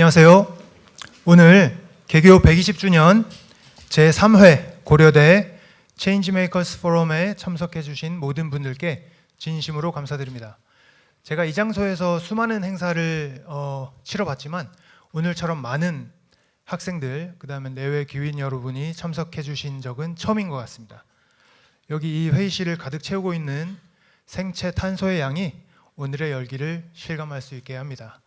안녕하세요. 오늘 개교 120주년 제3회 고려대 체인지메이커스 포럼에 참석해 주신 모든 분들께 진심으로 감사드립니다. 제가 이 장소에서 수많은 행사를 치러봤지만 오늘처럼 많은 학생들, 그 다음에 내외 귀빈 여러분이 참석해 주신 적은 처음인 것 같습니다. 여기 이 회의실을 가득 채우고 있는 생체 탄소의 양이 오늘의 열기를 실감할 수 있게 합니다.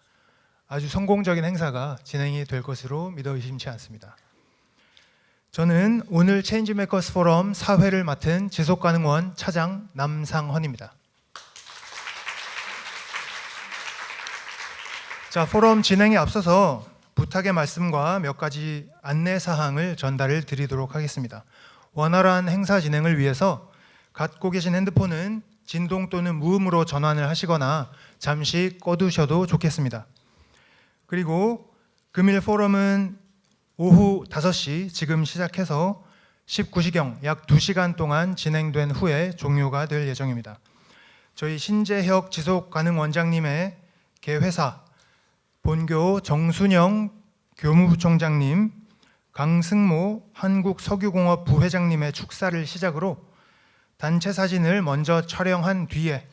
아주 성공적인 행사가 진행이 될 것으로 믿어 의심치 않습니다. 저는 오늘 체인지메이커스 포럼 4회를 맡은 지속가능원 차장 남상헌입니다. 자, 포럼 진행에 앞서서 부탁의 말씀과 몇 가지 안내 사항을 전달을 드리도록 하겠습니다. 원활한 행사 진행을 위해서 갖고 계신 핸드폰은 진동 또는 무음으로 전환을 하시거나 잠시 꺼두셔도 좋겠습니다. 그리고 금일 포럼은 오후 5시 지금 시작해서 19시경 약 2시간 동안 진행된 후에 종료가 될 예정입니다. 저희 신재혁 지속가능원장님의 개회사, 본교 정순영 교무부총장님, 강승모 한국석유공업 부회장님의 축사를 시작으로 단체 사진을 먼저 촬영한 뒤에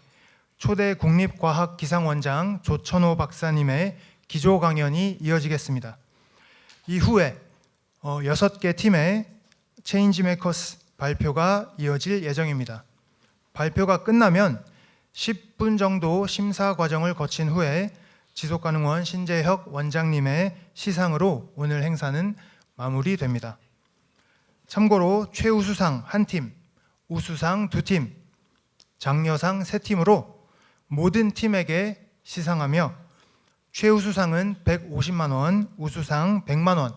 초대 국립과학기상원장 조천호 박사님의 기조 강연이 이어지겠습니다. 이후에 6개 팀의 체인지메이커스 발표가 이어질 예정입니다. 발표가 끝나면 10분 정도 심사 과정을 거친 후에 지속가능원 신재혁 원장님의 시상으로 오늘 행사는 마무리됩니다. 참고로 최우수상 1팀, 우수상 2팀, 장려상 3팀으로 모든 팀에게 시상하며 최우수상은 150만 원, 우수상 100만 원,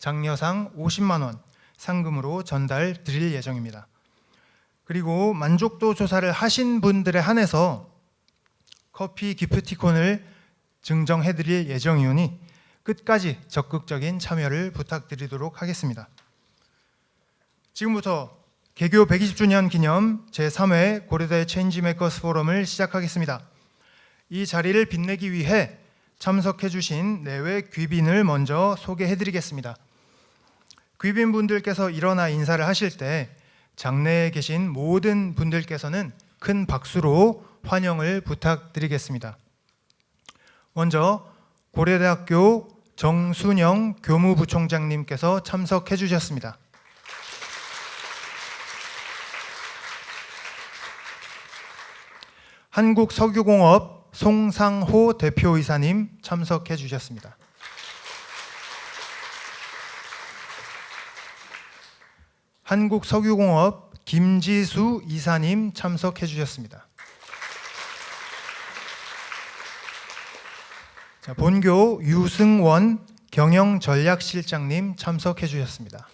장려상 50만 원 상금으로 전달 드릴 예정입니다. 그리고 만족도 조사를 하신 분들에 한해서 커피 기프티콘을 증정해 드릴 예정이오니 끝까지 적극적인 참여를 부탁드리도록 하겠습니다. 지금부터 개교 120주년 기념 제3회 고려대 체인지메이커스 포럼을 시작하겠습니다. 이 자리를 빛내기 위해 참석해 주신 내외 귀빈을 먼저 소개해 드리겠습니다. 귀빈분들께서 일어나 인사를 하실 때 장내에 계신 모든 분들께서는 큰 박수로 환영을 부탁드리겠습니다. 먼저 고려대학교 정순영 교무부총장님께서 참석해 주셨습니다. 한국석유공업 송상호 대표이사님 참석해 주셨습니다. 한국석유공업 김지수 이사님 참석해 주셨습니다. 자, 본교 유승원 경영전략실장님 참석해 주셨습니다.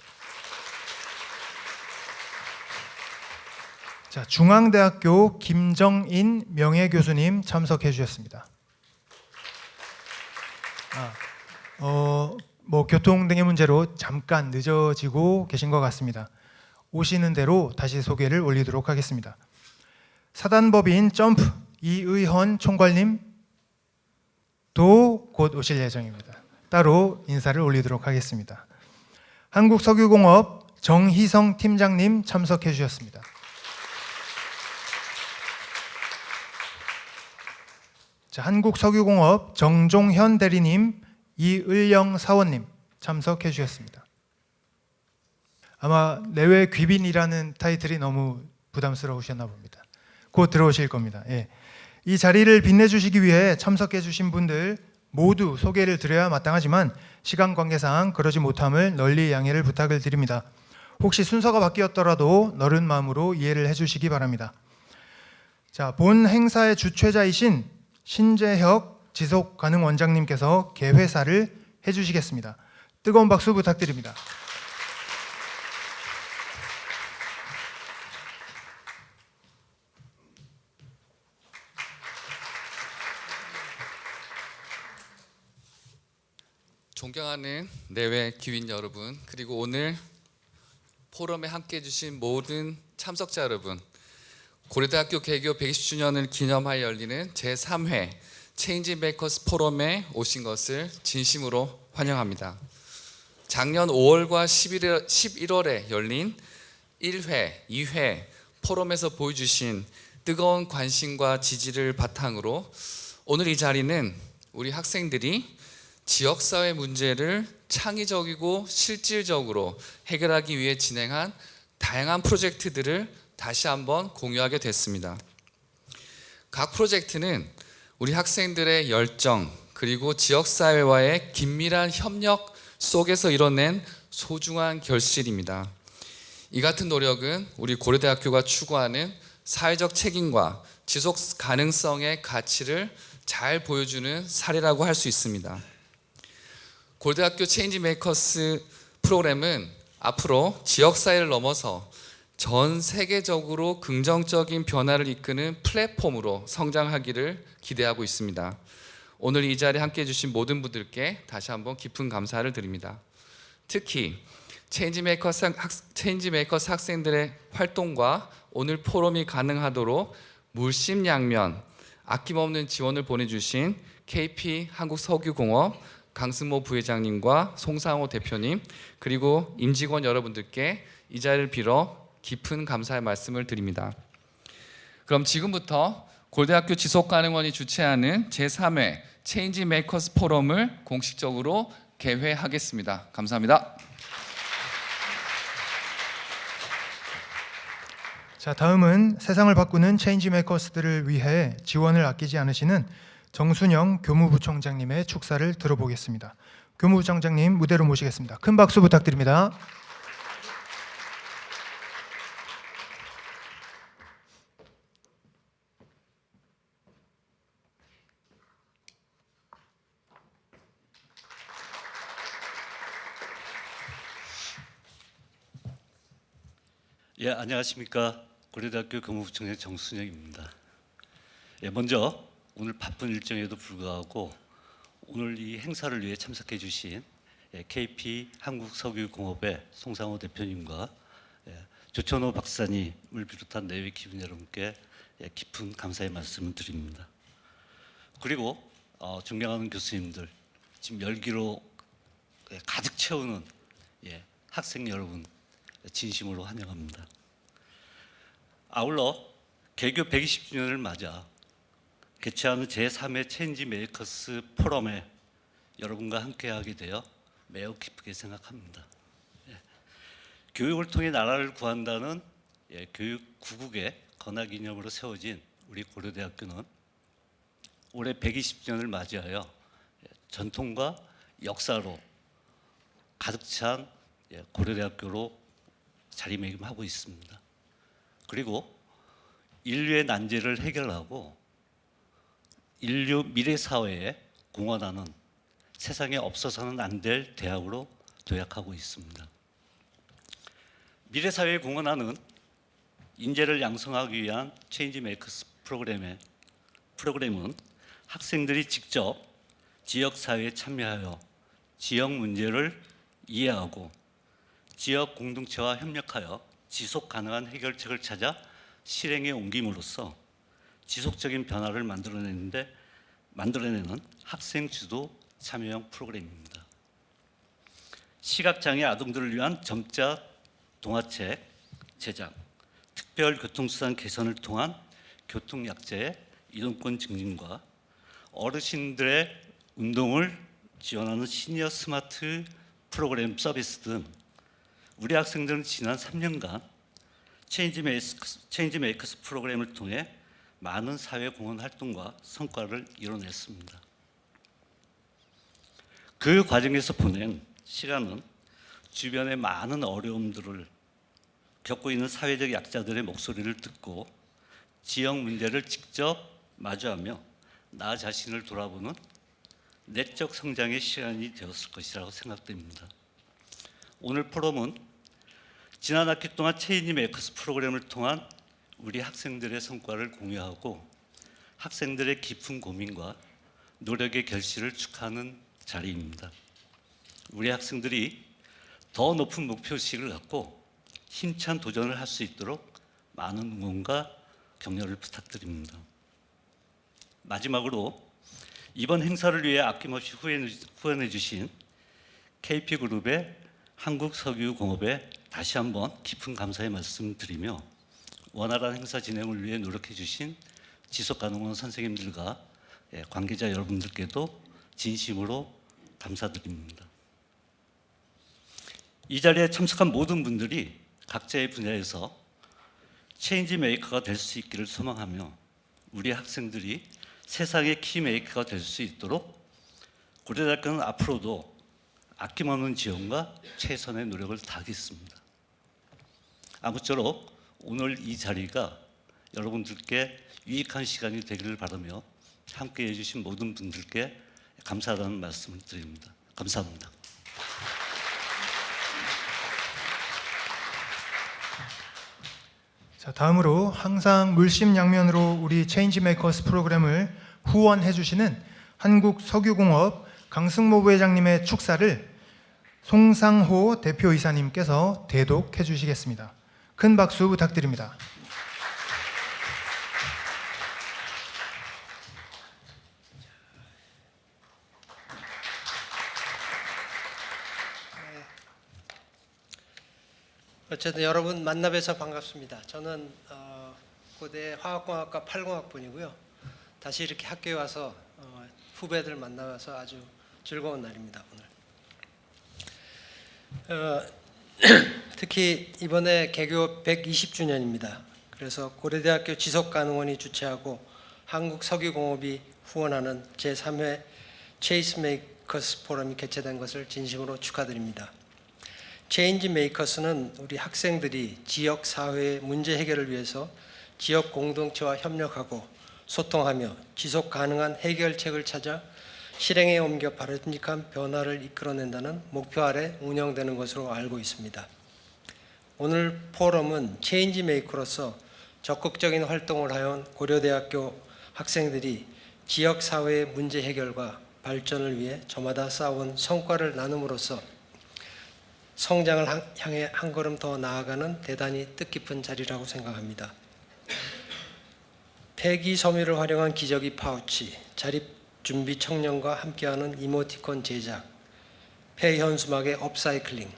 자, 중앙대학교 김정인 명예교수님 참석해 주셨습니다. 교통 등의 문제로 잠깐 늦어지고 계신 것 같습니다. 오시는 대로 다시 소개를 올리도록 하겠습니다. 사단법인 점프 이의헌 총괄님 도 곧 오실 예정입니다. 따로 인사를 올리도록 하겠습니다. 한국석유공업 정희성 팀장님 참석해 주셨습니다. 자, 한국석유공업 정종현 대리님, 이을영 사원님 참석해 주셨습니다. 아마 내외 귀빈이라는 타이틀이 너무 부담스러우셨나 봅니다. 곧 들어오실 겁니다. 예. 이 자리를 빛내주시기 위해 참석해 주신 분들 모두 소개를 드려야 마땅하지만 시간 관계상 그러지 못함을 널리 양해를 부탁을 드립니다. 혹시 순서가 바뀌었더라도 너른 마음으로 이해를 해주시기 바랍니다. 자, 본 행사의 주최자이신 신재혁 지속가능원장님께서 개회사를 해주시겠습니다. 뜨거운 박수 부탁드립니다. 존경하는 내외 귀빈 여러분, 그리고 오늘 포럼에 함께해 주신 모든 참석자 여러분, 고려대학교 개교 120주년을 기념하여 열리는 제3회 체인지 메이커스 포럼에 오신 것을 진심으로 환영합니다. 작년 5월과 11월에 열린 1회, 2회 포럼에서 보여주신 뜨거운 관심과 지지를 바탕으로 오늘 이 자리는 우리 학생들이 지역사회 문제를 창의적이고 실질적으로 해결하기 위해 진행한 다양한 프로젝트들을 다시 한번 공유하게 됐습니다. 각 프로젝트는 우리 학생들의 열정 그리고 지역사회와의 긴밀한 협력 속에서 이뤄낸 소중한 결실입니다. 이 같은 노력은 우리 고려대학교가 추구하는 사회적 책임과 지속 가능성의 가치를 잘 보여주는 사례라고 할 수 있습니다. 고려대학교 체인지 메이커스 프로그램은 앞으로 지역사회를 넘어서 전 세계적으로 긍정적인 변화를 이끄는 플랫폼으로 성장하기를 기대하고 있습니다. 오늘 이 자리에 함께해 주신 모든 분들께 다시 한번 깊은 감사를 드립니다. 특히 체인지 메이커스 학생들의 활동과 오늘 포럼이 가능하도록 물심양면 아낌없는 지원을 보내주신 KP 한국석유공업 강승모 부회장님과 송상호 대표님 그리고 임직원 여러분들께 이 자리를 빌어 깊은 감사의 말씀을 드립니다. 그럼 지금부터 고려대학교 지속가능원이 주최하는 제3회 체인지 메이커스 포럼을 공식적으로 개회하겠습니다. 감사합니다. 자, 다음은 세상을 바꾸는 체인지 메이커스들을 위해 지원을 아끼지 않으시는 정순영 교무부총장님의 축사를 들어보겠습니다. 교무부총장님 무대로 모시겠습니다. 큰 박수 부탁드립니다. 예, 안녕하십니까. 고려대학교 교무부총장 정순영입니다. 예, 먼저 오늘 바쁜 일정에도 불구하고 오늘 이 행사를 위해 참석해 주신 KP 한국석유공업의 송상호 대표님과 조천호 박사님을 비롯한 내외 기분 여러분께 깊은 감사의 말씀을 드립니다. 그리고 존경하는 교수님들, 지금 열기로 가득 채우는 학생 여러분 진심으로 환영합니다. 아울러 개교 120주년을 맞아 개최하는 제3회 체인지 메이커스 포럼에 여러분과 함께하게 되어 매우 기쁘게 생각합니다. 교육을 통해 나라를 구한다는 교육 구국의 건화기념으로 세워진 우리 고려대학교는 올해 120주년을 맞이하여 전통과 역사로 가득 찬 고려대학교로 자리매김하고 있습니다. 그리고 인류의 난제를 해결하고 인류 미래 사회에 공헌하는 세상에 없어서는 안 될 대학으로 도약하고 있습니다. 미래 사회에 공헌하는 인재를 양성하기 위한 체인지 메이커스 프로그램은 학생들이 직접 지역 사회에 참여하여 지역 문제를 이해하고 지역 공동체와 협력하여 지속 가능한 해결책을 찾아 실행에 옮김으로써 지속적인 변화를 만들어내는 학생 주도 참여형 프로그램입니다. 시각장애 아동들을 위한 점자 동화책 제작, 특별 교통수단 개선을 통한 교통약자의 이동권 증진과 어르신들의 운동을 지원하는 시니어 스마트 프로그램 서비스 등 우리 학생들은 지난 3년간 체인지 메이커스 프로그램을 통해 많은 사회 공헌 활동과 성과를 이뤄냈습니다. 그 과정에서 보낸 시간은 주변의 많은 어려움들을 겪고 있는 사회적 약자들의 목소리를 듣고 지역 문제를 직접 마주하며 나 자신을 돌아보는 내적 성장의 시간이 되었을 것이라고 생각됩니다. 오늘 포럼은 지난 학기 동안 체인지 메이커스 프로그램을 통한 우리 학생들의 성과를 공유하고 학생들의 깊은 고민과 노력의 결실을 축하하는 자리입니다. 우리 학생들이 더 높은 목표의식을 갖고 힘찬 도전을 할 수 있도록 많은 응원과 격려를 부탁드립니다. 마지막으로 이번 행사를 위해 아낌없이 후원해 주신 KP그룹의 한국석유공업에 다시 한번 깊은 감사의 말씀드리며 원활한 행사 진행을 위해 노력해 주신 지속가능원 선생님들과 관계자 여러분들께도 진심으로 감사드립니다. 이 자리에 참석한 모든 분들이 각자의 분야에서 체인지 메이커가 될 수 있기를 소망하며 우리 학생들이 세상의 키 메이커가 될 수 있도록 고려대학교는 앞으로도 아낌없는 지원과 최선의 노력을 다하겠습니다. 아무쪼록 오늘 이 자리가 여러분들께 유익한 시간이 되기를 바라며 함께해 주신 모든 분들께 감사하다는 말씀을 드립니다. 감사합니다. 자, 다음으로 항상 물심양면으로 우리 체인지 메이커스 프로그램을 후원해 주시는 한국석유공업 강승모 부회장님의 축사를 송상호 대표이사님께서 대독해 주시겠습니다. 큰 박수 부탁드립니다. 어쨌든 여러분 만나 뵈서 반갑습니다. 저는 고대 화학공학과 80학번이고요. 다시 이렇게 학교에 와서 후배들 만나서 아주 즐거운 날입니다. 오늘 특히 이번에 개교 120주년입니다. 그래서 고려대학교 지속가능원이 주최하고 한국석유공업이 후원하는 제3회 체인지 메이커스 포럼이 개최된 것을 진심으로 축하드립니다. 체인지 메이커스는 우리 학생들이 지역 사회의 문제 해결을 위해서 지역 공동체와 협력하고 소통하며 지속 가능한 해결책을 찾아 실행에 옮겨 바람직한 변화를 이끌어낸다는 목표 아래 운영되는 것으로 알고 있습니다. 오늘 포럼은 체인지 메이커로서 적극적인 활동을 하여온 고려대학교 학생들이 지역 사회의 문제 해결과 발전을 위해 저마다 쌓아온 성과를 나눔으로써 성장을 향해 한 걸음 더 나아가는 대단히 뜻깊은 자리라고 생각합니다. 폐기 섬유를 활용한 기저귀 파우치, 자립 준비 청년과 함께하는 이모티콘 제작, 폐현수막의 업사이클링,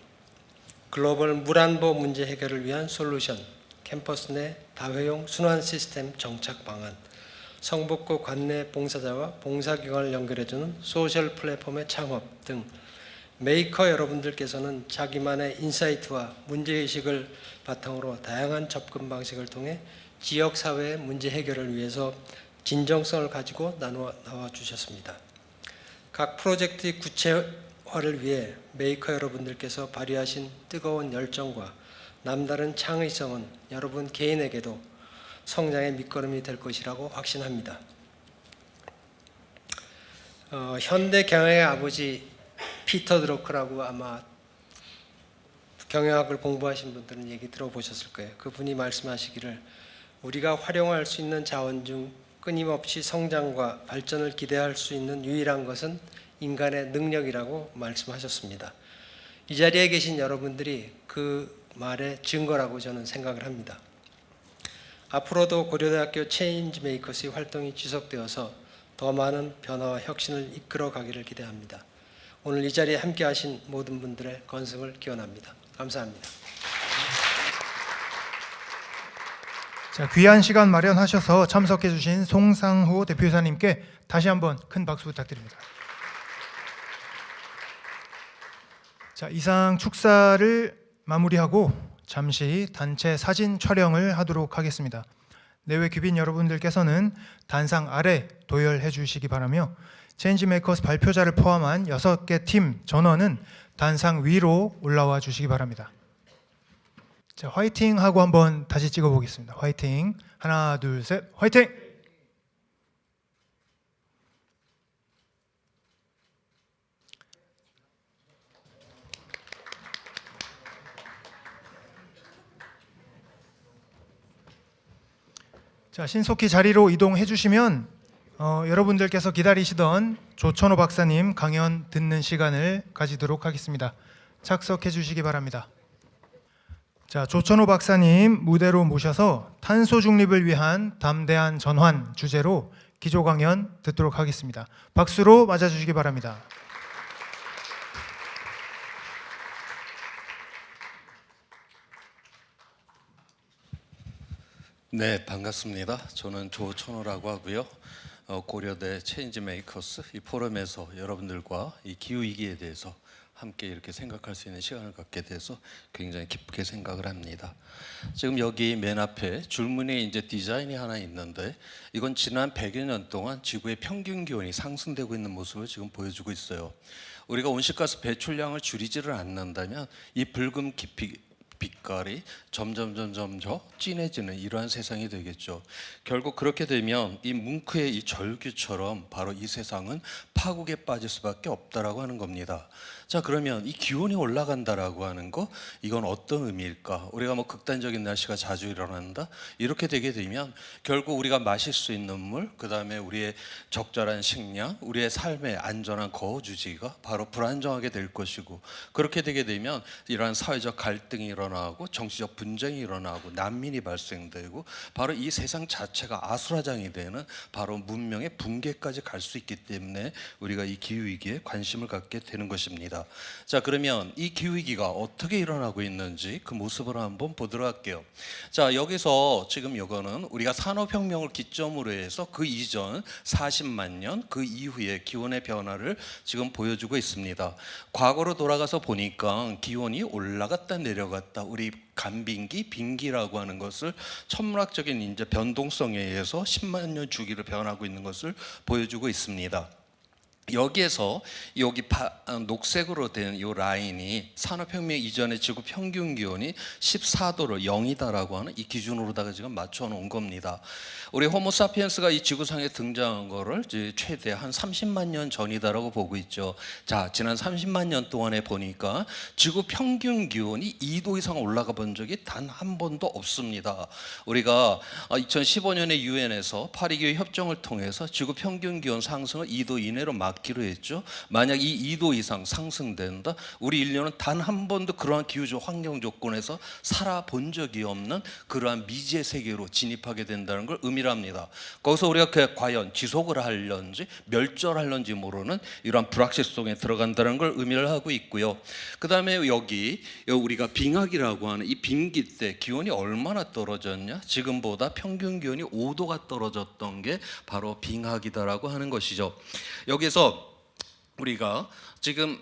글로벌 물안보 문제 해결을 위한 솔루션, 캠퍼스 내 다회용 순환 시스템 정착 방안, 성북구 관내 봉사자와 봉사기관을 연결해주는 소셜 플랫폼의 창업 등 메이커 여러분들께서는 자기만의 인사이트와 문제의식을 바탕으로 다양한 접근 방식을 통해 지역사회의 문제 해결을 위해서 진정성을 가지고 나와 주셨습니다. 각 프로젝트의 구체화를 위해 메이커 여러분들께서 발휘하신 뜨거운 열정과 남다른 창의성은 여러분 개인에게도 성장의 밑거름이 될 것이라고 확신합니다. 현대 경영의 아버지 피터 드러크라고 아마 경영학을 공부하신 분들은 얘기 들어보셨을 거예요. 그분이 말씀하시기를 우리가 활용할 수 있는 자원 중 끊임없이 성장과 발전을 기대할 수 있는 유일한 것은 인간의 능력이라고 말씀하셨습니다. 이 자리에 계신 여러분들이 그 말의 증거라고 저는 생각을 합니다. 앞으로도 고려대학교 체인지 메이커스의 활동이 지속되어서 더 많은 변화와 혁신을 이끌어 가기를 기대합니다. 오늘 이 자리에 함께 하신 모든 분들의 건승을 기원합니다. 감사합니다. 자, 귀한 시간 마련하셔서 참석해 주신 송상호 대표이사님께 다시 한번 큰 박수 부탁드립니다. 자, 이상 축사를 마무리하고 잠시 단체 사진 촬영을 하도록 하겠습니다. 내외 귀빈 여러분들께서는 단상 아래 도열해 주시기 바라며 체인지 메이커스 발표자를 포함한 6개 팀 전원은 단상 위로 올라와 주시기 바랍니다. 자, 화이팅 하고 한번 다시 찍어 보겠습니다. 화이팅. 하나, 둘, 셋. 화이팅. 자, 신속히 자리로 이동해 주시면 여러분들께서 기다리시던 조천호 박사님 강연 듣는 시간을 가지도록 하겠습니다. 착석해 주시기 바랍니다. 자, 조천호 박사님 무대로 모셔서 탄소 중립을 위한 담대한 전환 주제로 기조 강연 듣도록 하겠습니다. 박수로 맞아주시기 바랍니다. 네, 반갑습니다. 저는 조천호라고 하고요. 고려대 체인지 메이커스 이 포럼에서 여러분들과 이 기후 위기에 대해서 함께 이렇게 생각할 수 있는 시간을 갖게 돼서 굉장히 기쁘게 생각을 합니다. 지금 여기 맨 앞에 줄무늬에 이제 디자인이 하나 있는데 이건 지난 100여 년 동안 지구의 평균 기온이 상승되고 있는 모습을 지금 보여주고 있어요. 우리가 온실가스 배출량을 줄이지를 않는다면 이 붉은 빛깔이 점점 더 진해지는 이러한 세상이 되겠죠. 결국 그렇게 되면 이 뭉크의 이 절규처럼 바로 이 세상은 파국에 빠질 수밖에 없다라고 하는 겁니다. 자, 그러면 이 기온이 올라간다라고 하는 거 이건 어떤 의미일까? 우리가 뭐 극단적인 날씨가 자주 일어난다 이렇게 되게 되면 결국 우리가 마실 수 있는 물, 그 다음에 우리의 적절한 식량, 우리의 삶의 안전한 거주지가 바로 불안정하게 될 것이고, 그렇게 되게 되면 이러한 사회적 갈등이 일어나고 정치적 분쟁이 일어나고 난민이 발생되고 바로 이 세상 자체가 아수라장이 되는 바로 문명의 붕괴까지 갈 수 있기 때문에 우리가 이 기후 위기에 관심을 갖게 되는 것입니다. 자, 그러면 이 기후 위기가 어떻게 일어나고 있는지 그 모습을 한번 보도록 할게요. 자, 여기서 지금 이거는 우리가 산업혁명을 기점으로 해서 그 이전 40만 년 그 이후의 기온의 변화를 지금 보여주고 있습니다. 과거로 돌아가서 보니까 기온이 올라갔다 내려갔다, 우리 간빙기, 빙기라고 하는 것을 천문학적인 이제 변동성에 의해서 10만 년 주기로 변하고 있는 것을 보여주고 있습니다. 여기에서 여기 녹색으로 된 이 라인이 산업혁명 이전의 지구 평균 기온이 14도를 0이다라고 하는 이 기준으로다가 지금 맞춰 놓은 겁니다. 우리 호모사피엔스가 이 지구상에 등장한 거를 이제 최대 한 30만 년 전이다라고 보고 있죠. 자, 지난 30만 년 동안에 보니까 지구 평균 기온이 2도 이상 올라가 본 적이 단 한 번도 없습니다. 우리가 2015년에 유엔에서 파리기후 협정을 통해서 지구 평균 기온 상승을 2도 이내로 막기로 했죠. 만약 이 2도 이상 상승된다, 우리 인류는 단 한 번도 그러한 기후적 환경 조건에서 살아본 적이 없는 그러한 미지의 세계로 진입하게 된다는 걸 의미합니다. 거기서 우리가 과연 지속을 하려는지 멸절하려는지 모르는 이러한 불확실성에 들어간다는 걸 의미를 하고 있고요. 그 다음에 여기 우리가 빙하기라고 하는 이 빙기 때 기온이 얼마나 떨어졌냐, 지금보다 평균 기온이 5도가 떨어졌던 게 바로 빙하기다라고 하는 것이죠. 여기서 우리가 지금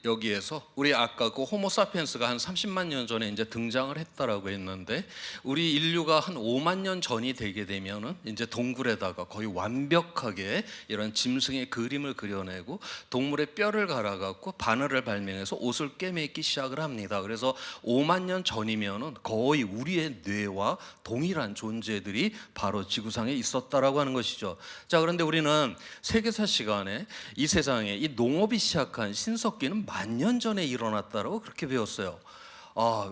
여기에서 우리 아까 그 호모사피엔스가 한 30만 년 전에 이제 등장을 했다라고 했는데, 우리 인류가 한 5만 년 전이 되게 되면은 이제 동굴에다가 거의 완벽하게 이런 짐승의 그림을 그려내고 동물의 뼈를 갈아갖고 바늘을 발명해서 옷을 꿰매기 시작을 합니다. 그래서 5만 년 전이면은 거의 우리의 뇌와 동일한 존재들이 바로 지구상에 있었다라고 하는 것이죠. 자, 그런데 우리는 세계사 시간에 이 세상에 이 농업이 시작한 신석기는 10,000년 전에 일어났다라고 그렇게 배웠어요.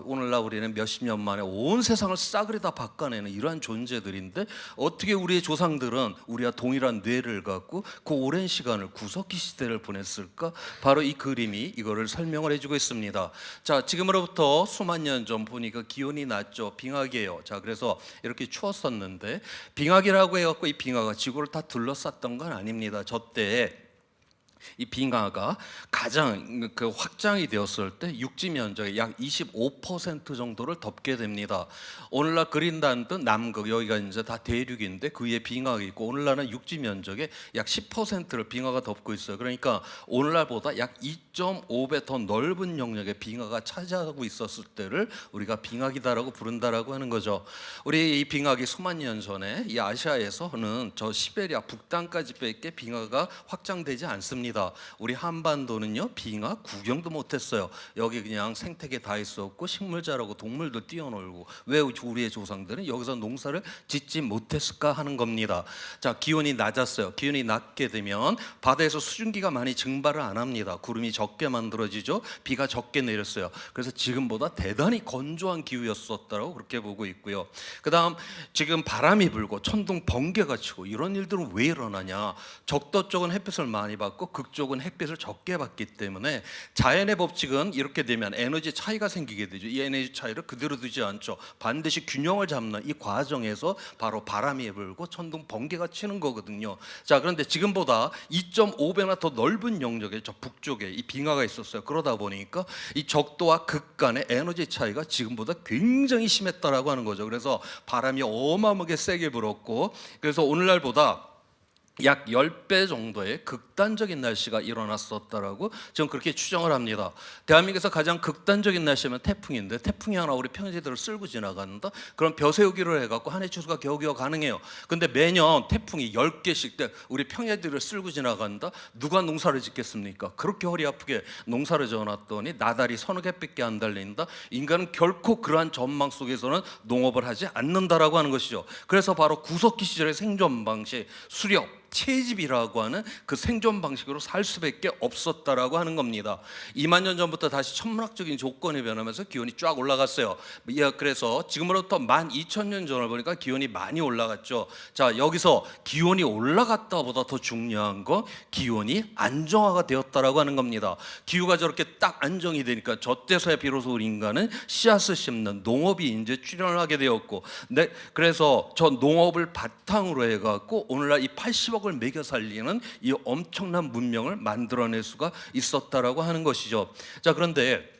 오늘날 우리는 몇십 년 만에 온 세상을 싸그리 다 바꿔내는 이러한 존재들인데 어떻게 우리의 조상들은 우리와 동일한 뇌를 갖고 그 오랜 시간을 구석기 시대를 보냈을까? 바로 이 그림이 이거를 설명을 해주고 있습니다. 자, 지금으로부터 수만 년 전 보니까 기온이 낮죠. 빙하기예요. 자, 그래서 이렇게 추웠었는데 빙하기라고 해갖고 이 빙하가 지구를 다 둘러쌌던 건 아닙니다. 저때 이 빙하가 가장 확장이 되었을 때 육지 면적의 약 25% 정도를 덮게 됩니다. 오늘날 그린란드, 남극 여기가 이제 다 대륙인데 그 위에 빙하가 있고, 오늘날은 육지 면적의 약 10%를 빙하가 덮고 있어요. 그러니까 오늘날보다 약 2.5배 더 넓은 영역의 빙하가 차지하고 있었을 때를 우리가 빙하기다라고 부른다라고 하는 거죠. 우리 이 빙하기 수만 년 전에 이 아시아에서는 저 시베리아 북단까지밖에 빙하가 확장되지 않습니다. 우리 한반도는요 빙하 구경도 못했어요. 여기 그냥 생태계 다 있었고 식물 자라고 동물도 뛰어놀고, 왜 우리의 조상들은 여기서 농사를 짓지 못했을까 하는 겁니다. 자, 기온이 낮았어요. 기온이 낮게 되면 바다에서 수증기가 많이 증발을 안 합니다. 구름이 적게 만들어지죠. 비가 적게 내렸어요. 그래서 지금보다 대단히 건조한 기후였었다고 그렇게 보고 있고요. 그 다음 지금 바람이 불고 천둥 번개가 치고 이런 일들은 왜 일어나냐, 적도 쪽은 햇빛을 많이 받고 극쪽은 햇빛을 적게 받기 때문에 자연의 법칙은 이렇게 되면 에너지 차이가 생기게 되죠. 이 에너지 차이를 그대로 두지 않죠. 반드시 균형을 잡는 이 과정에서 바로 바람이 불고 천둥 번개가 치는 거거든요. 자, 그런데 지금보다 2.5배나 더 넓은 영역에 저 북쪽에 이 빙하가 있었어요. 그러다 보니까 이 적도와 극 간의 에너지 차이가 지금보다 굉장히 심했다라고 하는 거죠. 그래서 바람이 어마어마하게 세게 불었고, 그래서 오늘날보다 약 10배 정도의 극단적인 날씨가 일어났었다라고 저는 그렇게 추정을 합니다. 대한민국에서 가장 극단적인 날씨면 태풍인데, 태풍이 하나 우리 평지들을 쓸고 지나간다? 그럼 벼세우기를 해갖고 한 해 추수가 겨우겨우 가능해요. 근데 매년 태풍이 10개씩 때 우리 평야들을 쓸고 지나간다? 누가 농사를 짓겠습니까? 그렇게 허리 아프게 농사를 지어놨더니 나달이 서너 개밖에 안 달린다? 인간은 결코 그러한 전망 속에서는 농업을 하지 않는다라고 하는 것이죠. 그래서 바로 구석기 시절의 생존 방식, 수렵, 채집이라고 하는 그 생존 방식으로 살 수밖에 없었다라고 하는 겁니다. 2만 년 전부터 다시 천문학적인 조건이 변하면서 기온이 쫙 올라갔어요. 그래서 지금으로부터 12,000년 전을 보니까 기온이 많이 올라갔죠. 자, 여기서 기온이 올라갔다보다 더 중요한 건 기온이 안정화가 되었다라고 하는 겁니다. 기후가 저렇게 딱 안정이 되니까 저 때서야 비로소 우리 인간은 씨앗을 심는 농업이 이제 출현을 하게 되었고, 그래서 저 농업을 바탕으로 해갖고 오늘날 이 80억을 매겨 살리는 이 엄청난 문명을 만들어낼 수가 있었다라고 하는 것이죠. 자, 그런데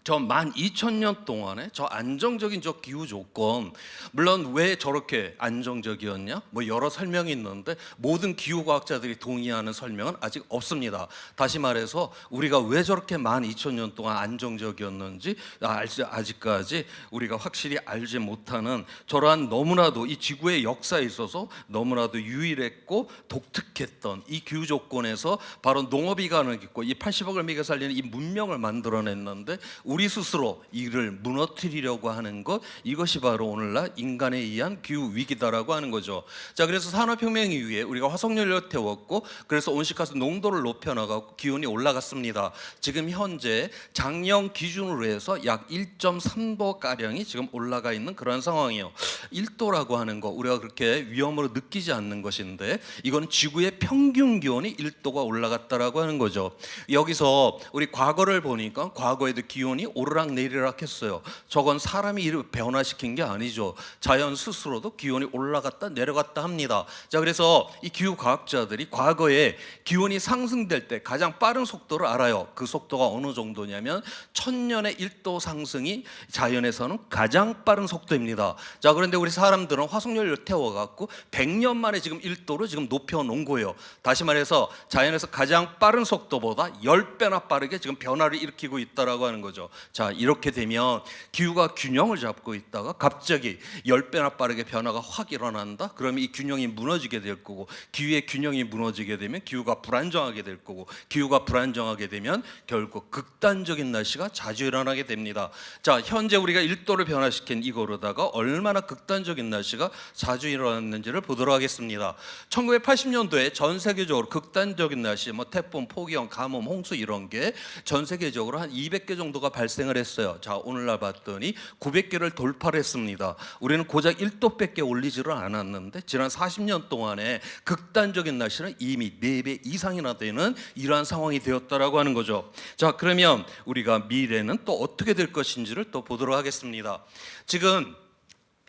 저 12,000년 동안에 저 안정적인 저 기후 조건, 물론 왜 저렇게 안정적이었냐? 뭐 여러 설명이 있는데 모든 기후과학자들이 동의하는 설명은 아직 없습니다. 다시 말해서 우리가 왜 저렇게 12,000년 동안 안정적이었는지 아직까지 우리가 확실히 알지 못하는 저러한 너무나도 이 지구의 역사에 있어서 너무나도 유일했고 독특했던 이 기후 조건에서 바로 농업이 가능했고 이 80억을 먹여 살리는 이 문명을 만들어냈는데 우리 스스로 이를 무너뜨리려고 하는 것, 이것이 바로 오늘날 인간에 의한 기후 위기다라고 하는 거죠. 자, 그래서 산업혁명 이후에 우리가 화석연료를 태웠고, 그래서 온실가스 농도를 높여나가고 기온이 올라갔습니다. 지금 현재 작년 기준으로 해서 약 1.3도 가량이 지금 올라가 있는 그런 상황이에요. 1도라고 하는 거 우리가 그렇게 위험으로 느끼지 않는 것인데, 이건 지구의 평균 기온이 1도가 올라갔다라고 하는 거죠. 여기서 우리 과거를 보니까 과거에도 기온이 오르락 내리락 했어요. 저건 사람이 변화시킨 게 아니죠. 자연 스스로도 기온이 올라갔다 내려갔다 합니다. 자, 그래서 이 기후 과학자들이 과거에 기온이 상승될 때 가장 빠른 속도를 알아요. 그 속도가 어느 정도냐면 1000년의 1도 상승이 자연에서는 가장 빠른 속도입니다. 자, 그런데 우리 사람들은 화석연료를 태워갖고 100년 만에 지금 1도를 지금 높여놓은 거예요. 다시 말해서 자연에서 가장 빠른 속도보다 10배나 빠르게 지금 변화를 일으키고 있다라고 하는 거죠. 자, 이렇게 되면 기후가 균형을 잡고 있다가 갑자기 10배나 빠르게 변화가 확 일어난다? 그러면 이 균형이 무너지게 될 거고, 기후의 균형이 무너지게 되면 기후가 불안정하게 될 거고, 기후가 불안정하게 되면 결국 극단적인 날씨가 자주 일어나게 됩니다. 자, 현재 우리가 1도를 변화시킨 이거로다가 얼마나 극단적인 날씨가 자주 일어났는지를 보도록 하겠습니다. 1980년도에 전 세계적으로 극단적인 날씨, 뭐 태풍, 폭염, 가뭄, 홍수 이런 게 전 세계적으로 한 200개 정도가 발생을 했어요. 자, 오늘날 봤더니 900개를 돌파를 했습니다. 우리는 고작 1도밖에 올리지를 않았는데 지난 40년 동안에 극단적인 날씨는 이미 4배 이상이나 되는 이러한 상황이 되었다라고 하는 거죠. 자, 그러면 우리가 미래는 또 어떻게 될 것인지를 또 보도록 하겠습니다. 지금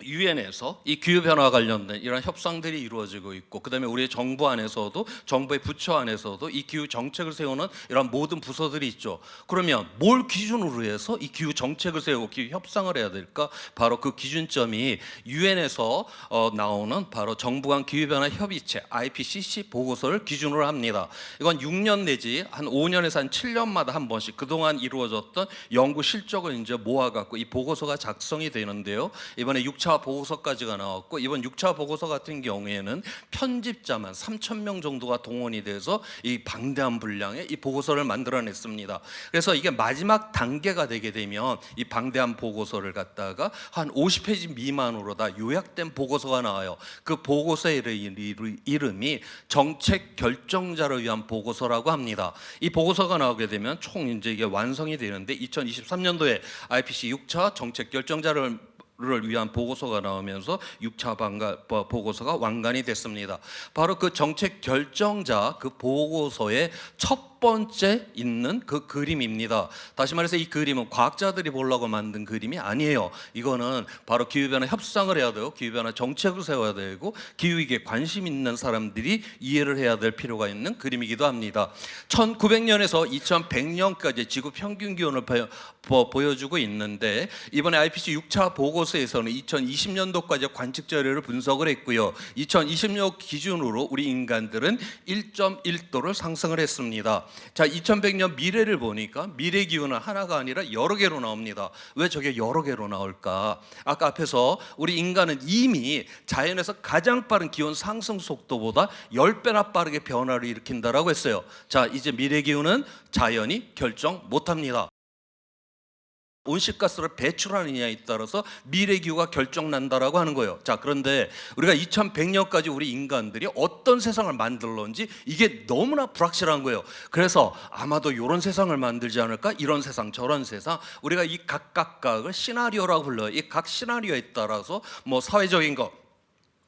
유엔에서 이 기후 변화 관련된 이런 협상들이 이루어지고 있고, 그다음에 우리 정부 안에서도, 정부의 부처 안에서도 이 기후 정책을 세우는 이런 모든 부서들이 있죠. 그러면 뭘 기준으로 해서 이 기후 정책을 세우고 기후 협상을 해야 될까? 바로 그 기준점이 유엔에서 나오는 바로 정부 간 기후 변화 협의체 IPCC 보고서를 기준으로 합니다. 이건 6년 내지 한 5년에서 한 7년마다 한 번씩 그동안 이루어졌던 연구 실적을 이제 모아갖고 이 보고서가 작성이 되는데요. 이번에 6차 보고서까지가 나왔고, 이번 6차 보고서 같은 경우에는 편집자만 3,000명 정도가 동원이 돼서 이 방대한 분량의 이 보고서를 만들어냈습니다. 그래서 이게 마지막 단계가 되게 되면 이 방대한 보고서를 갖다가 한 50페이지 미만으로 다 요약된 보고서가 나와요. 그 보고서의 이름이 정책 결정자를 위한 보고서라고 합니다. 이 보고서가 나오게 되면 총 이제 이게 완성이 되는데 2023년도에 IPCC 6차 정책 결정자를 를 위한 보고서가 나오면서 6차 보고서가 완간이 됐습니다. 바로 그 정책 결정자 그 보고서의 첫 번째 있는 그 그림입니다. 다시 말해서 이 그림은 과학자들이 보려고 만든 그림이 아니에요. 이거는 바로 기후변화 협상을 해야 되고 기후변화 정책을 세워야 되고 기후위기에 관심 있는 사람들이 이해를 해야 될 필요가 있는 그림이기도 합니다. 1900년에서 2100년까지 지구 평균 기온을 보여주고 있는데 이번에 IPCC 6차 보고서에서는 2020년도까지 관측 자료를 분석을 했고요. 2020년 기준으로 우리 인간들은 1.1도를 상승을 했습니다. 자, 2100년 미래를 보니까 미래 기후는 하나가 아니라 여러 개로 나옵니다. 왜 저게 여러 개로 나올까? 아까 앞에서 우리 인간은 이미 자연에서 가장 빠른 기온 상승 속도보다 10배나 빠르게 변화를 일으킨다라고 했어요. 자, 이제 미래 기후는 자연이 결정 못합니다. 온실가스를 배출하느냐에 따라서 미래 기후가 결정난다라고 하는 거예요. 자, 그런데 우리가 2100년까지 우리 인간들이 어떤 세상을 만들런지 이게 너무나 불확실한 거예요. 그래서 아마도 이런 세상을 만들지 않을까? 이런 세상, 저런 세상. 우리가 이 각각을 시나리오라고 불러요. 이 각 시나리오에 따라서 뭐 사회적인 거,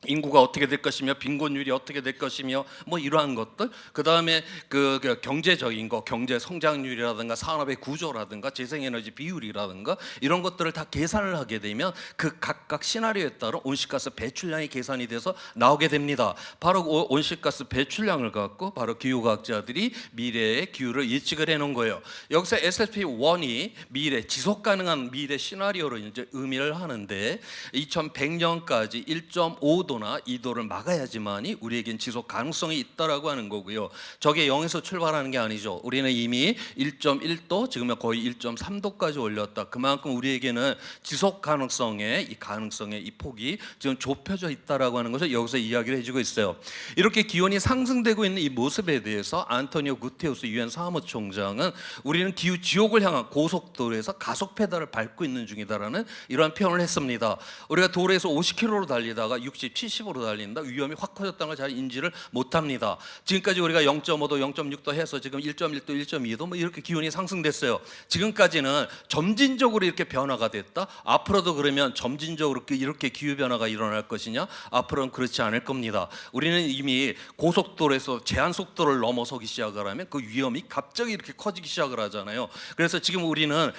인구가 어떻게 될 것이며 빈곤율이 어떻게 될 것이며 뭐 이러한 것들, 그 다음에 그 경제적인 거, 경제 성장률이라든가 산업의 구조라든가 재생에너지 비율이라든가 이런 것들을 다 계산을 하게 되면 그 각각 시나리오에 따라 온실가스 배출량이 계산이 돼서 나오게 됩니다. 바로 온실가스 배출량을 갖고 바로 기후과학자들이 미래의 기후를 예측을 해놓은 거예요. 여기서 SFP1이 미래 지속 가능한 미래 시나리오를 이제 의미를 하는데 2100년까지 1.5도나 2도를 막아야지만이 우리에겐 지속 가능성이 있다라고 하는 거고요. 저게 0에서 출발하는 게 아니죠. 우리는 이미 1.1도, 지금은 거의 1.3도까지 올렸다. 그만큼 우리에게는 지속 가능성의 이 폭이 지금 좁혀져 있다라고 하는 것을 여기서 이야기를 해주고 있어요. 이렇게 기온이 상승되고 있는 이 모습에 대해서 안토니오 구테우스 유엔 사무총장은 우리는 기후 지옥을 향한 고속도로에서 가속 페달을 밟고 있는 중이다라는 이러한 표현을 했습니다. 우리가 도로에서 50km로 달리다가 60, 70으로 달린다. 위험이 확 커졌다는 걸 잘 인지를 못합니다. 지금까지 우리가 0.5도, 0.6도 해서 지금 1.1도, 1.2도 뭐 이렇게 기온이 상승됐어요. 지금까지는 점진적으로 이렇게 변화가 됐다. 앞으로도 그러면 점진적으로 이렇게 기후 변화가 일어날 것이냐? 앞으로는 그렇지 않을 겁니다. 우리는 이미 고속도로에서 제한 속도를 넘어서기 시작을 하면 그 위험이 갑자기 이렇게 커지기 시작을 하잖아요. 그래서 지금 우리는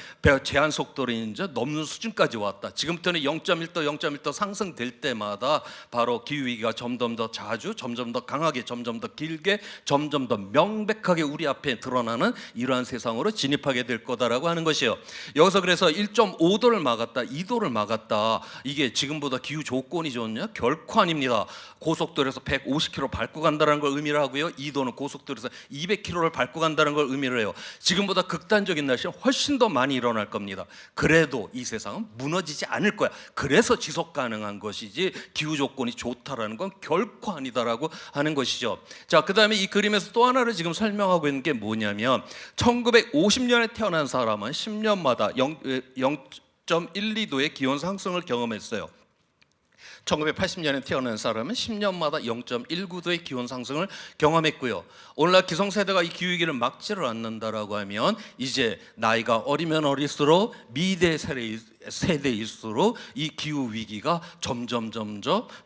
제한 속도를 이제 넘는 수준까지 왔다. 지금부터는 0.1도, 0.1도 상승될 때마다 바로 기후위기가 점점 더 자주, 점점 더 강하게, 점점 더 길게, 점점 더 명백하게 우리 앞에 드러나는 이러한 세상으로 진입하게 될 거다라고 하는 것이에요. 여기서 그래서 1.5도를 막았다, 2도를 막았다. 이게 지금보다 기후 조건이 좋냐? 결코 아닙니다. 고속도로에서 150km 밟고 간다는 걸 의미를 하고요. 2도는 고속도로에서 200km를 밟고 간다는 걸 의미를 해요. 지금보다 극단적인 날씨는 훨씬 더 많이 일어날 겁니다. 그래도 이 세상은 무너지지 않을 거야. 그래서 지속 가능한 것이지 기후 조건이 좋다라는 건 결코 아니다라고 하는 것이죠. 자, 그 다음에 이 그림에서 또 하나를 지금 설명하고 있는 게 뭐냐면 1950년에 태어난 사람은 10년마다 0.12도의 기온 상승을 경험했어요. 1980년에 태어난 사람은 10년마다 0.19도의 기온 상승을 경험했고요. 오늘날 기성세대가 이 기후위기를 막지를 않는다라고 하면 이제 나이가 어리면 어릴수록 미래 세대일수록 이 기후위기가 점점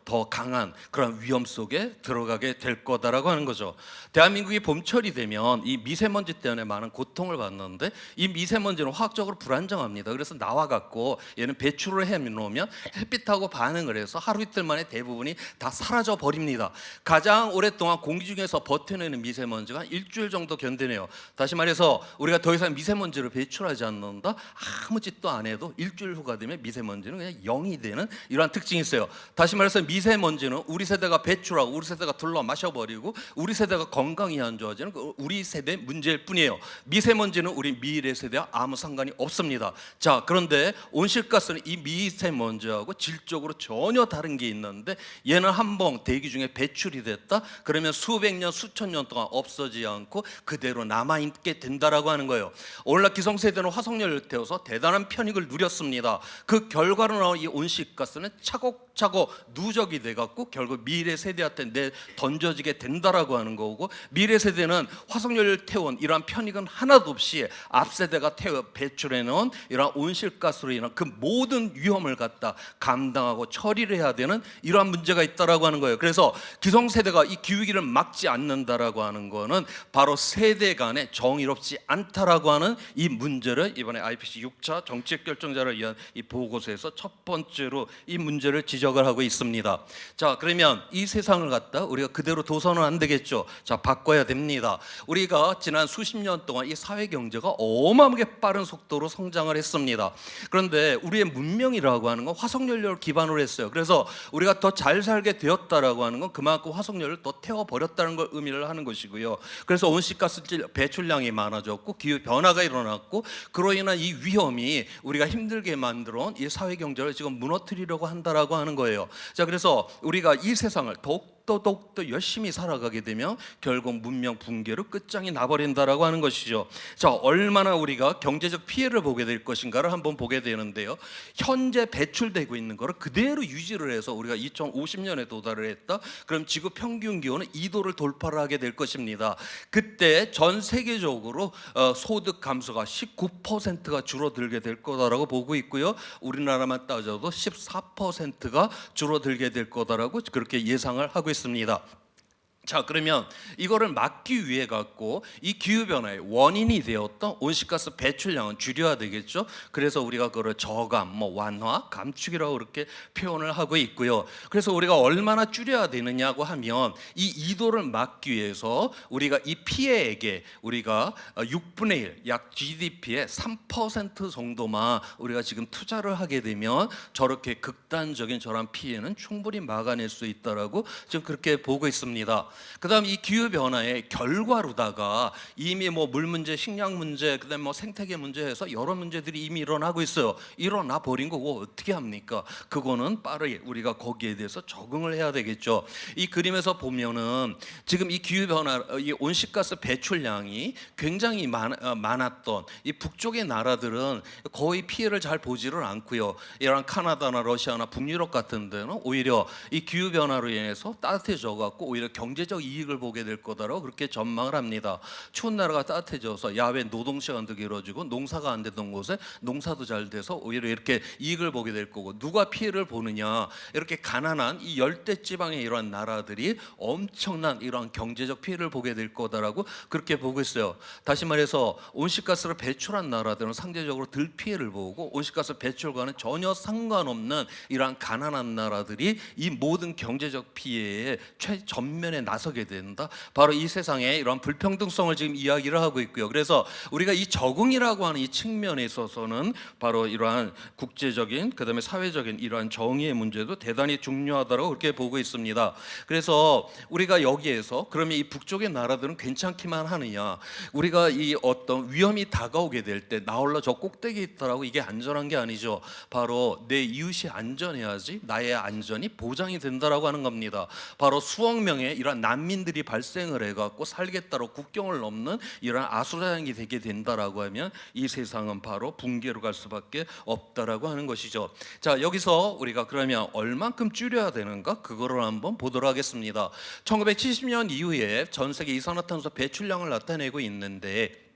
더 강한 그런 위험 속에 들어가게 될 거다라고 하는 거죠. 대한민국이 봄철이 되면 이 미세먼지 때문에 많은 고통을 받는데 이 미세먼지는 화학적으로 불안정합니다. 그래서 나와갖고 얘는 배출을 해놓으면 햇빛하고 반응을 해서 하루 이틀 만에 대부분이 다 사라져 버립니다. 가장 오랫동안 공기 중에서 버텨내는 미세먼지가 일주일 정도 견디네요. 다시 말해서 우리가 더 이상 미세먼지를 배출하지 않는다, 아무 짓도 안 해도 일주일 후가 되면 미세먼지는 그냥 0이 되는 이러한 특징이 있어요. 다시 말해서 미세먼지는 우리 세대가 배출하고 우리 세대가 둘러 마셔버리고 우리 세대가 건강이 안 좋아지는 우리 세대 문제일 뿐이에요. 미세먼지는 우리 미래 세대와 아무 상관이 없습니다. 자, 그런데 온실가스는 이 미세먼지하고 질적으로 전혀 다른 게 있는데 얘는 한번 대기 중에 배출이 됐다 그러면 수백 년, 수천 년 동안 없어지지 않고 그대로 남아있게 된다라고 하는 거예요. 오늘날 기성세대는 화석연료를 태워서 대단한 편익을 누렸습니다. 있습니다. 그 결과로 나온 이 온실가스는 차곡차곡 누적이 돼갖고 결국 미래 세대한테 던져지게 된다라고 하는 거고, 미래 세대는 화석연료를 태운 이러한 편익은 하나도 없이 앞 세대가 배출해놓은 이러한 온실가스로 인한 그 모든 위험을 갖다 감당하고 처리를 해야 되는 이러한 문제가 있다라고 하는 거예요. 그래서 기성세대가 이 기후위기를 막지 않는다라고 하는 거는 바로 세대 간의 정의롭지 않다라고 하는 이 문제를 이번에 IPCC 6차 정책 결정자를 위한 이 보고서에서 첫 번째로 이 문제를 지적을 하고 있습니다. 자, 그러면 이 세상을 갖다 우리가 그대로 둬서는 안 되겠죠. 자, 바꿔야 됩니다. 우리가 지난 수십 년 동안 이 사회 경제가 어마어마하게 빠른 속도로 성장을 했습니다. 그런데 우리의 문명이라고 하는 건 화석연료를 기반으로 했어요. 그래서 우리가 더 잘 살게 되었다라고 하는 건 그만큼 화석연료를 더 태워버렸다는 걸 의미를 하는 것이고요. 그래서 온실가스 배출량이 많아졌고 기후 변화가 일어났고, 그로 인한 이 위험이 우리가 힘들게 만들어 온 이 사회 경제를 지금 무너뜨리려고 한다라고 하는 거예요. 자, 그래서 우리가 이 세상을 더욱더 열심히 살아가게 되면 결국 문명 붕괴로 끝장이 나버린다라고 하는 것이죠. 자, 얼마나 우리가 경제적 피해를 보게 될 것인가를 한번 보게 되는데요. 현재 배출되고 있는 거를 그대로 유지를 해서 우리가 2050년에 도달을 했다. 그럼 지구 평균 기온은 2도를 돌파를 하게 될 것입니다. 그때 전 세계적으로 소득 감소가 19%가 줄어들게 될 거다라고 보고 있고요. 우리나라만 따져도 14%가 줄어들게 될 거다라고 그렇게 예상을 하고 있습니다. 자, 그러면 이거를 막기 위해 갖고 이 기후변화의 원인이 되었던 온실가스 배출량은 줄여야 되겠죠. 그래서 우리가 그걸 저감, 완화, 감축이라고 그렇게 표현을 하고 있고요. 그래서 우리가 얼마나 줄여야 되느냐고 하면 이 2도를 막기 위해서 우리가 이 피해액에 우리가 6분의 1, 약 GDP의 3% 정도만 우리가 지금 투자를 하게 되면 저렇게 극단적인 저런 피해는 충분히 막아낼 수 있다라고 지금 그렇게 보고 있습니다. 그다음 이 기후 변화의 결과로다가 이미 물 문제, 식량 문제, 그다음 생태계 문제에서 여러 문제들이 이미 일어나고 있어요. 일어나 버린 거고 어떻게 합니까? 그거는 빠르게 우리가 거기에 대해서 적응을 해야 되겠죠. 이 그림에서 보면은 지금 이 기후 변화, 이 온실가스 배출량이 굉장히 많았던 이 북쪽의 나라들은 거의 피해를 잘 보지를 않고요. 이런 카나다나 러시아나 북유럽 같은 데는 오히려 이 기후 변화로 인해서 따뜻해져 갖고 오히려 경제적 이익을 보게 될 거다라고 그렇게 전망을 합니다. 추운 나라가 따뜻해져서 야외 노동 시간도 길어지고 농사가 안 되던 곳에 농사도 잘 돼서 오히려 이렇게 이익을 보게 될 거고, 누가 피해를 보느냐? 이렇게 가난한 이 열대 지방의 이러한 나라들이 엄청난 이러한 경제적 피해를 보게 될 거다라고 그렇게 보고 있어요. 다시 말해서 온실가스를 배출한 나라들은 상대적으로 덜 피해를 보고, 온실가스 배출과는 전혀 상관없는 이러한 가난한 나라들이 이 모든 경제적 피해의 최전면에 나서게 된다. 바로 이 세상에 이런 불평등성을 지금 이야기를 하고 있고요. 그래서 우리가 이 적응이라고 하는 이 측면에 있어서는 바로 이러한 국제적인 그다음에 사회적인 이러한 정의의 문제도 대단히 중요하다고 그렇게 보고 있습니다. 그래서 우리가 여기에서 그러면 이 북쪽의 나라들은 괜찮기만 하느냐? 우리가 이 어떤 위험이 다가오게 될 때 나 홀라 저 꼭대기에 있다라고 이게 안전한 게 아니죠. 바로 내 이웃이 안전해야지 나의 안전이 보장이 된다라고 하는 겁니다. 바로 수억 명의 이러한 난민들이 발생을 해갖고 살겠다고 국경을 넘는 이런 아수라장이 되게 된다라고 하면 이 세상은 바로 붕괴로 갈 수밖에 없다라고 하는 것이죠. 자, 여기서 우리가 그러면 얼만큼 줄여야 되는가? 그거를 한번 보도록 하겠습니다. 1970년 이후에 전 세계 이산화탄소 배출량을 나타내고 있는데,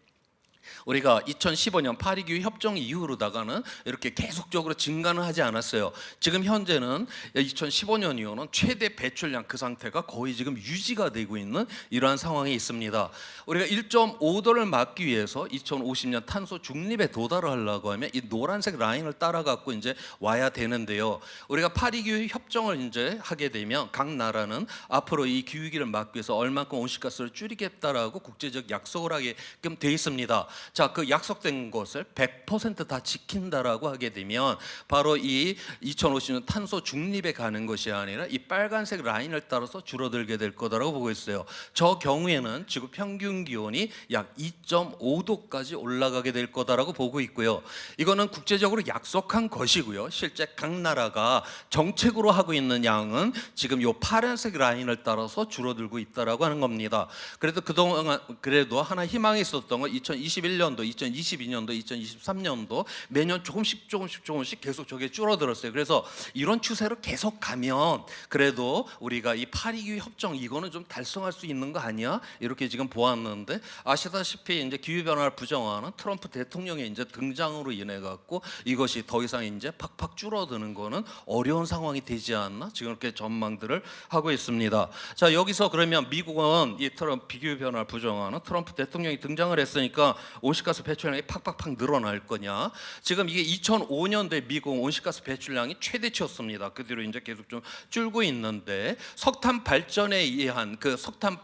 우리가 2015년 파리기후 협정 이후로다가는 이렇게 계속적으로 증가는 하지 않았어요. 지금 현재는 2015년 이후는 최대 배출량 그 상태가 거의 지금 유지가 되고 있는 이러한 상황이 있습니다. 우리가 1.5도를 막기 위해서 2050년 탄소 중립에 도달을 하려고 하면 이 노란색 라인을 따라 갖고 이제 와야 되는데요. 우리가 파리기후 협정을 이제 하게 되면 각 나라는 앞으로 이 기후위기를 막기 위해서 얼만큼 온실가스를 줄이겠다라고 국제적 약속을 하게끔 돼 있습니다. 자, 그 약속된 것을 100% 다 지킨다라고 하게 되면 바로 이 2050년 탄소 중립에 가는 것이 아니라 이 빨간색 라인을 따라서 줄어들게 될 거다라고 보고 있어요. 저 경우에는 지구 평균 기온이 약 2.5도까지 올라가게 될 거다라고 보고 있고요. 이거는 국제적으로 약속한 것이고요. 실제 각 나라가 정책으로 하고 있는 양은 지금 요 파란색 라인을 따라서 줄어들고 있다라고 하는 겁니다. 그래도 그동안 그래도 하나 희망이 있었던 건 2020 2021년도, 2022년도, 2023년도 매년 조금씩 계속 저게 줄어들었어요. 그래서 이런 추세로 계속 가면 그래도 우리가 이 파리 협정 이거는 좀 달성할 수 있는 거 아니야? 이렇게 지금 보았는데 아시다시피 이제 기후 변화를 부정하는 트럼프 대통령의 이제 등장으로 인해 갖고 이것이 더 이상 이제 팍팍 줄어드는 거는 어려운 상황이 되지 않나? 지금 이렇게 전망들을 하고 있습니다. 자, 여기서 그러면 미국은 이 트럼프 기후 변화를 부정하는 트럼프 대통령이 등장을 했으니까 온실가스 배출량이 팍팍팍 늘어날 거냐? 지금 이게 2005년도에 미국 온실가스 배출량이 최대치였습니다. 그 뒤로 이제 계속 좀 줄고 있는데 석탄 발전에 의한 그 석탄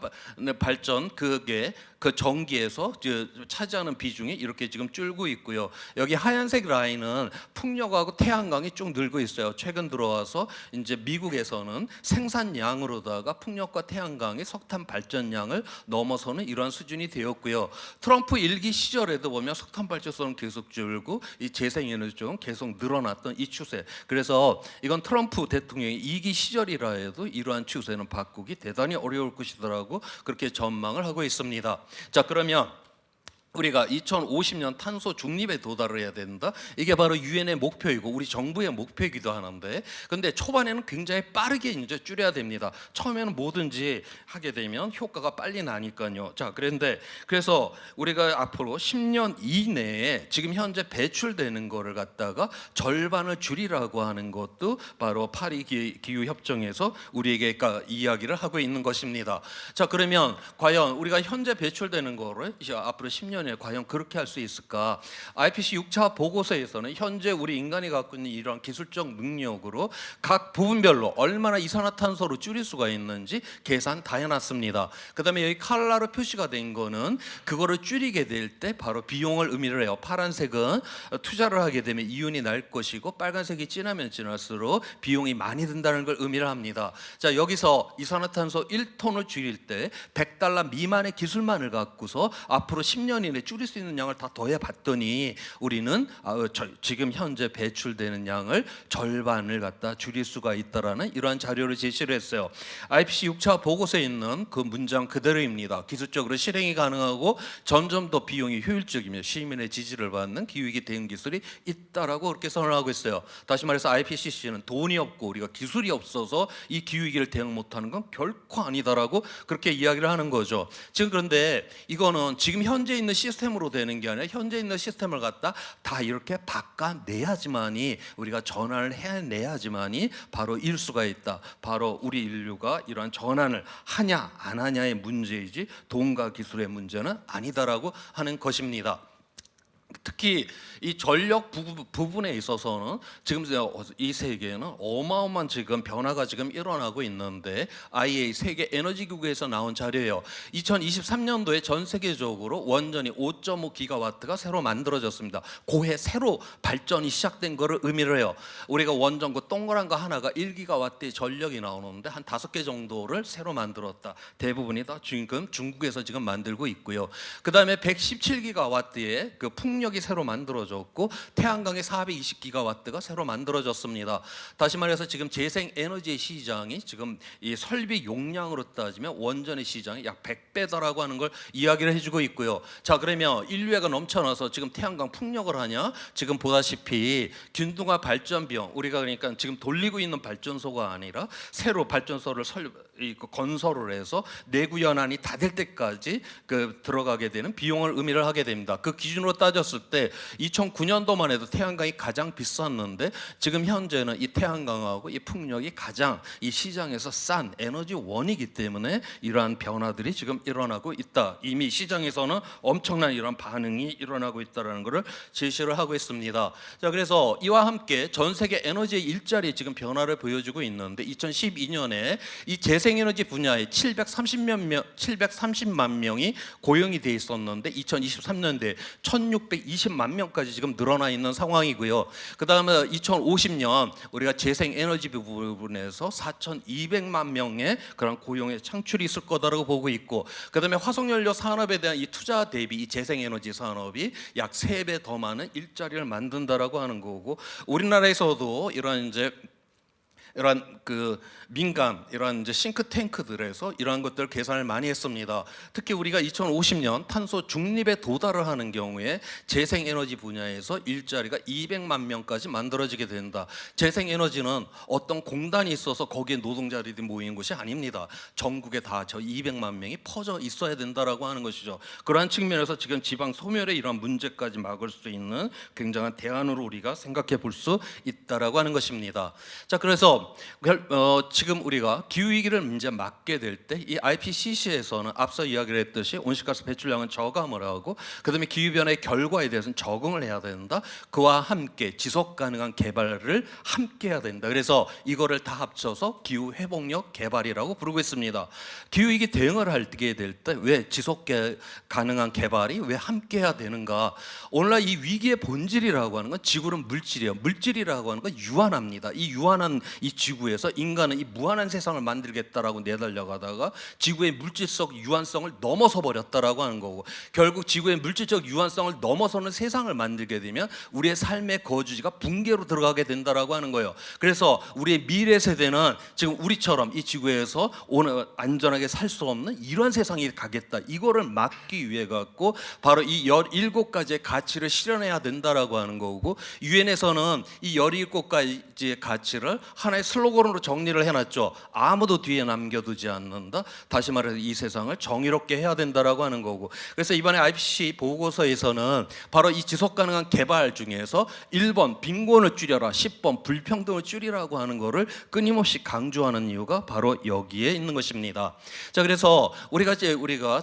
발전 그게 그 전기에서 차지하는 비중이 이렇게 지금 줄고 있고요. 여기 하얀색 라인은 풍력하고 태양광이 쭉 늘고 있어요. 최근 들어와서 이제 미국에서는 생산량으로다가 풍력과 태양광이 석탄 발전량을 넘어서는 이러한 수준이 되었고요. 트럼프 일기 시절에도 보면 석탄 발전소는 계속 줄고 이 재생에너지 쪽은 계속 늘어났던 이 추세. 그래서 이건 트럼프 대통령의 2기 시절이라 해도 이러한 추세는 바꾸기 대단히 어려울 것이더라고 그렇게 전망을 하고 있습니다. 자, 그러면 우리가 2050년 탄소 중립에 도달을 해야 된다. 이게 바로 유엔의 목표이고 우리 정부의 목표이기도 하는데, 근데 초반에는 굉장히 빠르게 이제 줄여야 됩니다. 처음에는 뭐든지 하게 되면 효과가 빨리 나니까요. 자, 그래서 우리가 앞으로 10년 이내에 지금 현재 배출되는 거를 갖다가 절반을 줄이라고 하는 것도 바로 파리 기후 협정에서 우리에게 이야기를 하고 있는 것입니다. 자, 그러면 과연 우리가 현재 배출되는 거를 이제 앞으로 10년에 과연 그렇게 할 수 있을까? IPCC 6차 보고서에서는 현재 우리 인간이 갖고 있는 이런 기술적 능력으로 각 부분별로 얼마나 이산화탄소를 줄일 수가 있는지 계산 다 해놨습니다. 그 다음에 여기 칼라로 표시가 된 거는 그거를 줄이게 될 때 바로 비용을 의미를 해요. 파란색은 투자를 하게 되면 이윤이 날 것이고 빨간색이 진하면 진할수록 비용이 많이 든다는 걸 의미를 합니다. 자, 여기서 이산화탄소 1톤을 줄일 때 $100 미만의 기술만을 갖고서 앞으로 10년 이내 줄일 수 있는 양을 다 더해 봤더니 우리는 지금 현재 배출되는 양을 절반을 갖다 줄일 수가 있다라는 이러한 자료를 제시를 했어요. IPCC 6차 보고서에 있는 그 문장 그대로입니다. 기술적으로 실행이 가능하고 점점 더 비용이 효율적이며 시민의 지지를 받는 기후위기 대응 기술이 있다라고 그렇게 선언하고 있어요. 다시 말해서 IPCC는 돈이 없고 우리가 기술이 없어서 이 기후위기를 대응 못하는 건 결코 아니다라고 그렇게 이야기를 하는 거죠. 지금 그런데 이거는 지금 현재 있는 시스템으로 되는 게 아니라 현재 있는 시스템을 갖다 다 이렇게 바꿔내야지만이 우리가 전환을 해내야지만이 바로 일 수가 있다. 바로 우리 인류가 이러한 전환을 하냐 안 하냐의 문제이지 돈과 기술의 문제는 아니다라고 하는 것입니다. 특히 이 전력 부분에 있어서는 지금 이 세계에는 어마어마한 지금 변화가 지금 일어나고 있는데 IEA 세계 에너지 기구에서 나온 자료예요. 2023년도에 전 세계적으로 원전이 5.5 기가와트가 새로 만들어졌습니다. 고해 새로 발전이 시작된 거를 의미를 해요. 우리가 원전 그 동그란 거 하나가 1기가와트의 전력이 나오는데 한 5개 정도를 새로 만들었다. 대부분이 다 지금 중국에서 지금 만들고 있고요. 그 다음에 117기가와트의 그 풍력이 새로 만들어졌고 태양광의 420기가와트가 새로 만들어졌습니다. 다시 말해서 지금 재생 에너지의 시장이 지금 이 설비 용량으로 따지면 원전의 시장이 약 100배다라고 하는 걸 이야기를 해주고 있고요. 자, 그러면 인류애가 넘쳐나서 지금 태양광 풍력을 하냐? 지금 보다시피 균등화 발전 비용, 우리가 그러니까 지금 돌리고 있는 발전소가 아니라 새로 발전소를 건설을 해서 내구 연한이 다 될 때까지 들어가게 되는 비용을 의미를 하게 됩니다. 그 기준으로 따졌을 때 2009년도만 해도 태양광이 가장 비쌌는데 지금 현재는 이 태양광하고 이 풍력이 가장 이 시장에서 싼 에너지원이기 때문에 이러한 변화들이 지금 일어나고 있다. 이미 시장에서는 엄청난 이런 반응이 일어나고 있다는 것을 제시를 하고 있습니다. 자, 그래서 이와 함께 전 세계 에너지의 일자리 지금 변화를 보여주고 있는데 2012년에 이 재생에너지 분야에 730만 명이 고용이 돼 있었는데 2023년도에 1620만 명까지 지금 늘어나 있는 상황이고요. 그 다음에 2050년 우리가 재생에너지 부분에서 4,200만 명의 그런 고용의 창출이 있을 거다라고 보고 있고, 그 다음에 화석연료 산업에 대한 이 투자 대비 이 재생에너지 산업이 약 3배 더 많은 일자리를 만든다라고 하는 거고, 우리나라에서도 이런 이제 이러한 그 민간 이러한 이제 싱크탱크들에서 이러한 것들 계산을 많이 했습니다. 특히 우리가 2050년 탄소 중립에 도달을 하는 경우에 재생에너지 분야에서 일자리가 200만 명까지 만들어지게 된다. 재생에너지는 어떤 공단이 있어서 거기에 노동자들이 모이는 것이 아닙니다. 전국에 다 저 200만 명이 퍼져 있어야 된다라고 하는 것이죠. 그러한 측면에서 지금 지방 소멸의 이러한 문제까지 막을 수 있는 굉장한 대안으로 우리가 생각해 볼 수 있다라고 하는 것입니다. 자, 그래서 지금 우리가 기후 위기를 이제 막게 될 때 이 IPCC에서는 앞서 이야기를 했듯이 온실가스 배출량은 저감을 하고 그다음에 기후 변화의 결과에 대해서는 적응을 해야 된다. 그와 함께 지속 가능한 개발을 함께 해야 된다. 그래서 이거를 다 합쳐서 기후 회복력 개발이라고 부르고 있습니다. 기후 위기 대응을 하게 될 때 왜 지속 가능한 개발이 왜 함께 해야 되는가? 오늘날 이 위기의 본질이라고 하는 건 지구는 물질이에요. 물질이라고 하는 건 유한합니다. 이 유한한 이 지구에서 인간은 이 무한한 세상을 만들겠다라고 내달려가다가 지구의 물질적 유한성을 넘어서 버렸다라고 하는 거고, 결국 지구의 물질적 유한성을 넘어서는 세상을 만들게 되면 우리의 삶의 거주지가 붕괴로 들어가게 된다라고 하는 거예요. 그래서 우리의 미래 세대는 지금 우리처럼 이 지구에서 오늘 안전하게 살 수 없는 이러한 세상이 가겠다. 이거를 막기 위해 갖고 바로 이 17가지의 가치를 실현해야 된다라고 하는 거고, 유엔에서는 이 17가지의 가치를 하나의 슬로건으로 정리를 해놨죠. 아무도 뒤에 남겨두지 않는다. 다시 말해서 이 세상을 정의롭게 해야 된다라고 하는 거고, 그래서 이번에 IPCC 보고서에서는 바로 이 지속가능한 개발 중에서 1번 빈곤을 줄여라, 10번 불평등을 줄이라고 하는 거를 끊임없이 강조하는 이유가 바로 여기에 있는 것입니다. 자, 그래서 우리가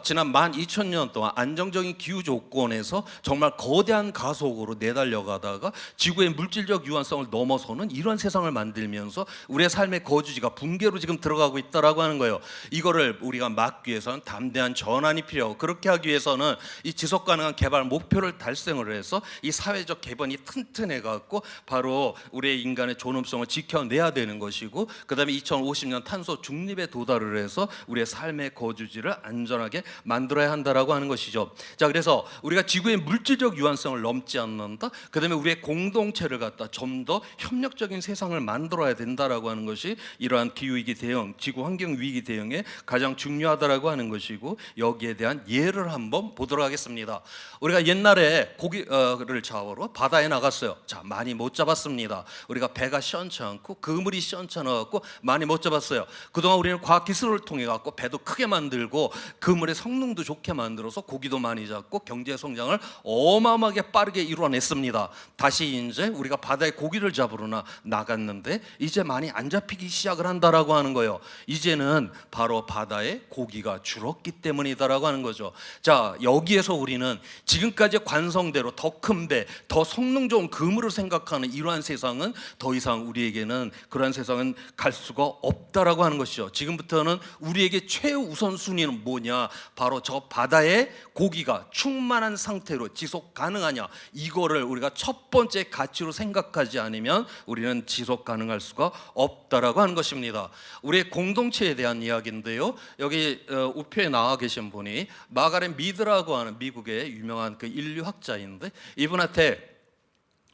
지난 12,000년 동안 안정적인 기후 조건에서 정말 거대한 가속으로 내달려가다가 지구의 물질적 유한성을 넘어서는 이런 세상을 만들면서 우리의 삶의 거주지가 붕괴로 지금 들어가고 있다라고 하는 거예요. 이거를 우리가 막기 위해서는 담대한 전환이 필요하고, 그렇게 하기 위해서는 이 지속 가능한 개발 목표를 달성을 해서 이 사회적 개변이 튼튼해 갖고 바로 우리의 인간의 존엄성을 지켜내야 되는 것이고, 그다음에 2050년 탄소 중립에 도달을 해서 우리의 삶의 거주지를 안전하게 만들어야 한다라고 하는 것이죠. 자, 그래서 우리가 지구의 물질적 유한성을 넘지 않는다. 그다음에 우리의 공동체를 갖다 좀 더 협력적인 세상을 만들어야 된다라고 하는 것이 이러한 기후 위기 대응, 지구 환경 위기 대응에 가장 중요하다라고 하는 것이고, 여기에 대한 예를 한번 보도록 하겠습니다. 우리가 옛날에 고기를 잡으러 바다에 나갔어요. 자, 많이 못 잡았습니다. 우리가 배가 시원치 않고 그물이 시원치 않아 갖고 많이 못 잡았어요. 그동안 우리는 과학 기술을 통해 갖고 배도 크게 만들고 그물의 성능도 좋게 만들어서 고기도 많이 잡고 경제 성장을 어마어마하게 빠르게 이루어냈습니다. 다시 이제 우리가 바다에 고기를 잡으러 나갔는데 이제 많이 안 잡히기 시작을 한다라고 하는 거예요. 이제는 바로 바다에 고기가 줄었기 때문이다라고 하는 거죠. 자, 여기에서 우리는 지금까지 관성대로 더 큰 배, 더 성능 좋은 그물을 생각하는 이러한 세상은 더 이상 우리에게는 그러한 세상은 갈 수가 없다라고 하는 것이죠. 지금부터는 우리에게 최우선순위는 뭐냐? 바로 저 바다에 고기가 충만한 상태로 지속 가능하냐? 이거를 우리가 첫 번째 가치로 생각하지 않으면 우리는 지속 가능할 수가 없다라고 하는 것입니다. 우리의 공동체에 대한 이야기인데요. 여기 우표에 나와 계신 분이 마가렛 미드라고 하는 미국의 유명한 그 인류학자인데, 이분한테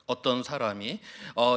어떤 사람이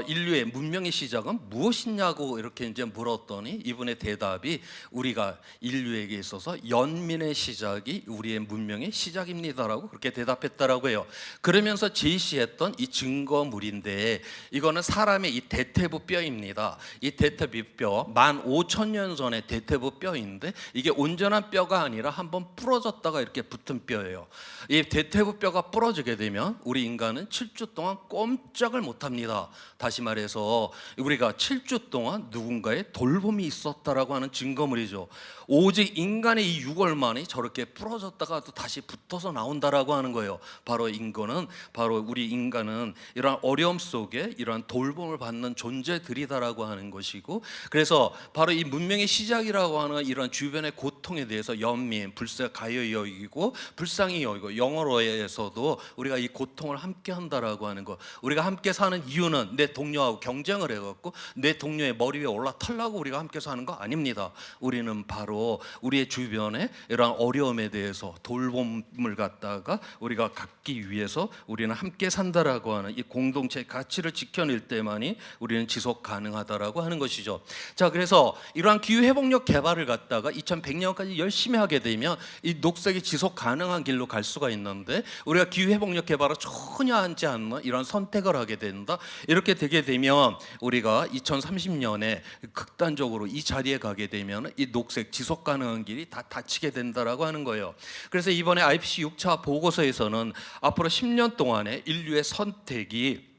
인류의 문명의 시작은 무엇이냐고 이렇게 이제 물었더니 이분의 대답이 우리가 인류에게 있어서 연민의 시작이 우리의 문명의 시작입니다라고 그렇게 대답했다라고 해요. 그러면서 제시했던 이 증거물인데, 이거는 사람의 이 대퇴부 뼈입니다. 이 대퇴부 뼈 15,000년 전의 대퇴부 뼈인데, 이게 온전한 뼈가 아니라 한번 부러졌다가 이렇게 붙은 뼈예요. 이 대퇴부 뼈가 부러지게 되면 우리 인간은 7주 동안 꼼짝을 못합니다. 다시 말해서 우리가 7주 동안 누군가의 돌봄이 있었다라고 하는 증거물이죠. 오직 인간의 이 유골만이 저렇게 부러졌다가 또 다시 붙어서 나온다라고 하는 거예요. 바로 우리 인간은 이러한 어려움 속에 이러한 돌봄을 받는 존재들이다라고 하는 것이고, 그래서 바로 이 문명의 시작이라고 하는 이러한 주변의 고통에 대해서 연민, 가여이 여기고 불쌍히 여기고, 영어로에서도 우리가 이 고통을 함께 한다라고 하는 것, 우리가 우리가 함께 사는 이유는 내 동료하고 경쟁을 해갖고 내 동료의 머리 위에 올라타려고 우리가 함께 사는 거 아닙니다. 우리는 바로 우리의 주변에 이러한 어려움에 대해서 돌봄을 갖다가 우리가 갖기 위해서 우리는 함께 산다라고 하는 이 공동체의 가치를 지켜낼 때만이 우리는 지속 가능하다라고 하는 것이죠. 자, 그래서 이러한 기후회복력 개발을 갖다가 2100년까지 열심히 하게 되면 이 녹색이 지속 가능한 길로 갈 수가 있는데, 우리가 기후회복력 개발을 전혀 하지 않는 이런 선택을 하게 된다. 이렇게 되게 되면 우리가 2030년에 극단적으로 이 자리에 가게 되면 이 녹색 지속 가능한 길이 다 닫히게 된다라고 하는 거예요. 그래서 이번에 IPCC 6차 보고서에서는 앞으로 10년 동안에 인류의 선택이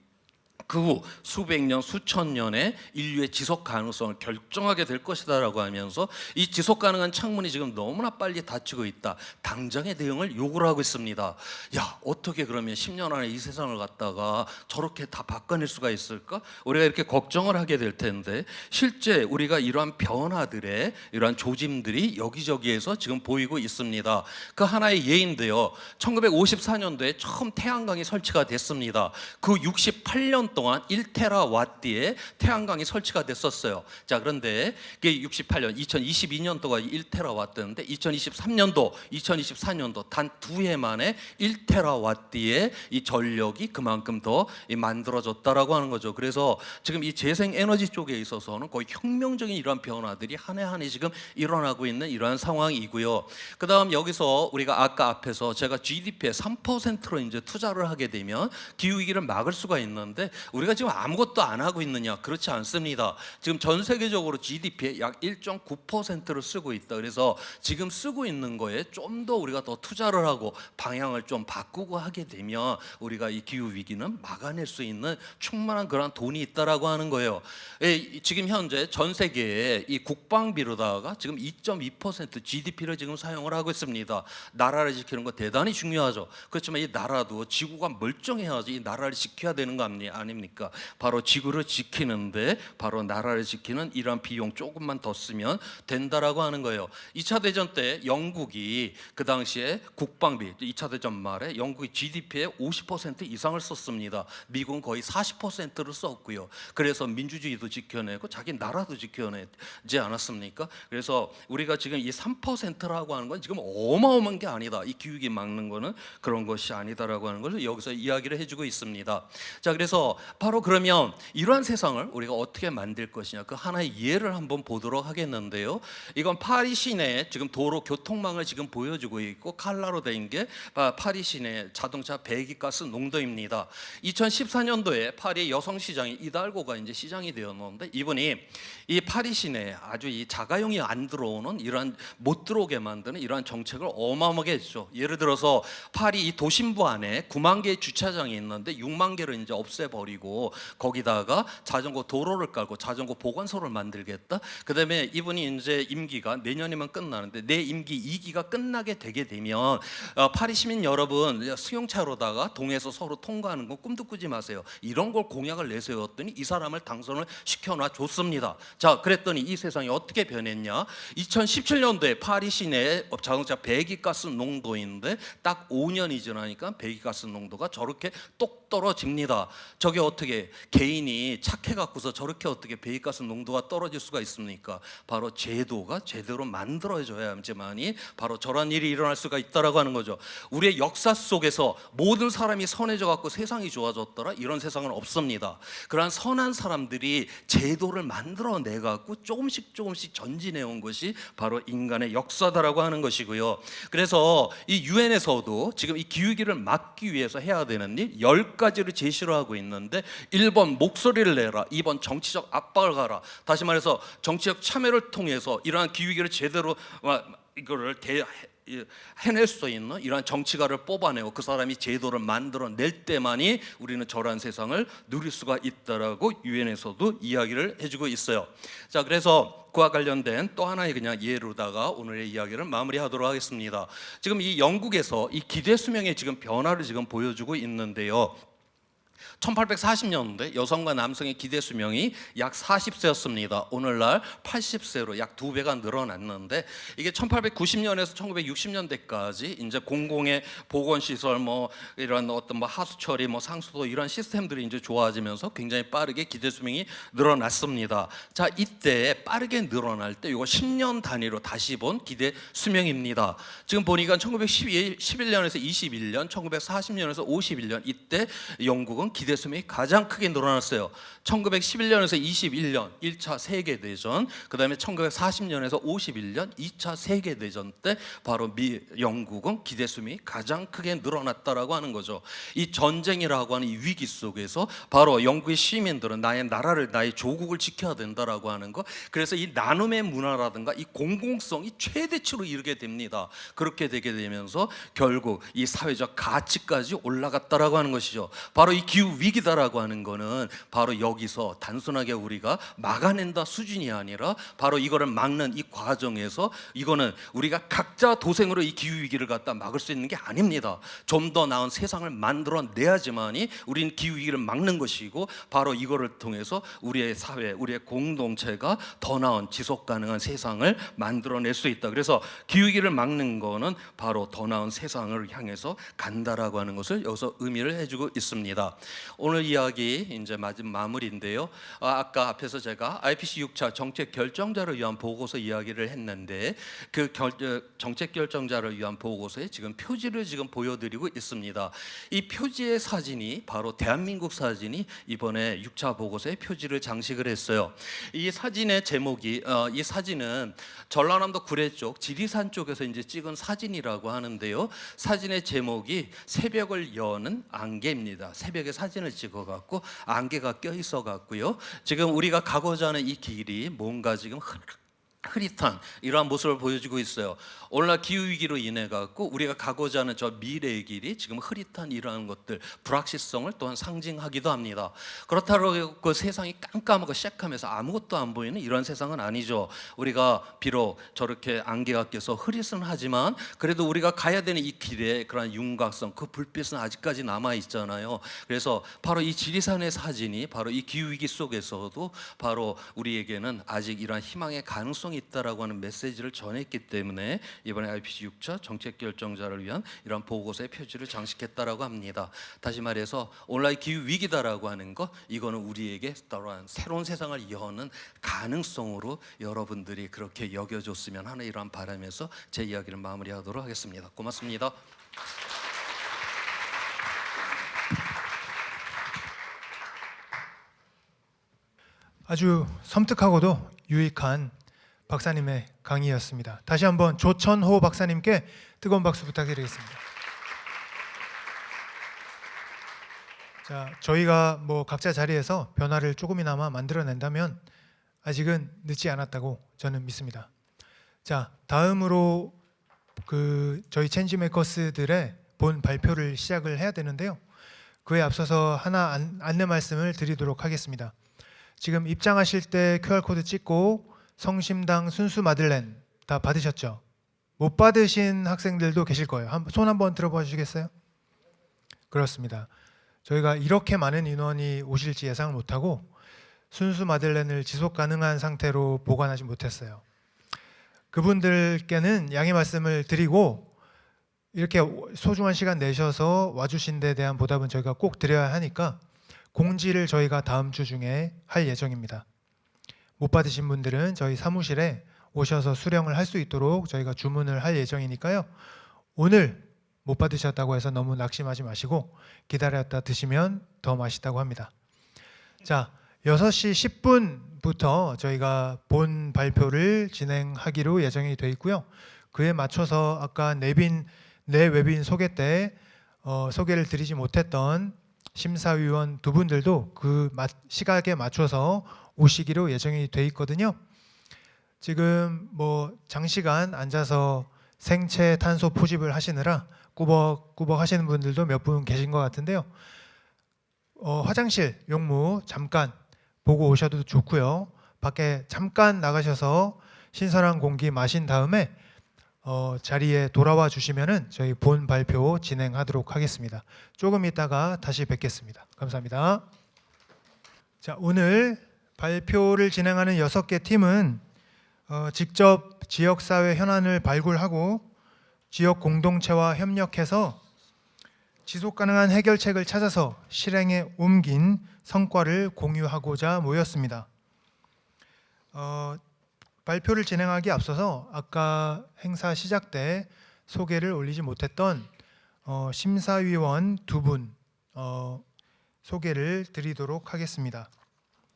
그 후 수백 년, 수천 년의 인류의 지속 가능성을 결정하게 될 것이다라고 하면서 이 지속 가능한 창문이 지금 너무나 빨리 닫히고 있다. 당장의 대응을 요구를 하고 있습니다. 야, 어떻게 그러면 10년 안에 이 세상을 갖다가 저렇게 다 바꿔낼 수가 있을까? 우리가 이렇게 걱정을 하게 될 텐데, 실제 우리가 이러한 변화들의 이러한 조짐들이 여기저기에서 지금 보이고 있습니다. 그 하나의 예인데요. 1954년도에 처음 태양광이 설치가 됐습니다. 그 68년 동안 1테라와트의 태양광이 설치가 됐었어요. 자, 그런데 그게 68년, 2022년도가 1테라와트인데 2023년도, 2024년도 단 2해 만에 1테라와트의 이 전력이 그만큼 더 만들어졌다라고 하는 거죠. 그래서 지금 이 재생 에너지 쪽에 있어서는 거의 혁명적인 이러한 변화들이 한 해 한 해 지금 일어나고 있는 이러한 상황이고요. 그다음 여기서 우리가 아까 앞에서 제가 GDP의 3%로 이제 투자를 하게 되면 기후 위기를 막을 수가 있는데, 우리가 지금 아무것도 안 하고 있느냐? 그렇지 않습니다. 지금 전 세계적으로 GDP의 약 1.9%를 쓰고 있다. 그래서 지금 쓰고 있는 거에 좀 더 우리가 더 투자를 하고 방향을 좀 바꾸고 하게 되면 우리가 이 기후 위기는 막아낼 수 있는 충분한 그런 돈이 있다라고 하는 거예요. 지금 현재 전 세계에 이 국방비로다가 지금 2.2% GDP를 지금 사용을 하고 있습니다. 나라를 지키는 거 대단히 중요하죠. 그렇지만 이 나라도 지구가 멀쩡해야지 이 나라를 지켜야 되는 거 아닙니까? 바로 지구를 지키는데 바로 나라를 지키는 이러한 비용 조금만 더 쓰면 된다라고 하는 거예요. 2차 대전 때 영국이 그 당시에 국방비, 2차 대전 말에 영국이 GDP의 50% 이상을 썼습니다. 미국은 거의 40%를 썼고요. 그래서 민주주의도 지켜내고 자기 나라도 지켜내지 않았습니까? 그래서 우리가 지금 이 3%라고 하는 건 지금 어마어마한 게 아니다. 이 기후위기 막는 거는 그런 것이 아니다라고 하는 것을 여기서 이야기를 해주고 있습니다. 자, 그래서 바로 그러면 이러한 세상을 우리가 어떻게 만들 것이냐, 그 하나의 예를 한번 보도록 하겠는데요. 이건 파리 시내 지금 도로 교통망을 지금 보여주고 있고, 칼라로 된 게 파리 시내 자동차 배기가스 농도입니다. 2014년도에 파리 여성 시장이 이달고가 이제 시장이 되었는데, 이분이 이 파리 시내에 아주 이 자가용이 안 들어오는 이러한 못 들어오게 만드는 이러한 정책을 어마어마하게 했죠. 예를 들어서 파리 이 도심부 안에 9만 개의 주차장이 있는데 6만 개를 이제 없애버리고 거기다가 자전거 도로를 깔고 자전거 보관소를 만들겠다. 그다음에 이분이 이제 임기가 내년이면 끝나는데 내 임기 2기가 끝나게 되게 되면 파리 시민 여러분, 승용차로다가 동에서 서로 통과하는 건 꿈도 꾸지 마세요. 이런 걸 공약을 내세웠더니 이 사람을 당선을 시켜놔 줬습니다. 자, 그랬더니 이 세상이 어떻게 변했냐? 2017년도에 파리 시내의 자동차 배기가스 농도인데 딱 5년이 지나니까 배기가스 농도가 저렇게 똑 떨어집니다. 저게 어떻게 개인이 착해갖고서 저렇게 어떻게 배기가스 농도가 떨어질 수가 있습니까? 바로 제도가 제대로 만들어져야지만이 바로 저런 일이 일어날 수가 있다라고 하는 거죠. 우리의 역사 속에서 모든 사람이 선해져 갖고 세상이 좋아졌더라, 이런 세상은 없습니다. 그러한 선한 사람들이 제도를 만들어내 갖고 조금씩 전진해 온 것이 바로 인간의 역사다라고 하는 것이고요. 그래서 이 유엔에서도 지금 이 기후위기를 막기 위해서 해야 되는 일 10가지를 제시를 하고 있는데, 1번 목소리를 내라, 2번 정치적 압박을 가라. 다시 말해서 정치적 참여를 통해서 이러한 기후위기를 제대로 이거를 해낼 수 있는 이러한 정치가를 뽑아내고 그 사람이 제도를 만들어낼 때만이 우리는 저러한 세상을 누릴 수가 있다라고 유엔에서도 이야기를 해주고 있어요. 자, 그래서 그와 관련된 또 하나의 그냥 예로다가 오늘의 이야기를 마무리하도록 하겠습니다. 지금 이 영국에서 이 기대 수명의 지금 변화를 지금 보여주고 있는데요. 1840년대 여성과 남성의 기대 수명이 약 40세였습니다. 오늘날 80세로 약 2배가 늘어났는데 이게 1890년에서 1960년대까지 이제 공공의 보건 시설 뭐 이런 어떤 뭐 하수 처리 뭐 상수도 이런 시스템들이 이제 좋아지면서 굉장히 빠르게 기대 수명이 늘어났습니다. 자, 이때 빠르게 늘어날 때 이거 10년 단위로 다시 본 기대 수명입니다. 지금 보니까 1911년에서 21년, 1940년에서 51년 이때 영국은 기대 수명이 가장 크게 늘어났어요. 1911년에서 21년 1차 세계대전, 그 다음에 1940년에서 51년 2차 세계대전 때 바로 영국은 기대 수명이 가장 크게 늘어났다라고 하는 거죠. 이 전쟁이라고 하는 이 위기 속에서 바로 영국의 시민들은 나의 나라를, 나의 조국을 지켜야 된다라고 하는 거. 그래서 이 나눔의 문화라든가 이 공공성이 최대치로 이르게 됩니다. 그렇게 되게 되면서 결국 이 사회적 가치까지 올라갔다라고 하는 것이죠. 바로 이 기후 위기다라고 하는 거는 바로 여기서 단순하게 우리가 막아낸다 수준이 아니라 바로 이거를 막는 이 과정에서 이거는 우리가 각자 도생으로 이 기후 위기를 갖다 막을 수 있는 게 아닙니다. 좀 더 나은 세상을 만들어내야지만이 우리는 기후 위기를 막는 것이고 바로 이거를 통해서 우리의 사회, 우리의 공동체가 더 나은 지속 가능한 세상을 만들어낼 수 있다. 그래서 기후 위기를 막는 거는 바로 더 나은 세상을 향해서 간다라고 하는 것을 여기서 의미를 해주고 있습니다. 오늘 이야기 이제 마무리인데요. 아까 앞에서 제가 IPC 6차 정책 결정자를 위한 보고서 이야기를 했는데 그 정책 결정자를 위한 보고서에 지금 표지를 지금 보여드리고 있습니다. 이 표지의 사진이 바로 대한민국 사진이 이번에 6차 보고서에 표지를 장식을 했어요. 이 사진의 제목이 이 사진은 전라남도 구례 쪽 지리산 쪽에서 이제 찍은 사진이라고 하는데요. 사진의 제목이 새벽을 여는 안개입니다. 새벽에 사진을 찍어갖고 안개가 껴 있어갖고요. 지금 우리가 가고자 하는 이 길이 뭔가 지금 흐릿한 이러한 모습을 보여주고 있어요. 오늘날 기후 위기로 인해 갖고 우리가 가고자 하는 저 미래의 길이 지금 흐릿한 이러한 것들, 불확실성을 또한 상징하기도 합니다. 그렇다고 그 세상이 깜깜하고 시약하면서 아무것도 안 보이는 이런 세상은 아니죠. 우리가 비록 저렇게 안개가 껴서 흐릿은 하지만 그래도 우리가 가야 되는 이 길에 그런 윤곽성, 그 불빛은 아직까지 남아 있잖아요. 그래서 바로 이 지리산의 사진이 바로 이 기후 위기 속에서도 바로 우리에게는 아직 이러한 희망의 가능성이 있다라고 하는 메시지를 전했기 때문에 이번에 IPC 6차 정책 결정자를 위한 이런 보고서의 표지를 장식했다라고 합니다. 다시 말해서 오늘날 기후 위기다라고 하는 것, 이거는 우리에게 또한 새로운 세상을 여는 가능성으로 여러분들이 그렇게 여겨줬으면 하는 이러한 바람에서 제 이야기를 마무리하도록 하겠습니다. 고맙습니다. 아주 섬뜩하고도 유익한 박사님의 강의였습니다. 다시 한번 조천호 박사님께 뜨거운 박수 부탁드리겠습니다. 자, 저희가 뭐 각자 자리에서 변화를 조금이나마 만들어낸다면 아직은 늦지 않았다고 저는 믿습니다. 자, 다음으로 저희 체인지메이커스들의 본 발표를 시작을 해야 되는데요. 그에 앞서서 하나 안내 말씀을 드리도록 하겠습니다. 지금 입장하실 때 QR코드 찍고 성심당 순수 마들렌 다 받으셨죠? 못 받으신 학생들도 계실 거예요. 손 한번 들어봐 주시겠어요? 그렇습니다. 저희가 이렇게 많은 인원이 오실지 예상을 못하고 순수 마들렌을 지속 가능한 상태로 보관하지 못했어요. 그분들께는 양해 말씀을 드리고 이렇게 소중한 시간 내셔서 와주신 데 대한 보답은 저희가 꼭 드려야 하니까 공지를 저희가 다음 주 중에 할 예정입니다. 못 받으신 분들은 저희 사무실에 오셔서 수령을 할 수 있도록 저희가 주문을 할 예정이니까요. 오늘 못 받으셨다고 해서 너무 낙심하지 마시고 기다렸다 드시면 더 맛있다고 합니다. 자, 6시 10분부터 저희가 본 발표를 진행하기로 예정이 되어 있고요. 그에 맞춰서 아까 내 외빈 소개 때 소개를 드리지 못했던 심사위원 두 분들도 그 시각에 맞춰서 오시기로 예정이 돼 있거든요. 지금 뭐 장시간 앉아서 생체 탄소 포집을 하시느라 꾸벅꾸벅 하시는 분들도 몇 분 계신 것 같은데요. 화장실 용무 잠깐 보고 오셔도 좋고요. 밖에 잠깐 나가셔서 신선한 공기 마신 다음에 자리에 돌아와 주시면은 저희 본 발표 진행하도록 하겠습니다. 조금 있다가 다시 뵙겠습니다. 감사합니다. 자, 오늘 발표를 진행하는 6개 팀은 직접 지역사회 현안을 발굴하고 지역 공동체와 협력해서 지속가능한 해결책을 찾아서 실행에 옮긴 성과를 공유하고자 모였습니다. 발표를 진행하기 앞서서 아까 행사 시작 때 소개를 올리지 못했던 심사위원 2분 소개를 드리도록 하겠습니다.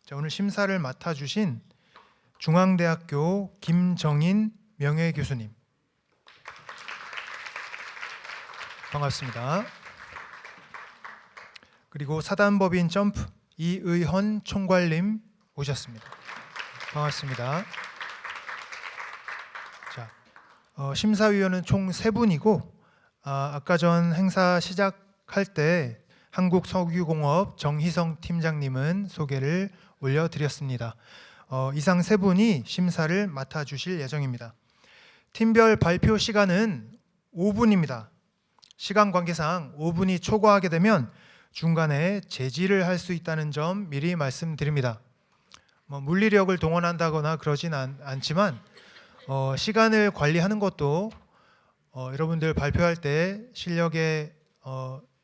자, 오늘 심사를 맡아주신 중앙대학교 김정인 명예교수님, 반갑습니다. 그리고 사단법인 점프 이의헌 총괄님 오셨습니다. 반갑습니다. 자, 심사위원은 총 3분이고 아까 전 행사 시작할 때 한국석유공업 정희성 팀장님은 소개를 올려드렸습니다. 이상 3분이 심사를 맡아주실 예정입니다. 팀별 발표 시간은 5분입니다. 시간 관계상 5분이 초과하게 되면 중간에 제지를 할 수 있다는 점 미리 말씀드립니다. 물리력을 동원한다거나 그러진 않지만 시간을 관리하는 것도 여러분들 발표할 때 실력의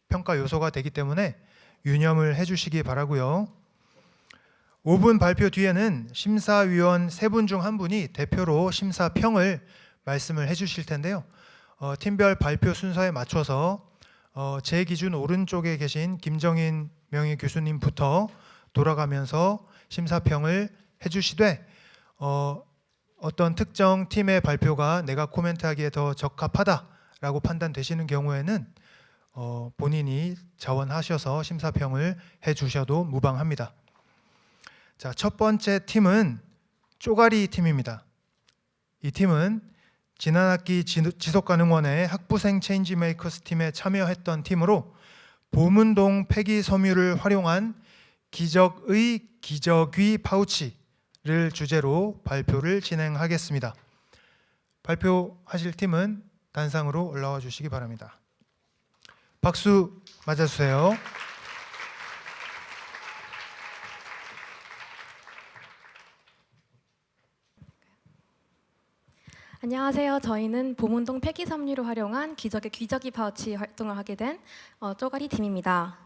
평가 요소가 되기 때문에 유념을 해주시기 바라고요. 5분 발표 뒤에는 심사위원 3분 중 1분이 대표로 심사평을 말씀을 해주실 텐데요. 팀별 발표 순서에 맞춰서 제 기준 오른쪽에 계신 김정인 명예교수님부터 돌아가면서 심사평을 해주시되 어떤 특정 팀의 발표가 내가 코멘트하기에 더 적합하다라고 판단되시는 경우에는 본인이 자원하셔서 심사평을 해주셔도 무방합니다. 자, 첫 번째 팀은 쪼가리 팀입니다. 이 팀은 지난 학기 지속가능원의 학부생 체인지메이커스 팀에 참여했던 팀으로 보문동 폐기 섬유를 활용한 기적의 기저귀 파우치를 주제로 발표를 진행하겠습니다. 발표하실 팀은 단상으로 올라와 주시기 바랍니다. 박수 맞아주세요. 안녕하세요. 저희는 보문동 폐기섬유를 활용한 기적의 기저귀 파우치 활동을 하게 된 쪼가리 팀입니다.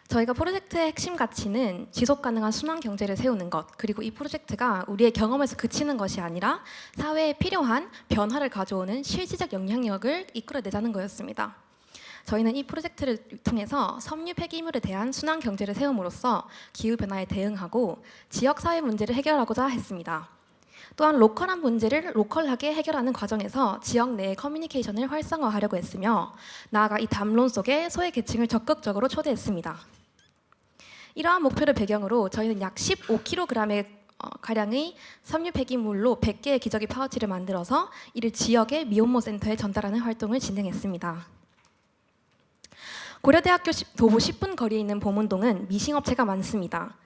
저희가 프로젝트의 핵심 가치는 지속 가능한 순환 경제를 세우는 것, 그리고 이 프로젝트가 우리의 경험에서 그치는 것이 아니라 사회에 필요한 변화를 가져오는 실질적 영향력을 이끌어내자는 거였습니다. 저희는 이 프로젝트를 통해서 섬유 폐기물에 대한 순환 경제를 세움으로써 기후 변화에 대응하고 지역 사회 문제를 해결하고자 했습니다. 또한 로컬한 문제를 로컬하게 해결하는 과정에서 지역 내의 커뮤니케이션을 활성화하려고 했으며 나아가 이 담론 속에 소외 계층을 적극적으로 초대했습니다. 이러한 목표를 배경으로 저희는 약 15kg의 가량의 섬유 폐기물로 100개의 기저귀 파우치를 만들어서 이를 지역의 미혼모 센터에 전달하는 활동을 진행했습니다. 고려대학교 도보 10분 거리에 있는 보문동은 미싱업체가 많습니다.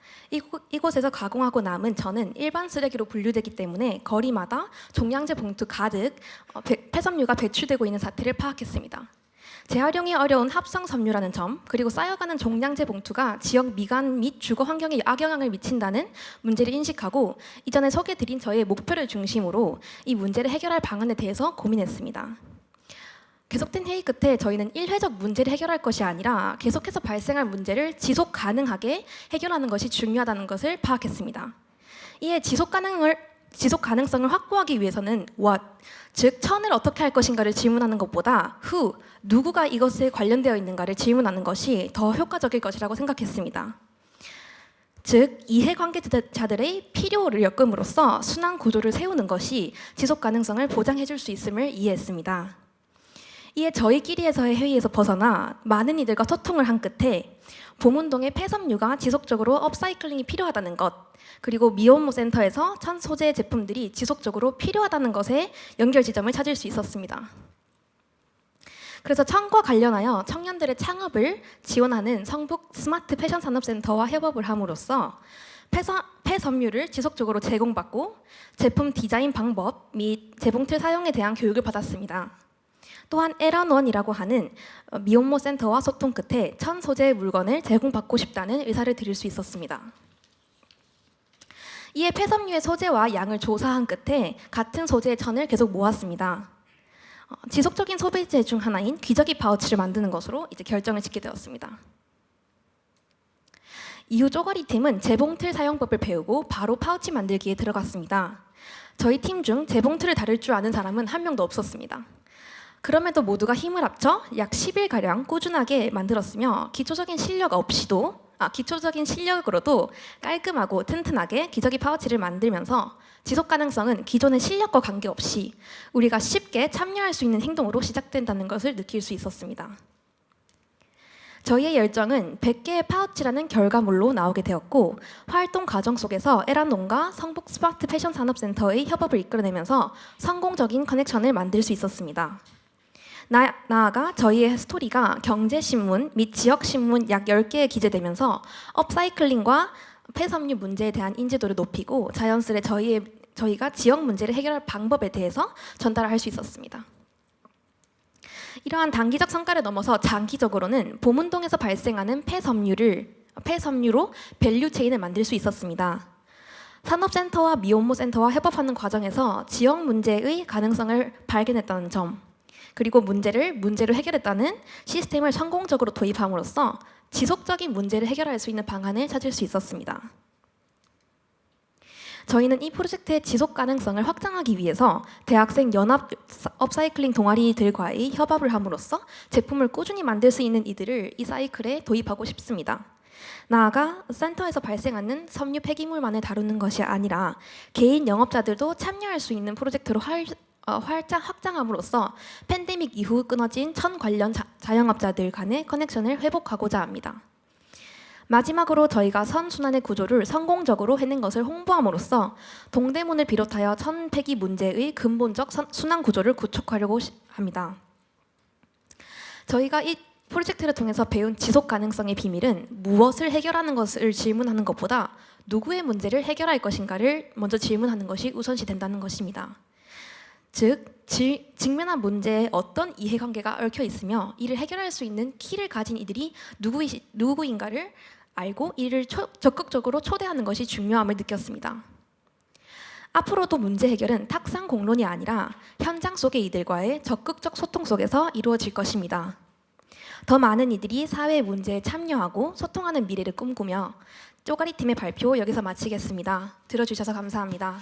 이곳에서 가공하고 남은 전은 일반 쓰레기로 분류되기 때문에 거리마다 종량제 봉투 가득 폐섬유가 배출되고 있는 사태를 파악했습니다. 재활용이 어려운 합성 섬유라는 점, 그리고 쌓여가는 종량제 봉투가 지역 미관 및 주거 환경에 악영향을 미친다는 문제를 인식하고 이전에 소개드린 저희의 목표를 중심으로 이 문제를 해결할 방안에 대해서 고민했습니다. 계속된 회의 끝에 저희는 일회적 문제를 해결할 것이 아니라 계속해서 발생할 문제를 지속 가능하게 해결하는 것이 중요하다는 것을 파악했습니다. 이에 지속 가능성을 확보하기 위해서는 what, 즉 천을 어떻게 할 것인가를 질문하는 것보다 who, 누구가 이것에 관련되어 있는가를 질문하는 것이 더 효과적일 것이라고 생각했습니다. 즉 이해관계자들의 필요를 엮음으로써 순환 구조를 세우는 것이 지속 가능성을 보장해 줄 수 있음을 이해했습니다. 이에 저희끼리에서의 회의에서 벗어나 많은 이들과 소통을 한 끝에 보문동의 폐섬유가 지속적으로 업사이클링이 필요하다는 것, 그리고 미혼모 센터에서 천 소재 제품들이 지속적으로 필요하다는 것에 연결 지점을 찾을 수 있었습니다. 그래서 천과 관련하여 청년들의 창업을 지원하는 성북 스마트 패션 산업센터와 협업을 함으로써 폐섬유를 지속적으로 제공받고 제품 디자인 방법 및 재봉틀 사용에 대한 교육을 받았습니다. 또한 에런원이라고 하는 미혼모 센터와 소통 끝에 천 소재의 물건을 제공받고 싶다는 의사를 드릴 수 있었습니다. 이에 폐섬유의 소재와 양을 조사한 끝에 같은 소재의 천을 계속 모았습니다. 지속적인 소비재 중 하나인 기저귀 파우치를 만드는 것으로 이제 결정을 짓게 되었습니다. 이후 쪼가리 팀은 재봉틀 사용법을 배우고 바로 파우치 만들기에 들어갔습니다. 저희 팀 중 재봉틀을 다룰 줄 아는 사람은 한 명도 없었습니다. 그럼에도 모두가 힘을 합쳐 약 10일가량 꾸준하게 만들었으며 기초적인 실력으로도 깔끔하고 튼튼하게 기저귀 파우치를 만들면서 지속 가능성은 기존의 실력과 관계없이 우리가 쉽게 참여할 수 있는 행동으로 시작된다는 것을 느낄 수 있었습니다. 저희의 열정은 100개의 파우치라는 결과물로 나오게 되었고 활동 과정 속에서 에란논과 성북 스마트 패션 산업센터의 협업을 이끌어내면서 성공적인 커넥션을 만들 수 있었습니다. 나아가 저희의 스토리가 경제신문 및 지역신문 약 10개에 기재되면서 업사이클링과 폐섬유 문제에 대한 인지도를 높이고 자연스레 저희가 지역 문제를 해결할 방법에 대해서 전달할 수 있었습니다. 이러한 단기적 성과를 넘어서 장기적으로는 보문동에서 발생하는 폐섬유로 밸류체인을 만들 수 있었습니다. 산업센터와 미혼모 센터와 협업하는 과정에서 지역 문제의 가능성을 발견했다는 점, 그리고 문제로 해결했다는 시스템을 성공적으로 도입함으로써 지속적인 문제를 해결할 수 있는 방안을 찾을 수 있었습니다. 저희는 이 프로젝트의 지속 가능성을 확장하기 위해서 대학생 연합 업사이클링 동아리들과의 협업을 함으로써 제품을 꾸준히 만들 수 있는 이들을 이 사이클에 도입하고 싶습니다. 나아가 센터에서 발생하는 섬유 폐기물만을 다루는 것이 아니라 개인 영업자들도 참여할 수 있는 프로젝트로 확장함으로써 팬데믹 이후 끊어진 천 관련 자영업자들 간의 커넥션을 회복하고자 합니다. 마지막으로 저희가 선순환의 구조를 성공적으로 해낸 것을 홍보함으로써 동대문을 비롯하여 천 폐기 문제의 근본적 순환 구조를 구축하려고 합니다. 저희가 이 프로젝트를 통해서 배운 지속 가능성의 비밀은 무엇을 해결하는 것을 질문하는 것보다 누구의 문제를 해결할 것인가를 먼저 질문하는 것이 우선시 된다는 것입니다. 즉, 직면한 문제에 어떤 이해관계가 얽혀 있으며 이를 해결할 수 있는 키를 가진 이들이 누구인가를 알고 이를 적극적으로 초대하는 것이 중요함을 느꼈습니다. 앞으로도 문제 해결은 탁상 공론이 아니라 현장 속의 이들과의 적극적 소통 속에서 이루어질 것입니다. 더 많은 이들이 사회 문제에 참여하고 소통하는 미래를 꿈꾸며 쪼가리 팀의 발표 여기서 마치겠습니다. 들어주셔서 감사합니다.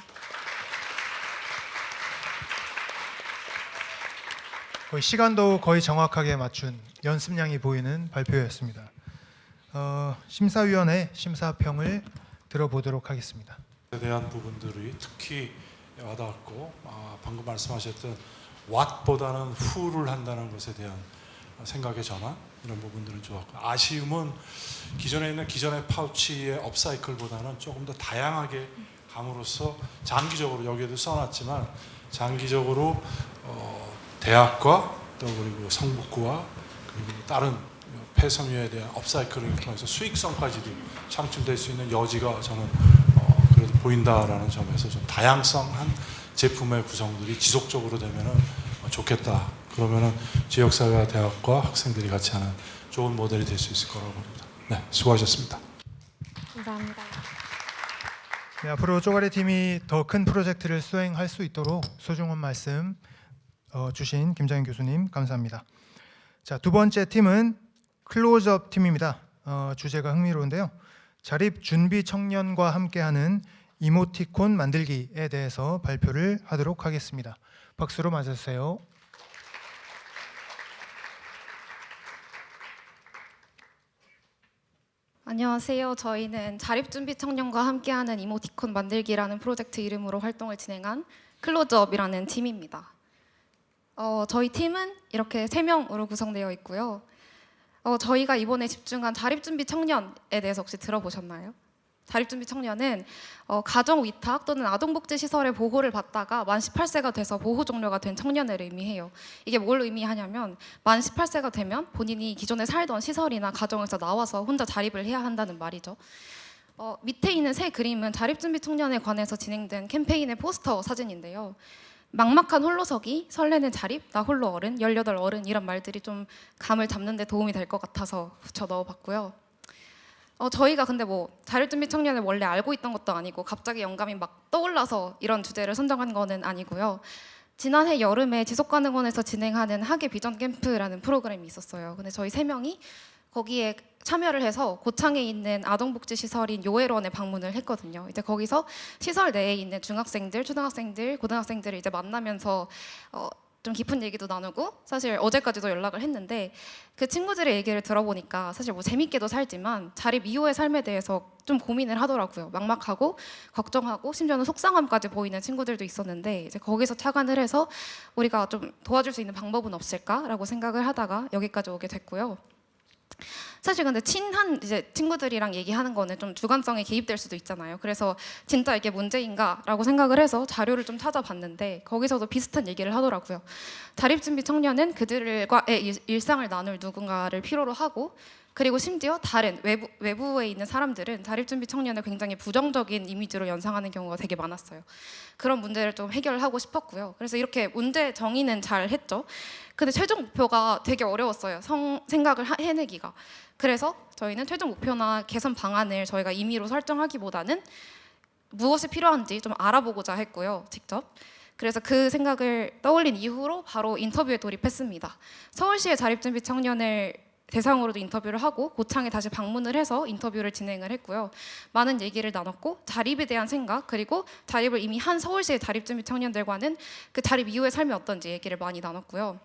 시간도 거의 정확하게 맞춘 연습량이 보이는 발표였습니다. 심사위원회 심사평을 들어보도록 하겠습니다. 에 대한 부분들이 특히 와닿았고 방금 말씀하셨던 what보다는 who를 한다는 것에 대한 생각의 전환 이런 부분들은 좋았고 아쉬움은 기존의 파우치의 업사이클보다는 조금 더 다양하게 감으로써 장기적으로 여기에도 써놨지만 장기적으로 대학과 또 그리고 성북구와 그리고 다른 폐섬유에 대한 업사이클링을 통해서 수익성까지도 창출될 수 있는 여지가 저는 그래도 보인다라는 점에서 좀 다양성한 제품의 구성들이 지속적으로 되면은 좋겠다. 그러면은 지역사회와 대학과 학생들이 같이 하는 좋은 모델이 될 수 있을 거라고 봅니다. 네, 수고하셨습니다. 감사합니다. 네, 앞으로 쪼가리 팀이 더 큰 프로젝트를 수행할 수 있도록 소중한 말씀 주신 김장현 교수님 감사합니다. 자, 두 번째 팀은 클로즈업 팀입니다. 주제가 흥미로운데요. 자립 준비 청년과 함께하는 이모티콘 만들기에 대해서 발표를 하도록 하겠습니다. 박수로 맞아주세요. 안녕하세요. 저희는 자립준비 청년과 함께하는 이모티콘 만들기라는 프로젝트 이름으로 활동을 진행한 클로즈업이라는 팀입니다. 저희 팀은 이렇게 3명으로 구성되어 있고요. 저희가 이번에 집중한 자립준비 청년에 대해서 혹시 들어보셨나요? 자립준비 청년은 가정위탁 또는 아동복지시설의 보호를 받다가 만 18세가 돼서 보호 종료가 된 청년을 의미해요. 이게 뭘 의미하냐면 만 18세가 되면 본인이 기존에 살던 시설이나 가정에서 나와서 혼자 자립을 해야 한다는 말이죠. 밑에 있는 새 그림은 자립준비 청년에 관해서 진행된 캠페인의 포스터 사진인데요. 막막한 홀로서기, 설레는 자립, 나 홀로 어른, 18 어른 이런 말들이 좀 감을 잡는 데 도움이 될 것 같아서 붙여 넣어봤고요. 저희가 근데 뭐 자립준비 청년을 원래 알고 있던 것도 아니고 갑자기 영감이 막 떠올라서 이런 주제를 선정한 거는 아니고요. 지난해 여름에 지속가능원에서 진행하는 학예 비전 캠프라는 프로그램이 있었어요. 근데 저희 3명이 거기에 참여를 해서 고창에 있는 아동복지시설인 요엘원에 방문을 했거든요. 이제 거기서 시설 내에 있는 중학생들, 초등학생들, 고등학생들을 이제 만나면서 좀 깊은 얘기도 나누고 사실 어제까지도 연락을 했는데 그 친구들의 얘기를 들어보니까 사실 뭐 재밌게도 살지만 자립 이후의 삶에 대해서 좀 고민을 하더라고요. 막막하고 걱정하고 심지어는 속상함까지 보이는 친구들도 있었는데 이제 거기서 착안을 해서 우리가 좀 도와줄 수 있는 방법은 없을까라고 생각을 하다가 여기까지 오게 됐고요. 사실 근데 친한 이제 친구들이랑 얘기하는 거는 좀 주관성에 개입될 수도 있잖아요. 그래서 진짜 이게 문제인가라고 생각을 해서 자료를 좀 찾아봤는데 거기서도 비슷한 얘기를 하더라고요. 자립준비 청년은 그들과의 일상을 나눌 누군가를 필요로 하고 그리고 심지어 다른 외부에 있는 사람들은 자립준비 청년을 굉장히 부정적인 이미지로 연상하는 경우가 되게 많았어요. 그런 문제를 좀 해결하고 싶었고요. 그래서 이렇게 문제 정의는 잘 했죠. 근데 최종 목표가 되게 어려웠어요. 생각을 해내기가. 그래서 저희는 최종 목표나 개선 방안을 저희가 임의로 설정하기보다는 무엇이 필요한지 좀 알아보고자 했고요. 직접. 그래서 그 생각을 떠올린 이후로 바로 인터뷰에 돌입했습니다. 서울시의 자립준비 청년을 대상으로도 인터뷰를 하고 고창에 다시 방문을 해서 인터뷰를 진행을 했고요. 많은 얘기를 나눴고 자립에 대한 생각 그리고 자립을 이미 한 서울시의 자립준비 청년들과는 그 자립 이후의 삶이 어떤지 얘기를 많이 나눴고요.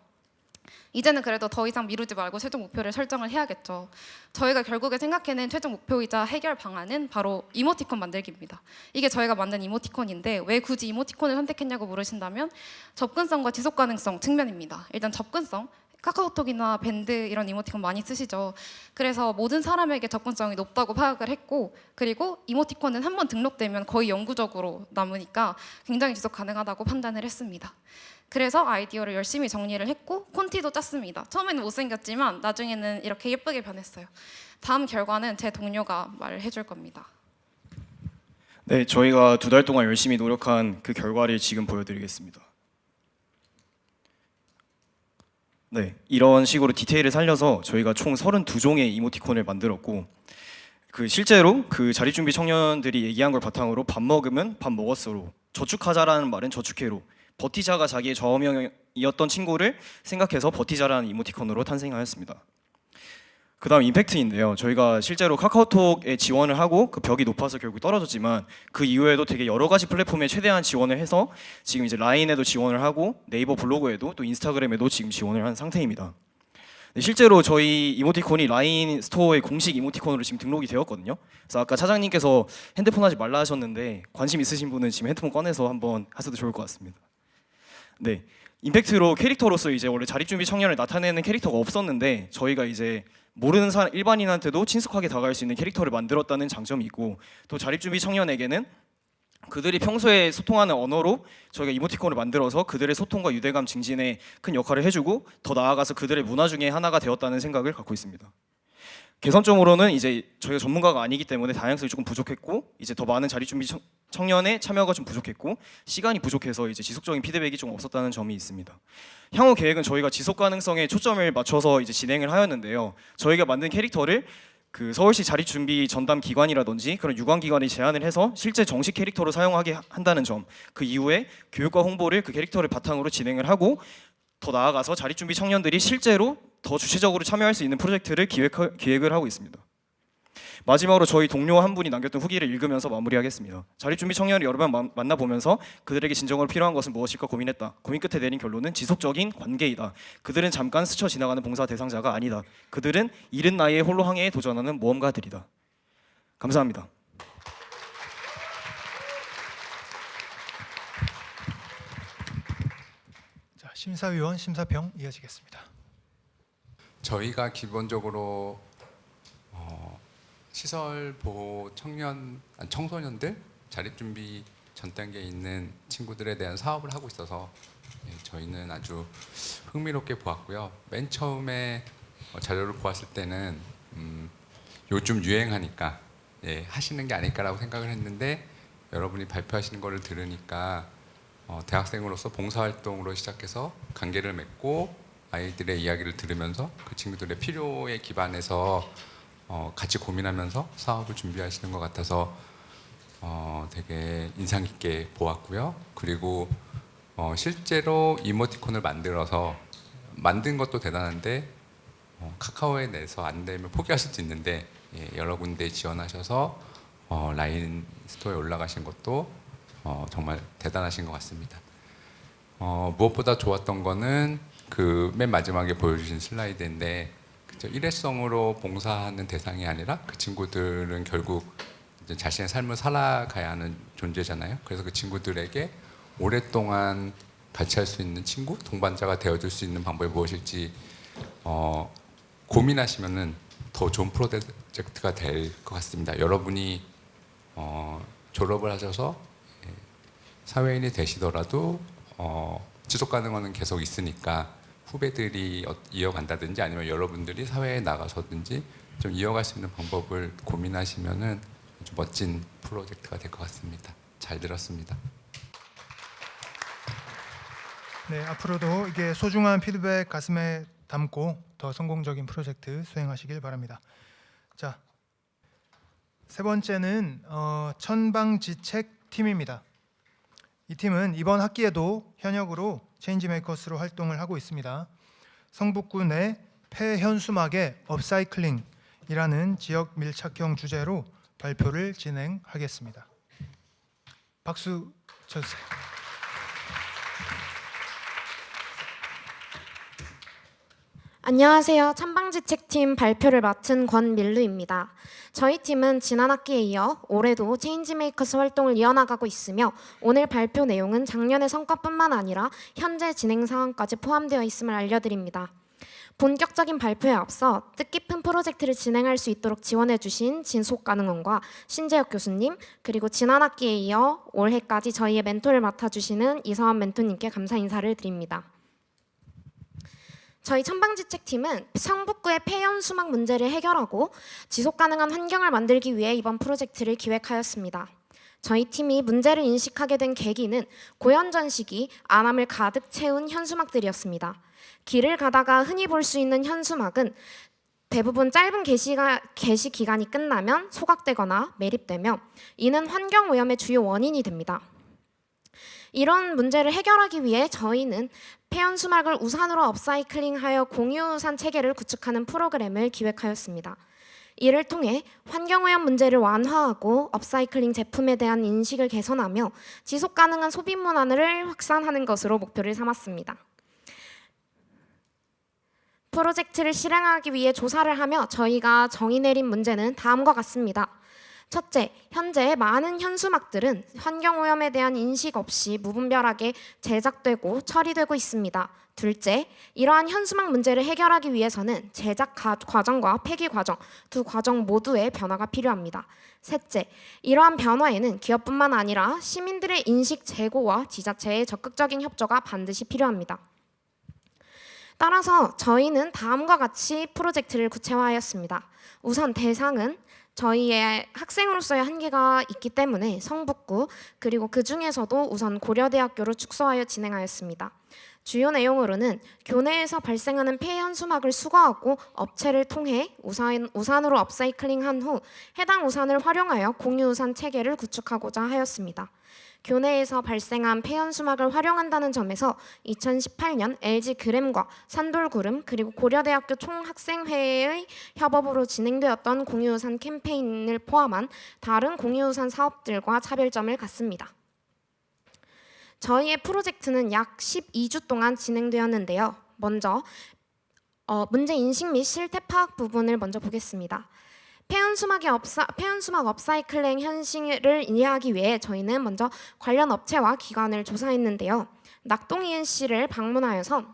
이제는 그래도 더 이상 미루지 말고 최종 목표를 설정을 해야겠죠. 저희가 결국에 생각해낸 최종 목표이자 해결 방안은 바로 이모티콘 만들기입니다. 이게 저희가 만든 이모티콘인데 왜 굳이 이모티콘을 선택했냐고 물으신다면 접근성과 지속 가능성 측면입니다. 일단 접근성, 카카오톡이나 밴드 이런 이모티콘 많이 쓰시죠. 그래서 모든 사람에게 접근성이 높다고 파악을 했고 그리고 이모티콘은 한번 등록되면 거의 영구적으로 남으니까 굉장히 지속 가능하다고 판단을 했습니다. 그래서 아이디어를 열심히 정리를 했고 콘티도 짰습니다. 처음에는 못생겼지만 나중에는 이렇게 예쁘게 변했어요. 다음 결과는 제 동료가 말을 해줄 겁니다. 네, 저희가 2달 동안 열심히 노력한 그 결과를 지금 보여드리겠습니다. 네, 이런 식으로 디테일을 살려서 저희가 총 32종의 이모티콘을 만들었고 실제로 그 자립준비 청년들이 얘기한 걸 바탕으로 밥 먹으면 밥 먹었어로, 저축하자라는 말은 저축해로, 버티자가 자기의 좌우명이었던 친구를 생각해서 버티자라는 이모티콘으로 탄생하였습니다. 그 다음 임팩트인데요. 저희가 실제로 카카오톡에 지원을 하고 그 벽이 높아서 결국 떨어졌지만 그 이후에도 되게 여러 가지 플랫폼에 최대한 지원을 해서 지금 이제 라인에도 지원을 하고 네이버 블로그에도 또 인스타그램에도 지금 지원을 한 상태입니다. 네, 실제로 저희 이모티콘이 라인 스토어의 공식 이모티콘으로 지금 등록이 되었거든요. 그래서 아까 차장님께서 핸드폰 하지 말라 하셨는데 관심 있으신 분은 지금 핸드폰 꺼내서 한번 하셔도 좋을 것 같습니다. 네, 임팩트로 캐릭터로서 이제 원래 자립준비 청년을 나타내는 캐릭터가 없었는데 저희가 이제 모르는 사람 일반인한테도 친숙하게 다가갈 수 있는 캐릭터를 만들었다는 장점이 있고 또 자립준비 청년에게는 그들이 평소에 소통하는 언어로 저희가 이모티콘을 만들어서 그들의 소통과 유대감 증진에 큰 역할을 해주고 더 나아가서 그들의 문화 중에 하나가 되었다는 생각을 갖고 있습니다. 개선점으로는 이제 저희가 전문가가 아니기 때문에 다양성이 조금 부족했고 이제 더 많은 자립준비 청년의 참여가 좀 부족했고 시간이 부족해서 이제 지속적인 피드백이 좀 없었다는 점이 있습니다. 향후 계획은 저희가 지속 가능성에 초점을 맞춰서 이제 진행을 하였는데요. 저희가 만든 캐릭터를 그 서울시 자립준비 전담 기관이라든지 그런 유관기관이 제안을 해서 실제 정식 캐릭터로 사용하게 한다는 점, 그 이후에 교육과 홍보를 그 캐릭터를 바탕으로 진행을 하고 더 나아가서 자립준비 청년들이 실제로 더 주체적으로 참여할 수 있는 프로젝트를 기획을 하고 있습니다. 마지막으로 저희 동료 한 분이 남겼던 후기를 읽으면서 마무리하겠습니다. 자립준비 청년을 여러 번 만나보면서 그들에게 진정으로 필요한 것은 무엇일까 고민했다. 고민 끝에 내린 결론은 지속적인 관계이다. 그들은 잠깐 스쳐 지나가는 봉사 대상자가 아니다. 그들은 이른 나이에 홀로 항해에 도전하는 모험가들이다. 감사합니다. 자, 심사위원 심사평 이어지겠습니다. 저희가 기본적으로 시설 보호 청소년들 자립준비 전 단계에 있는 친구들에 대한 사업을 하고 있어서 저희는 아주 흥미롭게 보았고요. 맨 처음에 자료를 보았을 때는 요즘 유행하니까 하시는 게 아닐까라고 생각을 했는데 여러분이 발표하시는 거를 들으니까 대학생으로서 봉사활동으로 시작해서 관계를 맺고 아이들의 이야기를 들으면서 그 친구들의 필요에 기반해서 같이 고민하면서 사업을 준비하시는 것 같아서 되게 인상 깊게 보았고요. 그리고 실제로 이모티콘을 만들어서 만든 것도 대단한데 카카오에 내서 안 되면 포기할 수도 있는데 여러 군데 지원하셔서 라인 스토어에 올라가신 것도 정말 대단하신 것 같습니다. 무엇보다 좋았던 거는 그 맨 마지막에 보여주신 슬라이드인데 그쵸? 일회성으로 봉사하는 대상이 아니라 그 친구들은 결국 이제 자신의 삶을 살아가야 하는 존재잖아요. 그래서 그 친구들에게 오랫동안 같이 할 수 있는 친구, 동반자가 되어줄 수 있는 방법이 무엇일지 고민하시면은 더 좋은 프로젝트가 될 것 같습니다. 여러분이 졸업을 하셔서 사회인이 되시더라도 지속 가능은 계속 있으니까 후배들이 이어간다든지 아니면 여러분들이 사회에 나가서든지 좀 이어갈 수 있는 방법을 고민하시면은 아주 멋진 프로젝트가 될 것 같습니다. 잘 들었습니다. 네, 앞으로도 이게 소중한 피드백 가슴에 담고 더 성공적인 프로젝트 수행하시길 바랍니다. 자, 세 번째는 천방지책 팀입니다. 이 팀은 이번 학기에도 현역으로 체인지메이커스로 활동을 하고 있습니다. 성북구 내 폐현수막의 업사이클링이라는 지역 밀착형 주제로 발표를 진행하겠습니다. 박수 쳐주세요. 안녕하세요. 천방지책팀 발표를 맡은 권밀루입니다. 저희 팀은 지난 학기에 이어 올해도 체인지메이커스 활동을 이어나가고 있으며 오늘 발표 내용은 작년의 성과뿐만 아니라 현재 진행 상황까지 포함되어 있음을 알려드립니다. 본격적인 발표에 앞서 뜻깊은 프로젝트를 진행할 수 있도록 지원해주신 진속가능원과 신재혁 교수님, 그리고 지난 학기에 이어 올해까지 저희의 멘토를 맡아주시는 이서환 멘토님께 감사 인사를 드립니다. 저희 천방지책팀은 성북구의 폐연수막 문제를 해결하고 지속가능한 환경을 만들기 위해 이번 프로젝트를 기획하였습니다. 저희 팀이 문제를 인식하게 된 계기는 고연전 시기 안암을 가득 채운 현수막들이었습니다. 길을 가다가 흔히 볼 수 있는 현수막은 대부분 짧은 게시 기간이 끝나면 소각되거나 매립되며 이는 환경오염의 주요 원인이 됩니다. 이런 문제를 해결하기 위해 저희는 폐연수막을 우산으로 업사이클링하여 공유우산 체계를 구축하는 프로그램을 기획하였습니다. 이를 통해 환경오염 문제를 완화하고 업사이클링 제품에 대한 인식을 개선하며 지속가능한 소비 문화를 확산하는 것으로 목표를 삼았습니다. 프로젝트를 실행하기 위해 조사를 하며 저희가 정의 내린 문제는 다음과 같습니다. 첫째, 현재 많은 현수막들은 환경오염에 대한 인식 없이 무분별하게 제작되고 처리되고 있습니다. 둘째, 이러한 현수막 문제를 해결하기 위해서는 제작 과정과 폐기 과정, 두 과정 모두의 변화가 필요합니다. 셋째, 이러한 변화에는 기업뿐만 아니라 시민들의 인식 제고와 지자체의 적극적인 협조가 반드시 필요합니다. 따라서 저희는 다음과 같이 프로젝트를 구체화하였습니다. 우선 대상은 저희의 학생으로서의 한계가 있기 때문에 성북구 그리고 그 중에서도 우선 고려대학교로 축소하여 진행하였습니다. 주요 내용으로는 교내에서 발생하는 폐현수막을 수거하고 업체를 통해 우산으로 업사이클링한 후 해당 우산을 활용하여 공유우산 체계를 구축하고자 하였습니다. 교내에서 발생한 폐연수막을 활용한다는 점에서 2018년 LG그램과 산돌구름 그리고 고려대학교 총학생회의 협업으로 진행되었던 공유우산 캠페인을 포함한 다른 공유우산 사업들과 차별점을 갖습니다. 저희의 프로젝트는 약 12주 동안 진행되었는데요. 먼저 문제 인식 및 실태 파악 부분을 먼저 보겠습니다. 폐연수막 업사이클링 현실을 이해하기 위해 저희는 먼저 관련 업체와 기관을 조사했는데요. 낙동 ENC를 방문하여서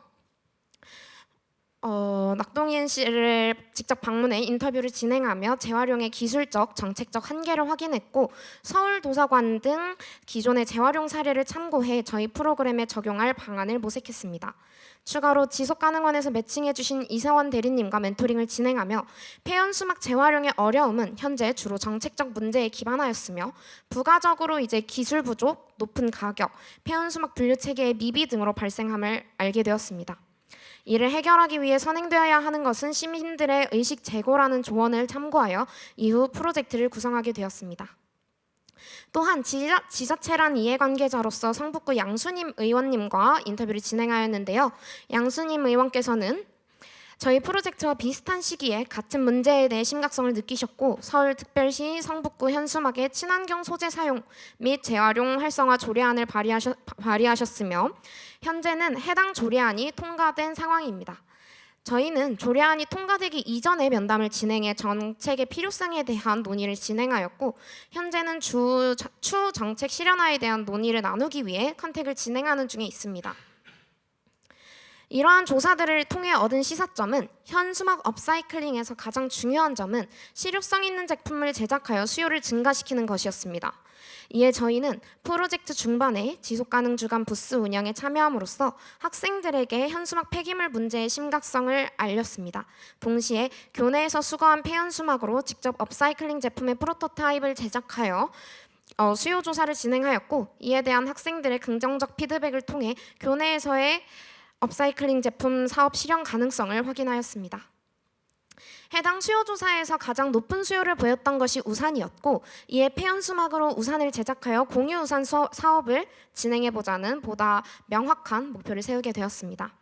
낙동이엔 씨를 직접 방문해 인터뷰를 진행하며 재활용의 기술적, 정책적 한계를 확인했고 서울도서관 등 기존의 재활용 사례를 참고해 저희 프로그램에 적용할 방안을 모색했습니다. 추가로 지속가능원에서 매칭해주신 이세원 대리님과 멘토링을 진행하며 폐연수막 재활용의 어려움은 현재 주로 정책적 문제에 기반하였으며 부가적으로 이제 기술 부족, 높은 가격, 폐연수막 분류 체계의 미비 등으로 발생함을 알게 되었습니다. 이를 해결하기 위해 선행되어야 하는 것은 시민들의 의식 제고라는 조언을 참고하여 이후 프로젝트를 구성하게 되었습니다. 또한 지자체란 이해관계자로서 성북구 양수님 의원님과 인터뷰를 진행하였는데요. 양수님 의원께서는 저희 프로젝트와 비슷한 시기에 같은 문제에 대해 심각성을 느끼셨고 서울특별시 성북구 현수막의 친환경 소재 사용 및 재활용 활성화 조례안을 발의하셨으며 현재는 해당 조례안이 통과된 상황입니다. 저희는 조례안이 통과되기 이전에 면담을 진행해 정책의 필요성에 대한 논의를 진행하였고 현재는 추후 정책 실현화에 대한 논의를 나누기 위해 컨택을 진행하는 중에 있습니다. 이러한 조사들을 통해 얻은 시사점은 현수막 업사이클링에서 가장 중요한 점은 실효성 있는 제품을 제작하여 수요를 증가시키는 것이었습니다. 이에 저희는 프로젝트 중반에 지속가능 주간 부스 운영에 참여함으로써 학생들에게 현수막 폐기물 문제의 심각성을 알렸습니다. 동시에 교내에서 수거한 폐현수막으로 직접 업사이클링 제품의 프로토타입을 제작하여 수요 조사를 진행하였고 이에 대한 학생들의 긍정적 피드백을 통해 교내에서의 업사이클링 제품 사업 실현 가능성을 확인하였습니다. 해당 수요 조사에서 가장 높은 수요를 보였던 것이 우산이었고 이에 폐연수막으로 우산을 제작하여 공유 우산 사업을 진행해보자는 보다 명확한 목표를 세우게 되었습니다.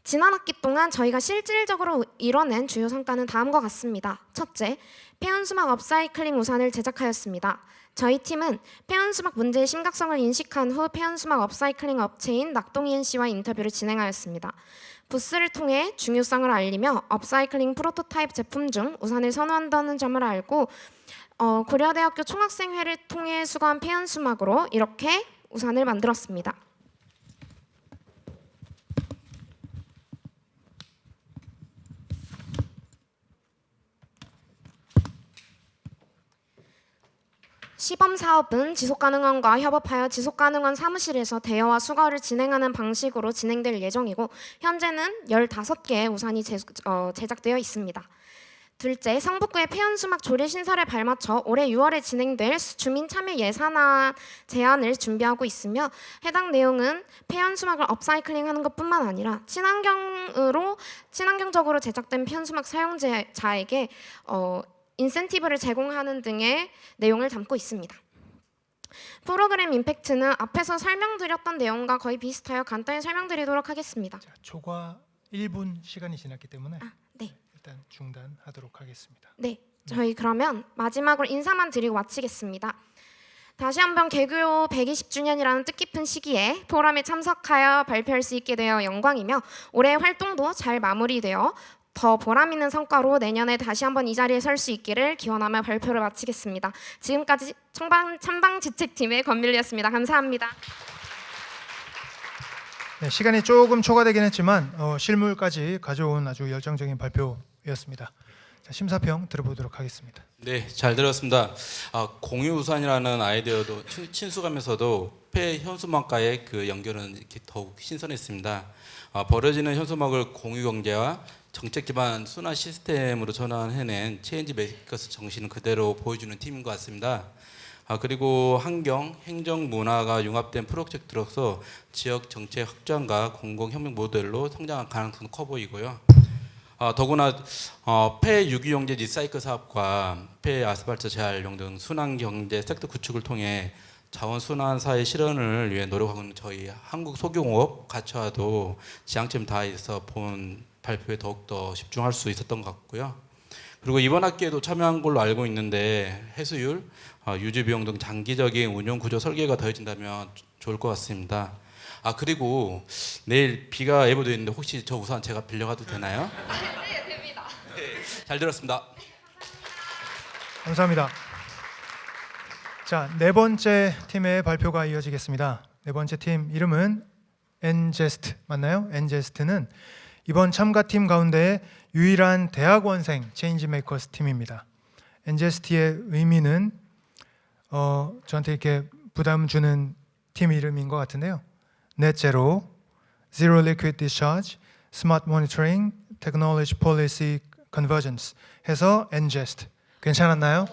지난 학기 동안 저희가 실질적으로 이뤄낸 주요 성과는 다음과 같습니다. 첫째, 폐연수막 업사이클링 우산을 제작하였습니다. 저희 팀은 폐연수막 문제의 심각성을 인식한 후 폐연수막 업사이클링 업체인 낙동이엔 씨와 인터뷰를 진행하였습니다. 부스를 통해 중요성을 알리며 업사이클링 프로토타입 제품 중 우산을 선호한다는 점을 알고 고려대학교 총학생회를 통해 수거한 폐연수막으로 이렇게 우산을 만들었습니다. 시범 사업은 지속가능원과 협업하여 지속가능원 사무실에서 대여와 수거를 진행하는 방식으로 진행될 예정이고 현재는 15개의 우산이 제작되어 있습니다. 둘째, 성북구의 폐연수막 조례 신설에 발맞춰 올해 6월에 진행될 주민 참여 예산안 제안을 준비하고 있으며 해당 내용은 폐연수막을 업사이클링하는 것뿐만 아니라 친환경적으로 제작된 폐연수막 사용자에게 인센티브를 제공하는 등의 내용을 담고 있습니다. 프로그램 임팩트는 앞에서 설명드렸던 내용과 거의 비슷하여 간단히 설명드리도록 하겠습니다. 자, 초과 1분 시간이 지났기 때문에 네. 일단 중단하도록 하겠습니다. 네, 저희 그러면 마지막으로 인사만 드리고 마치겠습니다. 다시 한번 개교 120주년이라는 뜻깊은 시기에 포럼에 참석하여 발표할 수 있게 되어 영광이며 올해 활동도 잘 마무리되어 더 보람 있는 성과로 내년에 다시 한번 이 자리에 설 수 있기를 기원하며 발표를 마치겠습니다. 지금까지 찬방지책팀의 권밀리였습니다. 감사합니다. 네, 시간이 조금 초과되긴 했지만 실물까지 가져온 아주 열정적인 발표였습니다. 자, 심사평 들어보도록 하겠습니다. 네, 잘 들었습니다. 공유 우산이라는 아이디어도 친숙하면서도 폐현수막과의 그 연결은 이렇게 더욱 신선했습니다. 버려지는 현수막을 공유 경제와 정책 기반 순환 시스템으로 전환해낸 체인지 메이커스 정신은 그대로 보여주는 팀인 것 같습니다. 그리고 환경, 행정, 문화가 융합된 프로젝트로서 지역 정책 확장과 공공혁명 모델로 성장할 가능성도 커 보이고요. 더구나 폐유기용제 리사이클 사업과 폐아스팔트 재활용 등 순환경제 섹터 구축을 통해 자원순환 사회 실현을 위해 노력하고 있는 저희 한국소규공업 가치화도 지향점 다해서 본 발표에 더욱더 집중할 수 있었던 것 같고요. 그리고 이번 학기에도 참여한 걸로 알고 있는데 해수율, 유지 비용 등 장기적인 운영 구조 설계가 더해진다면 좋을 것 같습니다. 그리고 내일 비가 예보되어 있는데 혹시 저 우산 제가 빌려가도 되나요? 네, 됩니다. 잘 들었습니다. 감사합니다. 자, 네 번째 팀의 발표가 이어지겠습니다. 네 번째 팀 이름은 엔제스트 맞나요? 엔제스트는 이번 참가팀 가운데 유일한 대학원생 체인지메이커스 팀입니다. 엔제스트의 의미는 저한테 이렇게 부담 주는 팀 이름인 것 같은데요. Net Zero, Zero Liquid Discharge, Smart Monitoring, Technology Policy Convergence 해서 엔제스트. 괜찮았나요?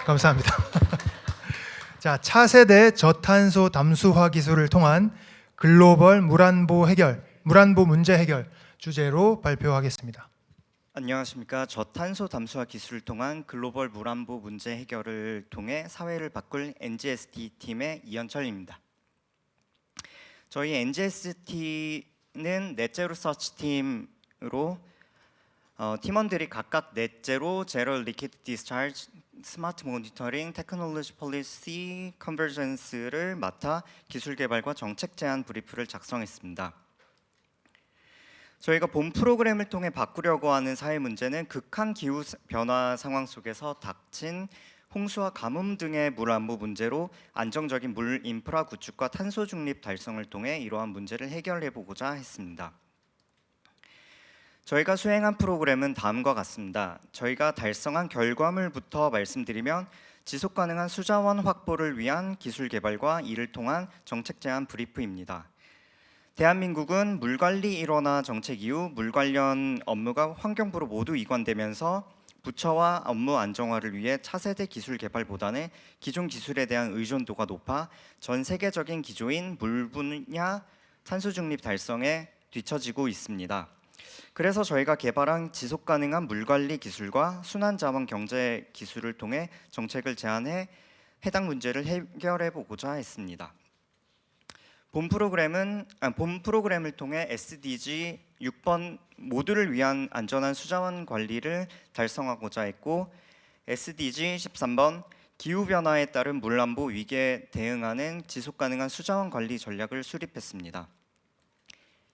감사합니다. 자, 차세대 저탄소 담수화 기술을 통한 글로벌 물안보 문제 해결 주제로 발표하겠습니다. 안녕하십니까. 저탄소 담수화 기술을 통한 글로벌 물안보 문제 해결을 통해 사회를 바꿀 NGST 팀의 이현철입니다. 저희 NGST는 넷제로 서치 팀으로 팀원들이 각각 넷제로, 제로 리퀴드 디스차지, 스마트 모니터링, 테크놀로지 폴리시 컨버전스를 맡아 기술 개발과 정책 제안 브리프를 작성했습니다. 저희가 본 프로그램을 통해 바꾸려고 하는 사회 문제는 극한 기후 변화 상황 속에서 닥친 홍수와 가뭄 등의 물 안보 문제로 안정적인 물 인프라 구축과 탄소 중립 달성을 통해 이러한 문제를 해결해 보고자 했습니다. 저희가 수행한 프로그램은 다음과 같습니다. 저희가 달성한 결과물부터 말씀드리면 지속 가능한 수자원 확보를 위한 기술 개발과 이를 통한 정책 제안 브리프입니다. 대한민국은 물관리 일원화 정책 이후 물 관련 업무가 환경부로 모두 이관되면서 부처와 업무 안정화를 위해 차세대 기술 개발보다는 기존 기술에 대한 의존도가 높아 전 세계적인 기조인 물 분야 탄소 중립 달성에 뒤처지고 있습니다. 그래서 저희가 개발한 지속 가능한 물 관리 기술과 순환 자원 경제 기술을 통해 정책을 제안해 해당 문제를 해결해 보고자 했습니다. 본 프로그램을 통해 SDG 6번 모두를 위한 안전한 수자원 관리를 달성하고자 했고, SDG 13번 기후 변화에 따른 물 안보 위기에 대응하는 지속 가능한 수자원 관리 전략을 수립했습니다.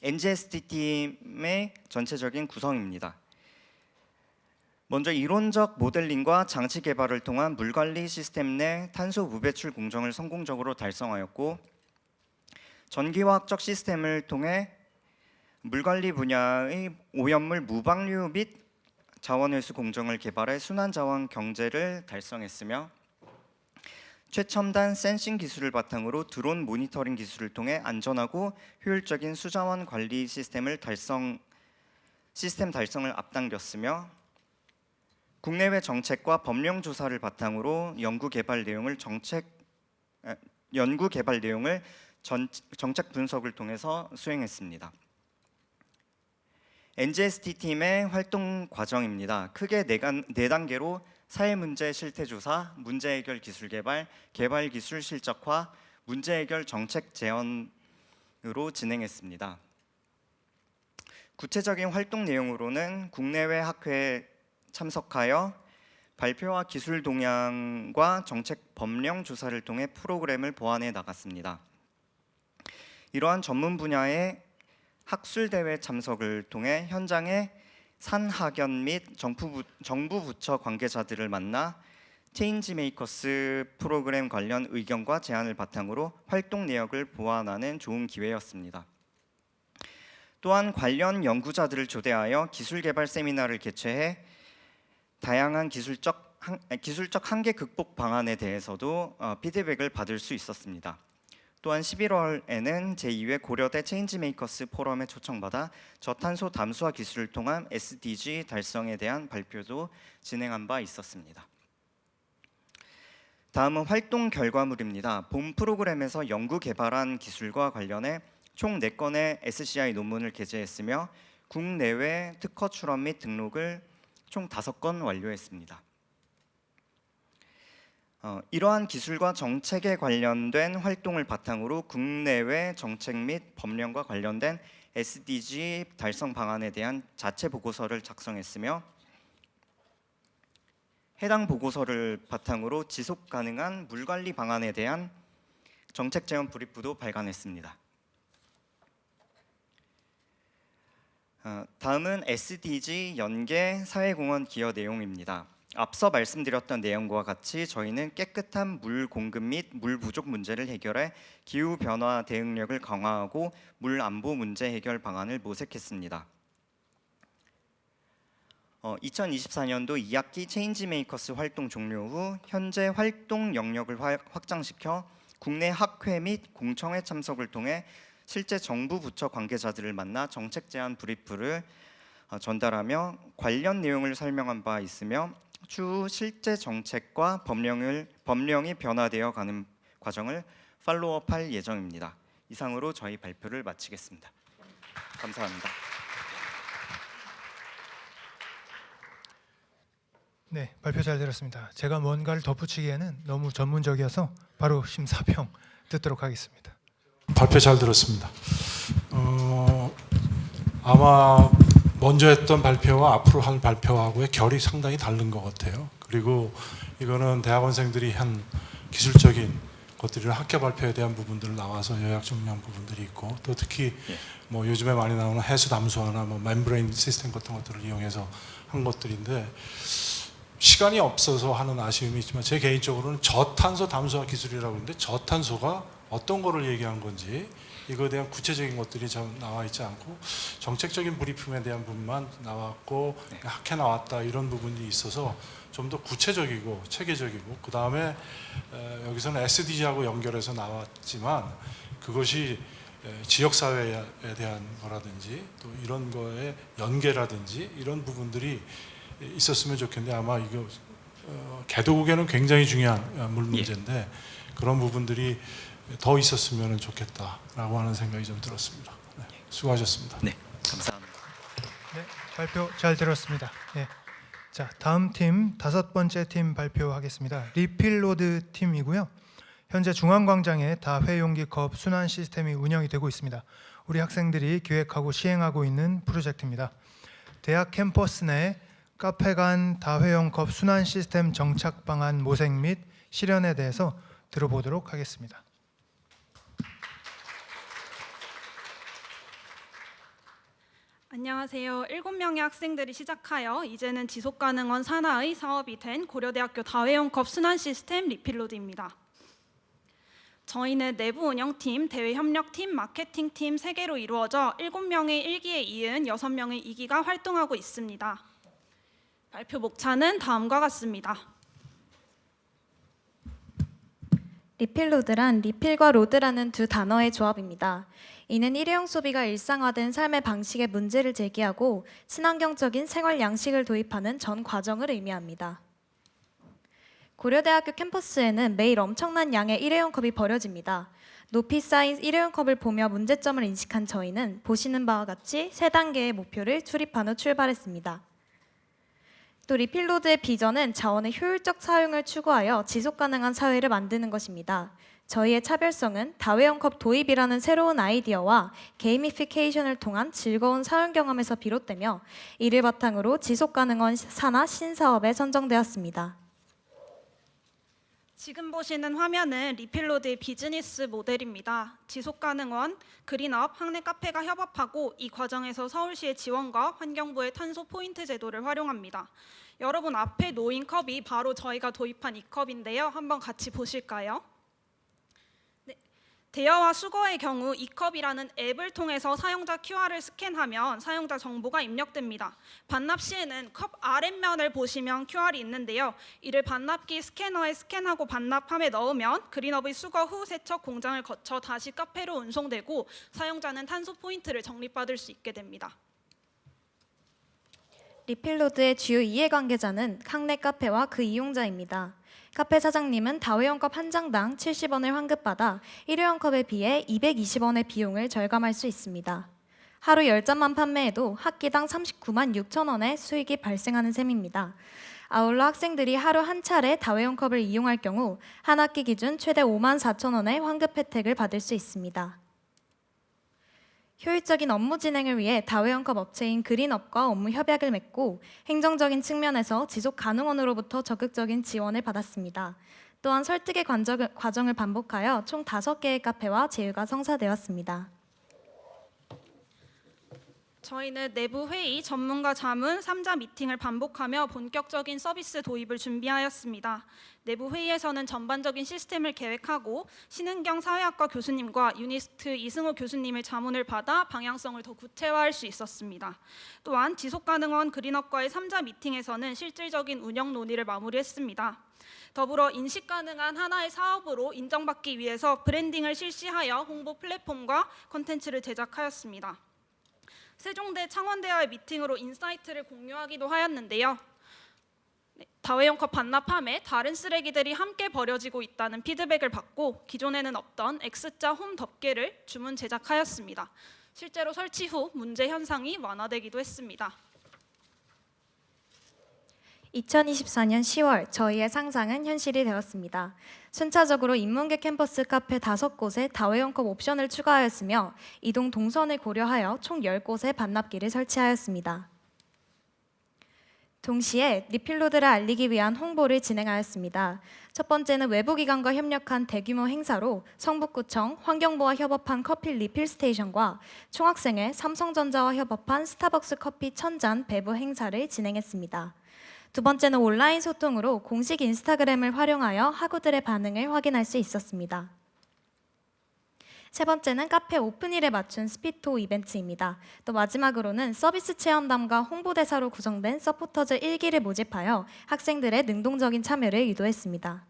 NGST 팀의 전체적인 구성입니다. 먼저 이론적 모델링과 장치 개발을 통한 물 관리 시스템 내 탄소 무배출 공정을 성공적으로 달성하였고, 전기화학적 시스템을 통해 물관리 분야의 오염물 무방류 및 자원회수 공정을 개발해 순환자원 경제를 달성했으며, 최첨단 센싱 기술을 바탕으로 드론 모니터링 기술을 통해 안전하고 효율적인 수자원 관리 시스템 달성을 앞당겼으며, 국내외 정책과 법령 조사를 바탕으로 연구 개발 내용을 정책 분석을 통해서 수행했습니다. NGST 팀의 활동 과정입니다. 크게 네 단계로 사회 문제 실태 조사, 문제 해결 기술 개발, 개발 기술 실적화, 문제 해결 정책 제언으로 진행했습니다. 구체적인 활동 내용으로는 국내외 학회에 참석하여 발표와 기술 동향과 정책 법령 조사를 통해 프로그램을 보완해 나갔습니다. 이러한 전문 분야의 학술 대회 참석을 통해 현장의 산학연 및 정부 부처 관계자들을 만나 체인지 메이커스 프로그램 관련 의견과 제안을 바탕으로 활동 내역을 보완하는 좋은 기회였습니다. 또한 관련 연구자들을 초대하여 기술 개발 세미나를 개최해 다양한 기술적 한계 극복 방안에 대해서도 피드백을 받을 수 있었습니다. 또한 11월에는 제2회 고려대 체인지메이커스 포럼에 초청받아 저탄소 담수화 기술을 통한 SDG 달성에 대한 발표도 진행한 바 있었습니다. 다음은 활동 결과물입니다. 본 프로그램에서 연구 개발한 기술과 관련해 총 4건의 SCI 논문을 게재했으며 국내외 특허 출원 및 등록을 총 5건 완료했습니다. 이러한 기술과 정책에 관련된 활동을 바탕으로 국내외 정책 및 법령과 관련된 SDG 달성 방안에 대한 자체 보고서를 작성했으며, 해당 보고서를 바탕으로 지속 가능한 물 관리 방안에 대한 정책 제안 브리프도 발간했습니다. 다음은 SDG 연계 사회공헌 기여 내용입니다. 앞서 말씀드렸던 내용과 같이 저희는 깨끗한 물 공급 및 물 부족 문제를 해결해 기후 변화 대응력을 강화하고 물 안보 문제 해결 방안을 모색했습니다. 2024년도 2학기 체인지 메이커스 활동 종료 후 현재 활동 영역을 확장시켜 국내 학회 및 공청회 참석을 통해 실제 정부 부처 관계자들을 만나 정책 제안 브리프를 전달하며 관련 내용을 설명한 바 있으며 추후 실제 정책과 법령이 변화되어 가는 과정을 팔로우업할 예정입니다. 이상으로 저희 발표를 마치겠습니다. 감사합니다. 네, 발표 잘 들었습니다. 제가 뭔가를 덧붙이기에는 너무 전문적이어서 바로 심사평 듣도록 하겠습니다. 발표 잘 들었습니다. 아마 먼저 했던 발표와 앞으로 할 발표하고의 결이 상당히 다른 것 같아요. 그리고 이거는 대학원생들이 한 기술적인 것들이나 학교 발표에 대한 부분들을 나와서 요약 정리한 부분들이 있고 또 특히 뭐 요즘에 많이 나오는 해수 담수화나 뭐 멤브레인 시스템 같은 것들을 이용해서 한 것들인데 시간이 없어서 하는 아쉬움이 있지만 제 개인적으로는 저탄소 담수화 기술이라고 하는데 저탄소가 어떤 거를 얘기한 건지 이거에 대한 구체적인 것들이 좀 나와 있지 않고 정책적인 브리핑에 대한 부분만 나왔고 학회 나왔다 이런 부분이 있어서 좀 더 구체적이고 체계적이고 그 다음에 여기서는 SDG하고 연결해서 나왔지만 그것이 지역사회에 대한 거라든지 또 이런 거에 연계라든지 이런 부분들이 있었으면 좋겠는데 아마 이거 개도국에는 굉장히 중요한 물 문제인데 그런 부분들이 더 있었으면 좋겠다라고 하는 생각이 좀 들었습니다. 네, 수고하셨습니다. 네, 감사합니다. 네, 발표 잘 들었습니다. 네. 자, 다음 팀 5번째 팀 발표하겠습니다. 리필로드 팀이고요. 현재 중앙광장에 다회용기 컵 순환 시스템이 운영이 되고 있습니다. 우리 학생들이 기획하고 시행하고 있는 프로젝트입니다. 대학 캠퍼스 내 카페 간 다회용 컵 순환 시스템 정착 방안 모색 및 실현에 대해서 들어보도록 하겠습니다. 안녕하세요. 7명의 학생들이 시작하여 이제는 지속가능한 산하의 사업이 된 고려대학교 다회용 컵 순환 시스템 리필로드입니다. 저희는 내부 운영팀, 대외 협력팀, 마케팅팀 3개로 이루어져 7명의 1기에 이은 6명의 2기가 활동하고 있습니다. 발표 목차는 다음과 같습니다. 리필로드란 리필과 로드라는 두 단어의 조합입니다. 이는 일회용 소비가 일상화된 삶의 방식에 문제를 제기하고 친환경적인 생활 양식을 도입하는 전 과정을 의미합니다. 고려대학교 캠퍼스에는 매일 엄청난 양의 일회용 컵이 버려집니다. 높이 쌓인 일회용 컵을 보며 문제점을 인식한 저희는 보시는 바와 같이 3단계의 목표를 수립한 후 출발했습니다. 또 리필로드의 비전은 자원의 효율적 사용을 추구하여 지속가능한 사회를 만드는 것입니다. 저희의 차별성은 다회용 컵 도입이라는 새로운 아이디어와 게이미피케이션을 통한 즐거운 사용 경험에서 비롯되며 이를 바탕으로 지속가능한 산하 신사업에 선정되었습니다. 지금 보시는 화면은 리필로드의 비즈니스 모델입니다. 지속가능원, 그린업, 학내 카페가 협업하고 이 과정에서 서울시의 지원과 환경부의 탄소 포인트 제도를 활용합니다. 여러분 앞에 놓인 컵이 바로 저희가 도입한 이 컵인데요. 한번 같이 보실까요? 네. 대여와 수거의 경우 이 컵이라는 앱을 통해서 사용자 QR을 스캔하면 사용자 정보가 입력됩니다. 반납 시에는 컵 아랫면을 보시면 QR이 있는데요. 이를 반납기 스캐너에 스캔하고 반납함에 넣으면 그린업의 수거 후 세척 공장을 거쳐 다시 카페로 운송되고 사용자는 탄소 포인트를 적립받을 수 있게 됩니다. 리필로드의 주요 이해관계자는 학내 카페와 그 이용자입니다. 카페 사장님은 다회용 컵 한 장당 70원을 환급받아 일회용 컵에 비해 220원의 비용을 절감할 수 있습니다. 하루 10잔만 판매해도 학기당 39만 6천 원의 수익이 발생하는 셈입니다. 아울러 학생들이 하루 한 차례 다회용 컵을 이용할 경우 한 학기 기준 최대 5만 4천 원의 환급 혜택을 받을 수 있습니다. 효율적인 업무 진행을 위해 다회용 컵 업체인 그린업과 업무 협약을 맺고 행정적인 측면에서 지속가능원으로부터 적극적인 지원을 받았습니다. 또한 설득의 과정을 반복하여 총 5개의 카페와 제휴가 성사되었습니다. 저희는 내부 회의, 전문가 자문, 3자 미팅을 반복하며 본격적인 서비스 도입을 준비하였습니다. 내부 회의에서는 전반적인 시스템을 계획하고 신은경 사회학과 교수님과 유니스트 이승호 교수님의 자문을 받아 방향성을 더 구체화할 수 있었습니다. 또한 지속가능원 그린업과의 3자 미팅에서는 실질적인 운영 논의를 마무리했습니다. 더불어 인식 가능한 하나의 사업으로 인정받기 위해서 브랜딩을 실시하여 홍보 플랫폼과 콘텐츠를 제작하였습니다. 세종대 창원대와의 미팅으로 인사이트를 공유하기도 하였는데요. 다회용컵 반납함에 다른 쓰레기들이 함께 버려지고 있다는 피드백을 받고 기존에는 없던 X자 홈 덮개를 주문 제작하였습니다. 실제로 설치 후 문제 현상이 완화되기도 했습니다. 2024년 10월 저희의 상상은 현실이 되었습니다. 순차적으로 인문계 캠퍼스 카페 5곳에 다회용컵 옵션을 추가하였으며 이동 동선을 고려하여 총 10곳에 반납기를 설치하였습니다. 동시에 리필로드를 알리기 위한 홍보를 진행하였습니다. 첫 번째는 외부기관과 협력한 대규모 행사로 성북구청, 환경부와 협업한 커피 리필 스테이션과 총학생회, 삼성전자와 협업한 스타벅스 커피 1000잔 배부 행사를 진행했습니다. 두 번째는 온라인 소통으로 공식 인스타그램을 활용하여 학우들의 반응을 확인할 수 있었습니다. 세 번째는 카페 오픈일에 맞춘 스피토 이벤트입니다. 또 마지막으로는 서비스 체험담과 홍보대사로 구성된 서포터즈 1기를 모집하여 학생들의 능동적인 참여를 유도했습니다.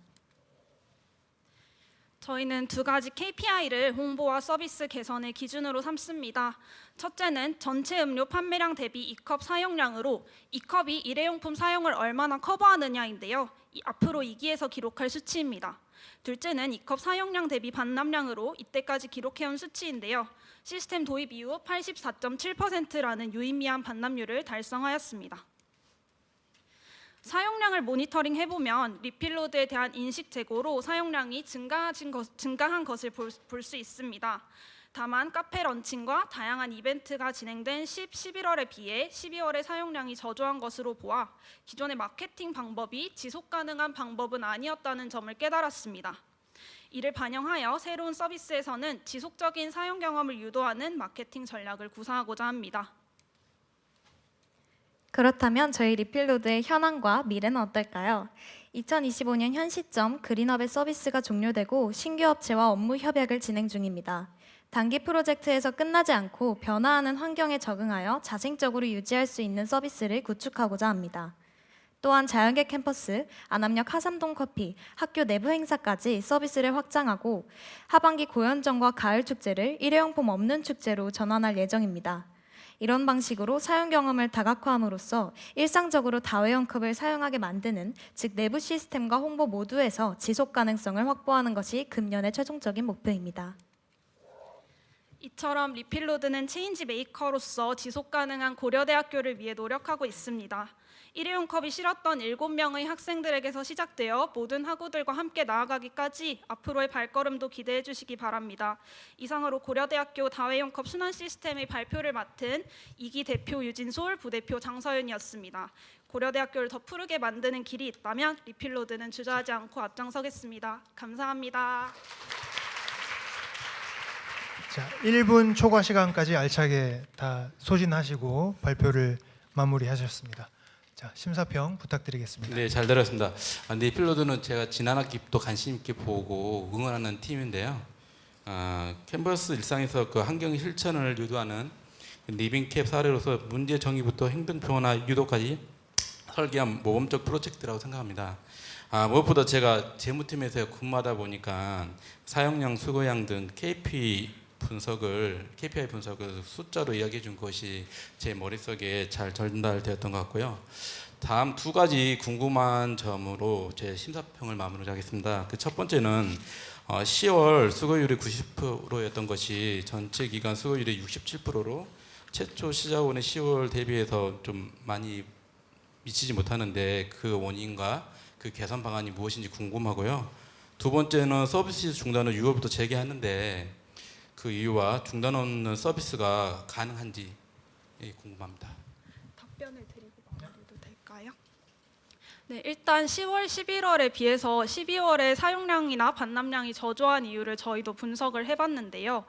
저희는 두 가지 KPI를 홍보와 서비스 개선의 기준으로 삼습니다. 첫째는 전체 음료 판매량 대비 2컵 사용량으로 2컵이 일회용품 사용을 얼마나 커버하느냐인데요. 앞으로 2기에서 기록할 수치입니다. 둘째는 2컵 사용량 대비 반납량으로 이때까지 기록해온 수치인데요. 시스템 도입 이후 84.7%라는 유의미한 반납률을 달성하였습니다. 사용량을 모니터링 해보면 리필로드에 대한 인식 제고로 사용량이 증가한 것을 볼 수 있습니다. 다만 카페 런칭과 다양한 이벤트가 진행된 11월에 비해 12월에 사용량이 저조한 것으로 보아 기존의 마케팅 방법이 지속 가능한 방법은 아니었다는 점을 깨달았습니다. 이를 반영하여 새로운 서비스에서는 지속적인 사용 경험을 유도하는 마케팅 전략을 구사하고자 합니다. 그렇다면 저희 리필로드의 현황과 미래는 어떨까요? 2025년 현 시점 그린업의 서비스가 종료되고 신규 업체와 업무 협약을 진행 중입니다. 단기 프로젝트에서 끝나지 않고 변화하는 환경에 적응하여 자생적으로 유지할 수 있는 서비스를 구축하고자 합니다. 또한 자연계 캠퍼스, 안암역 하삼동 커피, 학교 내부 행사까지 서비스를 확장하고 하반기 고연정과 가을 축제를 일회용품 없는 축제로 전환할 예정입니다. 이런 방식으로 사용 경험을 다각화함으로써 일상적으로 다회용컵을 사용하게 만드는, 즉 내부 시스템과 홍보 모두에서 지속 가능성을 확보하는 것이 금년의 최종적인 목표입니다. 이처럼 리필로드는 체인지 메이커로서 지속 가능한 고려대학교를 위해 노력하고 있습니다. 일회용 컵이 싫었던 7명의 학생들에게서 시작되어 모든 학우들과 함께 나아가기까지 앞으로의 발걸음도 기대해 주시기 바랍니다. 이상으로 고려대학교 다회용 컵 순환 시스템의 발표를 맡은 2기 대표 유진솔, 부대표 장서윤이었습니다. 고려대학교를 더 푸르게 만드는 길이 있다면 리필로드는 주저하지 않고 앞장서겠습니다. 감사합니다. 자, 1분 초과 시간까지 알차게 다 소진하시고 발표를 마무리하셨습니다. 자, 심사평 부탁드리겠습니다. 네, 잘 들었습니다. 리필로드는 제가 지난 학기부터 관심 있게 보고 응원하는 팀인데요. 캠퍼스 일상에서 그 환경 실천을 유도하는 리빙캡 사례로서 문제 정의부터 행동 변화 유도까지 설계한 모범적 프로젝트라고 생각합니다. 무엇보다 제가 재무팀에서 근무하다 보니까 사용량, 수거량 등 KPI 분석을 숫자로 이야기해 준 것이 제 머릿속에 잘 전달되었던 것 같고요. 다음 두 가지 궁금한 점으로 제 심사평을 마무리하겠습니다. 그 첫 번째는 10월 수거율이 90%였던 것이 전체 기간 수거율이 67%로 최초 시작원의 10월 대비해서 좀 많이 미치지 못하는데 그 원인과 그 개선 방안이 무엇인지 궁금하고요. 두 번째는 서비스 중단을 6월부터 재개하는데 그 이유와 중단 없는 서비스가 가능한지 궁금합니다. 답변을 드리고 마무리도 될까요? 네, 일단 10월, 11월에 비해서 12월에 사용량이나 반납량이 저조한 이유를 저희도 분석을 해봤는데요.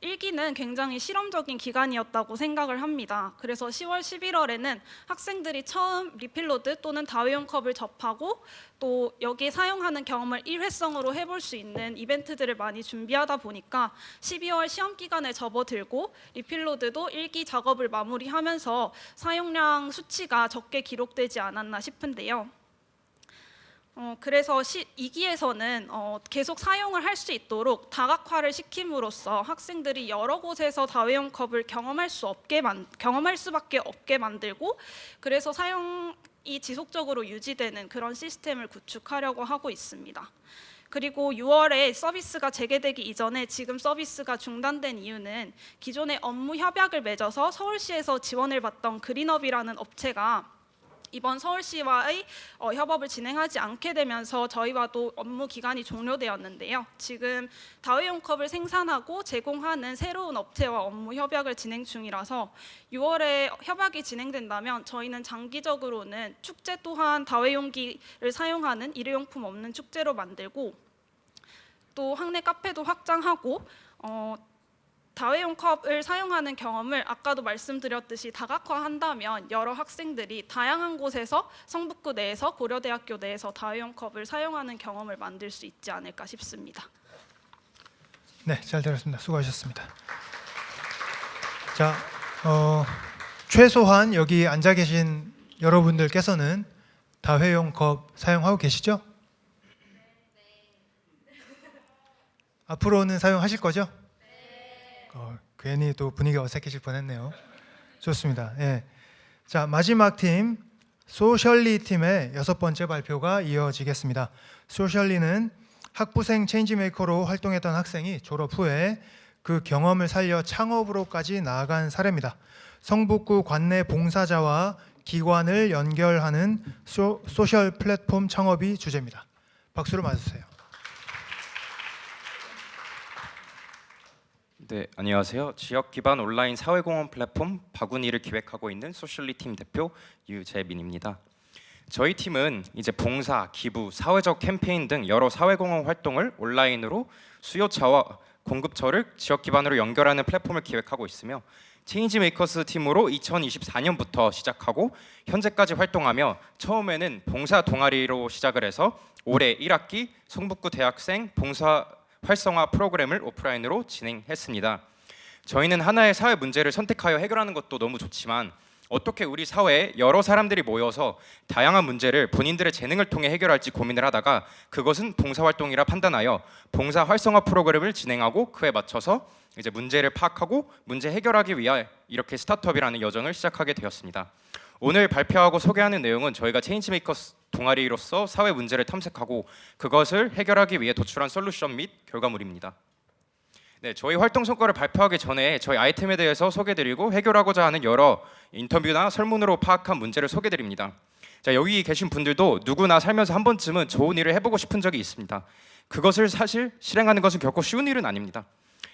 1기는 굉장히 실험적인 기간이었다고 생각을 합니다. 그래서 10월, 11월에는 학생들이 처음 리필로드 또는 다회용 컵을 접하고 또 여기에 사용하는 경험을 일회성으로 해볼 수 있는 이벤트들을 많이 준비하다 보니까 12월 시험 기간에 접어들고 리필로드도 1기 작업을 마무리하면서 사용량 수치가 적게 기록되지 않았나 싶은데요. 그래서 2기에서는 계속 사용을 할 수 있도록 다각화를 시킴으로써 학생들이 여러 곳에서 다회용 컵을 경험할 수밖에 없게 만들고 그래서 사용이 지속적으로 유지되는 그런 시스템을 구축하려고 하고 있습니다. 그리고 6월에 서비스가 재개되기 이전에 지금 서비스가 중단된 이유는 기존에 업무 협약을 맺어서 서울시에서 지원을 받던 그린업이라는 업체가 이번 서울시와의 협업을 진행하지 않게 되면서 저희와도 업무 기간이 종료되었는데요. 지금 다회용 컵을 생산하고 제공하는 새로운 업체와 업무 협약을 진행 중이라서 6월에 협약이 진행된다면 저희는 장기적으로는 축제 또한 다회용기를 사용하는 일회용품 없는 축제로 만들고 또 학내 카페도 확장하고 다회용 컵을 사용하는 경험을 아까도 말씀드렸듯이 다각화한다면 여러 학생들이 다양한 곳에서 성북구 내에서 고려대학교 내에서 다회용 컵을 사용하는 경험을 만들 수 있지 않을까 싶습니다. 네, 잘 들었습니다. 수고하셨습니다. 자, 최소한 여기 앉아 계신 여러분들께서는 다회용 컵 사용하고 계시죠? 앞으로는 사용하실 거죠? 괜히 또 분위기가 어색해질 뻔했네요. 좋습니다. 예. 자, 마지막 팀 소셜리 팀의 6번째 발표가 이어지겠습니다. 소셜리는 학부생 체인지메이커로 활동했던 학생이 졸업 후에 그 경험을 살려 창업으로까지 나아간 사례입니다. 성북구 관내 봉사자와 기관을 연결하는 소셜 플랫폼 창업이 주제입니다. 박수로 맞으세요. 네, 안녕하세요. 지역 기반 온라인 사회공헌 플랫폼 바구니를 기획하고 있는 소셜리 팀 대표 유재민입니다. 저희 팀은 이제 봉사, 기부, 사회적 캠페인 등 여러 사회공헌 활동을 온라인으로 수요처와 공급처를 지역 기반으로 연결하는 플랫폼을 기획하고 있으며 체인지메이커스 팀으로 2024년부터 시작하고 현재까지 활동하며 처음에는 봉사 동아리로 시작을 해서 올해 1학기 성북구 대학생 봉사 활성화 프로그램을 오프라인으로 진행했습니다. 저희는 하나의 사회 문제를 선택하여 해결하는 것도 너무 좋지만 어떻게 우리 사회에 여러 사람들이 모여서 다양한 문제를 본인들의 재능을 통해 해결할지 고민을 하다가 그것은 봉사활동이라 판단하여 봉사 활성화 프로그램을 진행하고 그에 맞춰서 이제 문제를 파악하고 문제 해결하기 위해 이렇게 스타트업이라는 여정을 시작하게 되었습니다. 오늘 발표하고 소개하는 내용은 저희가 체인지메이커스 동아리로서 사회 문제를 탐색하고 그것을 해결하기 위해 도출한 솔루션 및 결과물입니다. 네, 저희 활동 성과를 발표하기 전에 저희 아이템에 대해서 소개드리고 해결하고자 하는 여러 인터뷰나 설문으로 파악한 문제를 소개드립니다. 자, 여기 계신 분들도 누구나 살면서 한 번쯤은 좋은 일을 해보고 싶은 적이 있습니다. 그것을 사실 실행하는 것은 결코 쉬운 일은 아닙니다.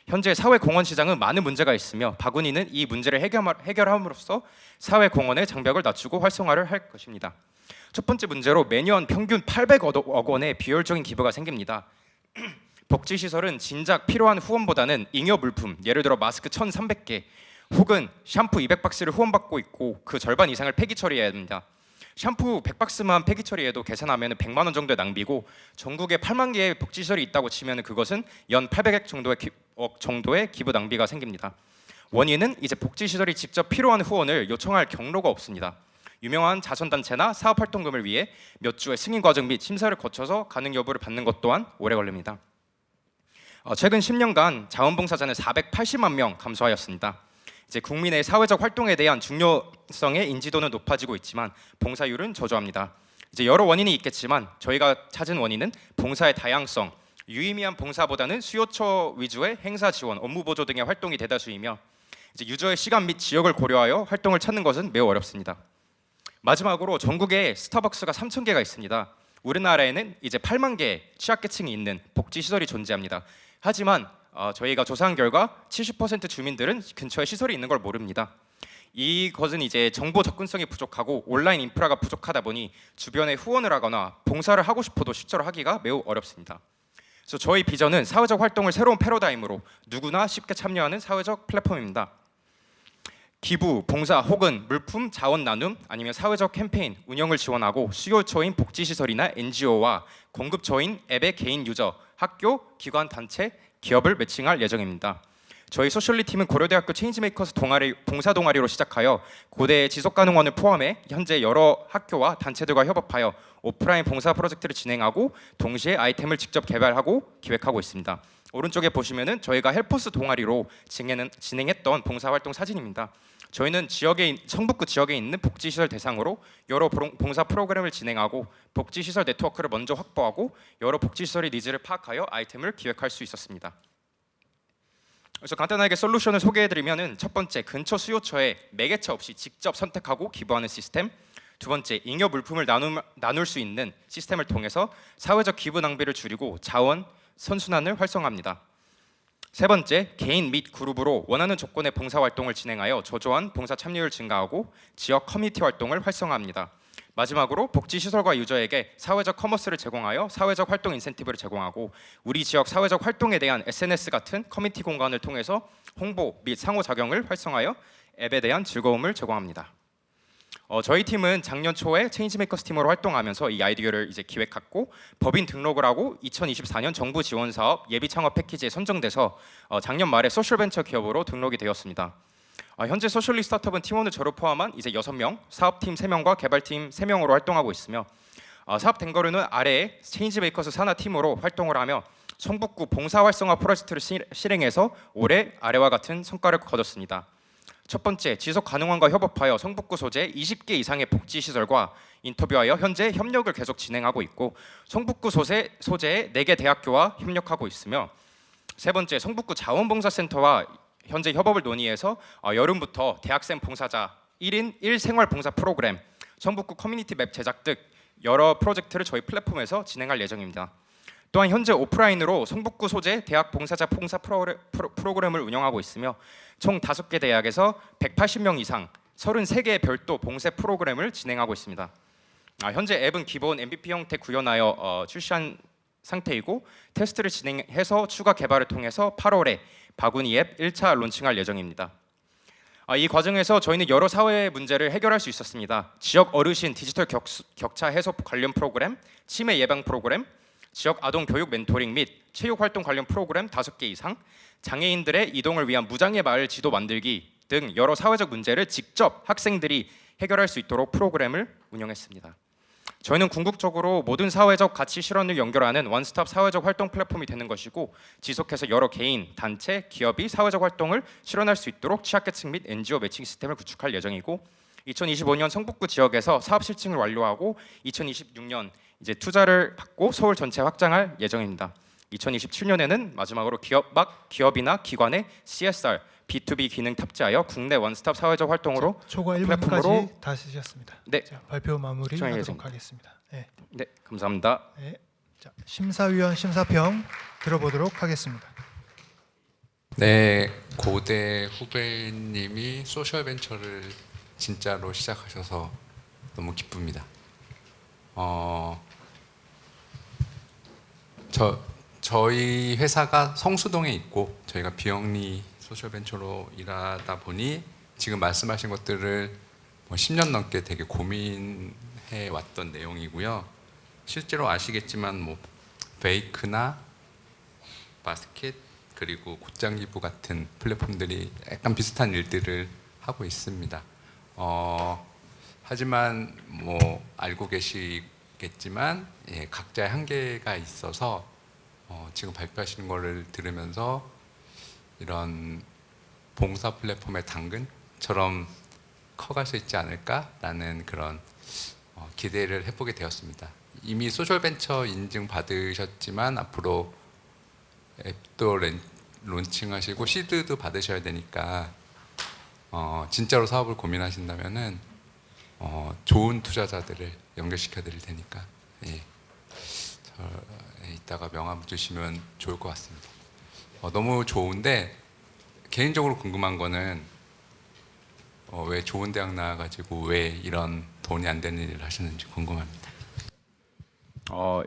현재 사회공헌 시장은 많은 문제가 있으며 바구니는 이 문제를 해결함으로써 사회공헌의 장벽을 낮추고 활성화를 할 것입니다. 첫 번째 문제로 매년 평균 800억 원의 비효율적인 기부가 생깁니다. 복지시설은 진작 필요한 후원보다는 잉여 물품, 예를 들어 마스크 1,300개 혹은 샴푸 200박스를 후원받고 있고 그 절반 이상을 폐기 처리해야 합니다. 샴푸 100박스만 폐기 처리해도 계산하면 100만 원 정도의 낭비고 전국에 8만 개의 복지시설이 있다고 치면 그것은 연 800억 정도의 기부 낭비가 생깁니다. 원인은 이제 복지시설이 직접 필요한 후원을 요청할 경로가 없습니다. 유명한 자선단체나 사업활동금을 위해 몇 주의 승인 과정 및 심사를 거쳐서 가능 여부를 받는 것 또한 오래 걸립니다. 최근 10년간 자원봉사자는 480만 명 감소하였습니다. 이제 국민의 사회적 활동에 대한 중요성의 인지도는 높아지고 있지만 봉사율은 저조합니다. 이제 여러 원인이 있겠지만 저희가 찾은 원인은 봉사의 다양성, 유의미한 봉사보다는 수요처 위주의 행사 지원, 업무 보조 등의 활동이 대다수이며 이제 유저의 시간 및 지역을 고려하여 활동을 찾는 것은 매우 어렵습니다. 마지막으로 전국에 스타벅스가 3,000개가 있습니다. 우리나라에는 이제 8만 개의 취약계층이 있는 복지시설이 존재합니다. 하지만 저희가 조사한 결과 70% 주민들은 근처에 시설이 있는 걸 모릅니다. 이것은 이제 정보 접근성이 부족하고 온라인 인프라가 부족하다 보니 주변에 후원을 하거나 봉사를 하고 싶어도 실제로 하기가 매우 어렵습니다. 그래서 저희 비전은 사회적 활동을 새로운 패러다임으로 누구나 쉽게 참여하는 사회적 플랫폼입니다. 기부, 봉사 혹은 물품 자원 나눔 아니면 사회적 캠페인 운영을 지원하고 수요처인 복지시설이나 NGO와 공급처인 앱의 개인 유저, 학교, 기관, 단체, 기업을 매칭할 예정입니다. 저희 소셜리 팀은 고려대학교 체인지메이커스 동아리, 봉사 동아리로 시작하여 고대 지속가능원을 포함해 현재 여러 학교와 단체들과 협업하여 오프라인 봉사 프로젝트를 진행하고 동시에 아이템을 직접 개발하고 기획하고 있습니다. 오른쪽에 보시면은 저희가 헬퍼스 동아리로 진행했던 봉사활동 사진입니다. 저희는 성북구 지역에 있는 복지시설 대상으로 여러 봉사 프로그램을 진행하고 복지시설 네트워크를 먼저 확보하고 여러 복지시설의 니즈를 파악하여 아이템을 기획할 수 있었습니다. 그래서 간단하게 솔루션을 소개해드리면은 첫 번째, 근처 수요처에 매개체 없이 직접 선택하고 기부하는 시스템. 두 번째, 잉여 물품을 나눌 수 있는 시스템을 통해서 사회적 기부 낭비를 줄이고 자원 선순환을 활성화합니다. 세 번째, 개인 및 그룹으로 원하는 조건의 봉사활동을 진행하여 저조한 봉사 참여율 증가하고 지역 커뮤니티 활동을 활성화합니다. 마지막으로 복지시설과 유저에게 사회적 커머스를 제공하여 사회적 활동 인센티브를 제공하고 우리 지역 사회적 활동에 대한 SNS 같은 커뮤니티 공간을 통해서 홍보 및 상호작용을 활성화하여 앱에 대한 즐거움을 제공합니다. 저희 팀은 작년 초에 체인지메이커스 팀으로 활동하면서 이 아이디어를 이제 기획했고 법인 등록을 하고 2024년 정부 지원 사업 예비 창업 패키지에 선정돼서 작년 말에 소셜벤처 기업으로 등록이 되었습니다. 현재 소셜리 스타트업은 팀원을 저를 포함한 이제 6명, 사업팀 3명과 개발팀 3명으로 활동하고 있으며 사업 댕거류는 아래에 체인지메이커스 산하 팀으로 활동을 하며 성북구 봉사 활성화 프로젝트를 실행해서 올해 아래와 같은 성과를 거뒀습니다. 첫 번째, 지속 가능원과 협업하여 성북구 소재 20개 이상의 복지시설과 인터뷰하여 현재 협력을 계속 진행하고 있고 성북구 소재의 4개 대학교와 협력하고 있으며 세 번째, 성북구 자원봉사센터와 현재 협업을 논의해서 여름부터 대학생 봉사자 1인 1생활 봉사 프로그램, 성북구 커뮤니티 맵 제작 등 여러 프로젝트를 저희 플랫폼에서 진행할 예정입니다. 또한 현재 오프라인으로 성북구 소재 대학 봉사자 봉사 프로그램을 운영하고 있으며 총 5개 대학에서 180명 이상 33개의 별도 봉사 프로그램을 진행하고 있습니다. 현재 앱은 기본 MVP 형태 구현하여 출시한 상태이고 테스트를 진행해서 추가 개발을 통해서 8월에 바구니 앱 1차 론칭할 예정입니다. 이 과정에서 저희는 여러 사회 문제를 해결할 수 있었습니다. 지역 어르신 디지털 격차 해소 관련 프로그램, 치매 예방 프로그램, 지역 아동 교육 멘토링 및 체육 활동 관련 프로그램 5개 이상, 장애인들의 이동을 위한 무장애 마을 지도 만들기 등 여러 사회적 문제를 직접 학생들이 해결할 수 있도록 프로그램을 운영했습니다. 저희는 궁극적으로 모든 사회적 가치 실현을 연결하는 원스톱 사회적 활동 플랫폼이 되는 것이고 지속해서 여러 개인, 단체, 기업이 사회적 활동을 실현할 수 있도록 취약계층 및 NGO 매칭 시스템을 구축할 예정이고 2025년 성북구 지역에서 사업 실증을 완료하고 2026년 이제 투자를 받고 서울 전체 확장할 예정입니다. 2027년에는 마지막으로 기업이나 기관의 CSR, B2B 기능 탑재하여 국내 원스톱 사회적 활동으로 초과 플랫폼으로 1분까지 다 쓰셨습니다. 네. 자, 발표 마무리 시청해 하도록 주겠습니다. 하겠습니다. 네. 네, 감사합니다. 네. 자, 심사위원 심사평 들어보도록 하겠습니다. 네, 고대 후배님이 소셜벤처를 진짜로 시작하셔서 너무 기쁩니다. 저희 회사가 성수동에 있고 저희가 비영리 소셜벤처로 일하다 보니 지금 말씀하신 것들을 10년 넘게 되게 고민해 왔던 내용이고요. 실제로 아시겠지만 베이크나 바스켓 그리고 곧장 기부 같은 플랫폼들이 약간 비슷한 일들을 하고 있습니다. 하지만 알고 계시겠지만 각자의 한계가 있어서 지금 발표하시는 거를 들으면서 이런 봉사 플랫폼의 당근처럼 커갈 수 있지 않을까라는 그런 기대를 해보게 되었습니다. 이미 소셜벤처 인증 받으셨지만 앞으로 앱도 론칭하시고 시드도 받으셔야 되니까 진짜로 사업을 고민하신다면은 좋은 투자자들을 연결시켜 드릴 테니까 이따가 명함 주시면 좋을 것 같습니다. 너무 좋은데 개인적으로 궁금한 거는 왜 좋은 대학 나와가지고 왜 이런 돈이 안 되는 일을 하시는지 궁금합니다.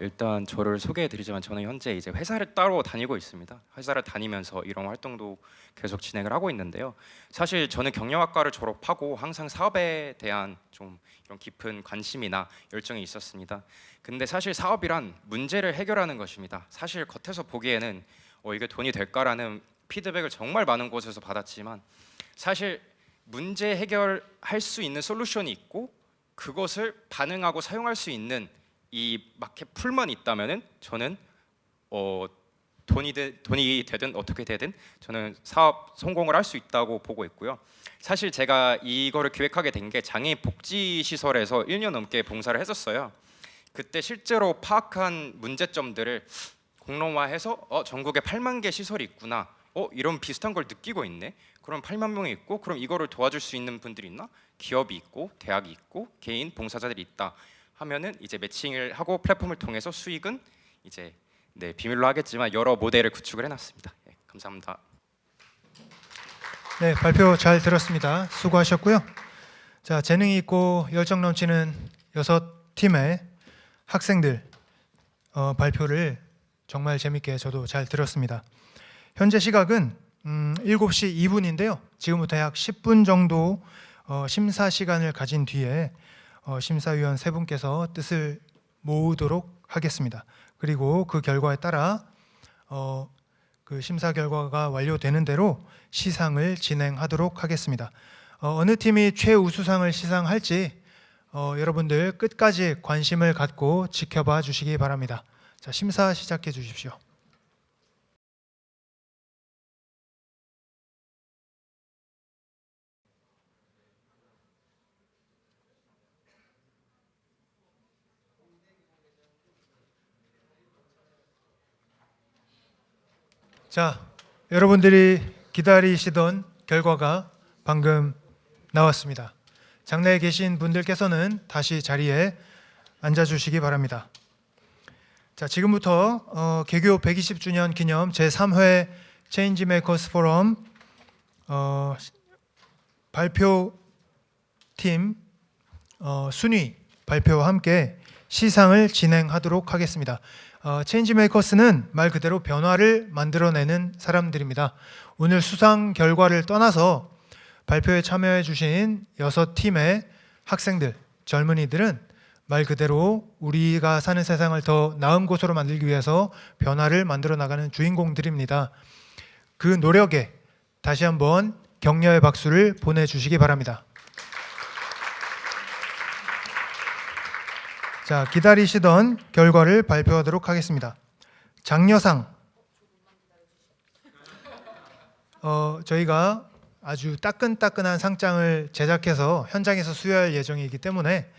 일단 저를 소개해드리자면 저는 현재 이제 회사를 따로 다니고 있습니다. 회사를 다니면서 이런 활동도 계속 진행을 하고 있는데요. 사실 저는 경영학과를 졸업하고 항상 사업에 대한 좀 이런 깊은 관심이나 열정이 있었습니다. 근데 사실 사업이란 문제를 해결하는 것입니다. 사실 겉에서 보기에는 이게 돈이 될까라는 피드백을 정말 많은 곳에서 받았지만 사실 문제 해결할 수 있는 솔루션이 있고 그것을 반응하고 사용할 수 있는 이 마켓 풀만 있다면은 저는 돈이 되든 어떻게 되든 저는 사업 성공을 할 수 있다고 보고 있고요. 사실 제가 이거를 기획하게 된 게 장애인 복지 시설에서 1년 넘게 봉사를 했었어요. 그때 실제로 파악한 문제점들을 공론화해서 전국에 8만 개 시설이 있구나. 이런 비슷한 걸 느끼고 있네. 그럼 8만 명이 있고 그럼 이거를 도와줄 수 있는 분들이 있나? 기업이 있고 대학이 있고 개인 봉사자들이 있다. 하면은 이제 매칭을 하고 플랫폼을 통해서 수익은 이제 비밀로 하겠지만 여러 모델을 구축을 해놨습니다. 감사합니다. 네, 발표 잘 들었습니다. 수고하셨고요. 자, 재능이 있고 열정 넘치는 6팀의 학생들 발표를 정말 재밌게 저도 잘 들었습니다. 현재 시각은 7시 2분인데요. 지금부터 약 10분 정도 심사 시간을 가진 뒤에 심사위원 세 분께서 뜻을 모으도록 하겠습니다. 그리고 그 결과에 따라 그 심사 결과가 완료되는 대로 시상을 진행하도록 하겠습니다. 어느 팀이 최우수상을 시상할지 여러분들 끝까지 관심을 갖고 지켜봐 주시기 바랍니다. 자, 심사 시작해 주십시오. 자, 여러분들이 기다리시던 결과가 방금 나왔습니다. 장내에 계신 분들께서는 다시 자리에 앉아주시기 바랍니다. 자, 지금부터 개교 120주년 기념 제3회 체인지 메이커스 포럼 발표팀 순위 발표와 함께 시상을 진행하도록 하겠습니다. 체인지 메이커스는 말 그대로 변화를 만들어내는 사람들입니다. 오늘 수상 결과를 떠나서 발표에 참여해 주신 6팀의 학생들, 젊은이들은 말 그대로 우리가 사는 세상을 더 나은 곳으로 만들기 위해서 변화를 만들어 나가는 주인공들입니다. 그 노력에 다시 한번 격려의 박수를 보내주시기 바랍니다. 자, 기다리시던 결과를 발표하도록 하겠습니다. 장려상, 저희가 아주 따끈따끈한 상장을 제작해서 현장에서 수여할 예정이기 때문에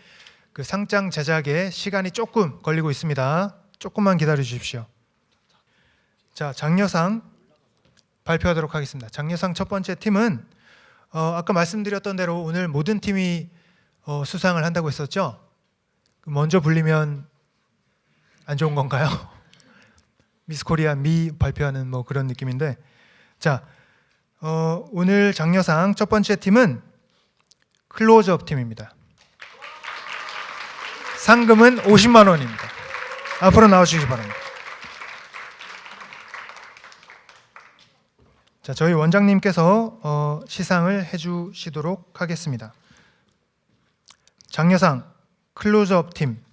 그 상장 제작에 시간이 조금 걸리고 있습니다. 조금만 기다려 주십시오. 자, 장려상 발표하도록 하겠습니다. 장려상 첫 번째 팀은 아까 말씀드렸던 대로 오늘 모든 팀이 수상을 한다고 했었죠. 먼저 불리면 안 좋은 건가요? 미스 코리아 미 발표하는 뭐 그런 느낌인데, 자, 오늘 장려상 첫 번째 팀은 클로즈업 팀입니다. 상금은 50만 원입니다. 앞으로 나와주시기 바랍니다. 자, 저희 원장님께서 시상을 해주시도록 하겠습니다. 장려상 클로즈업 팀,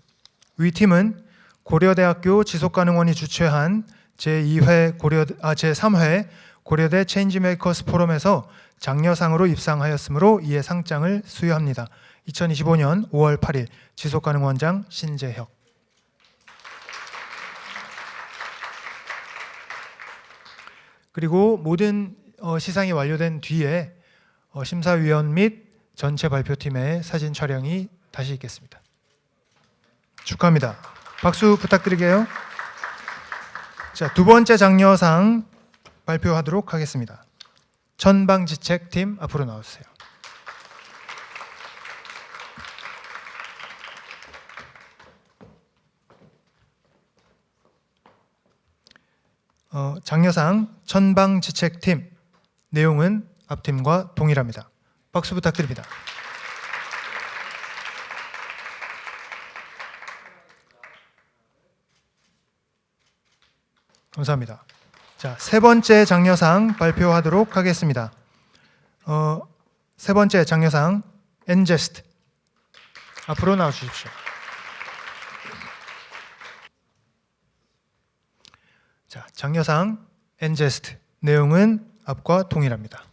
위 팀은 고려대학교 지속가능원이 주최한 제3회 고려대 체인지메이커스 포럼에서 장려상으로 입상하였으므로 이에 상장을 수여합니다. 2025년 5월 8일 지속가능원장 신재혁. 그리고 모든 시상이 완료된 뒤에 심사위원 및 전체 발표팀의 사진 촬영이 다시 있겠습니다. 축하합니다. 박수 부탁드릴게요. 자, 두 번째 장려상 발표하도록 하겠습니다. 천방지책팀 앞으로 나와주세요. 장려상 천방지책팀 내용은 앞팀과 동일합니다. 박수 부탁드립니다. 감사합니다. 자, 세 번째 장려상 발표하도록 하겠습니다. 세 번째 장려상 엔제스트 앞으로 나와 주십시오. 자, 장려상 엔제스트 내용은 앞과 동일합니다.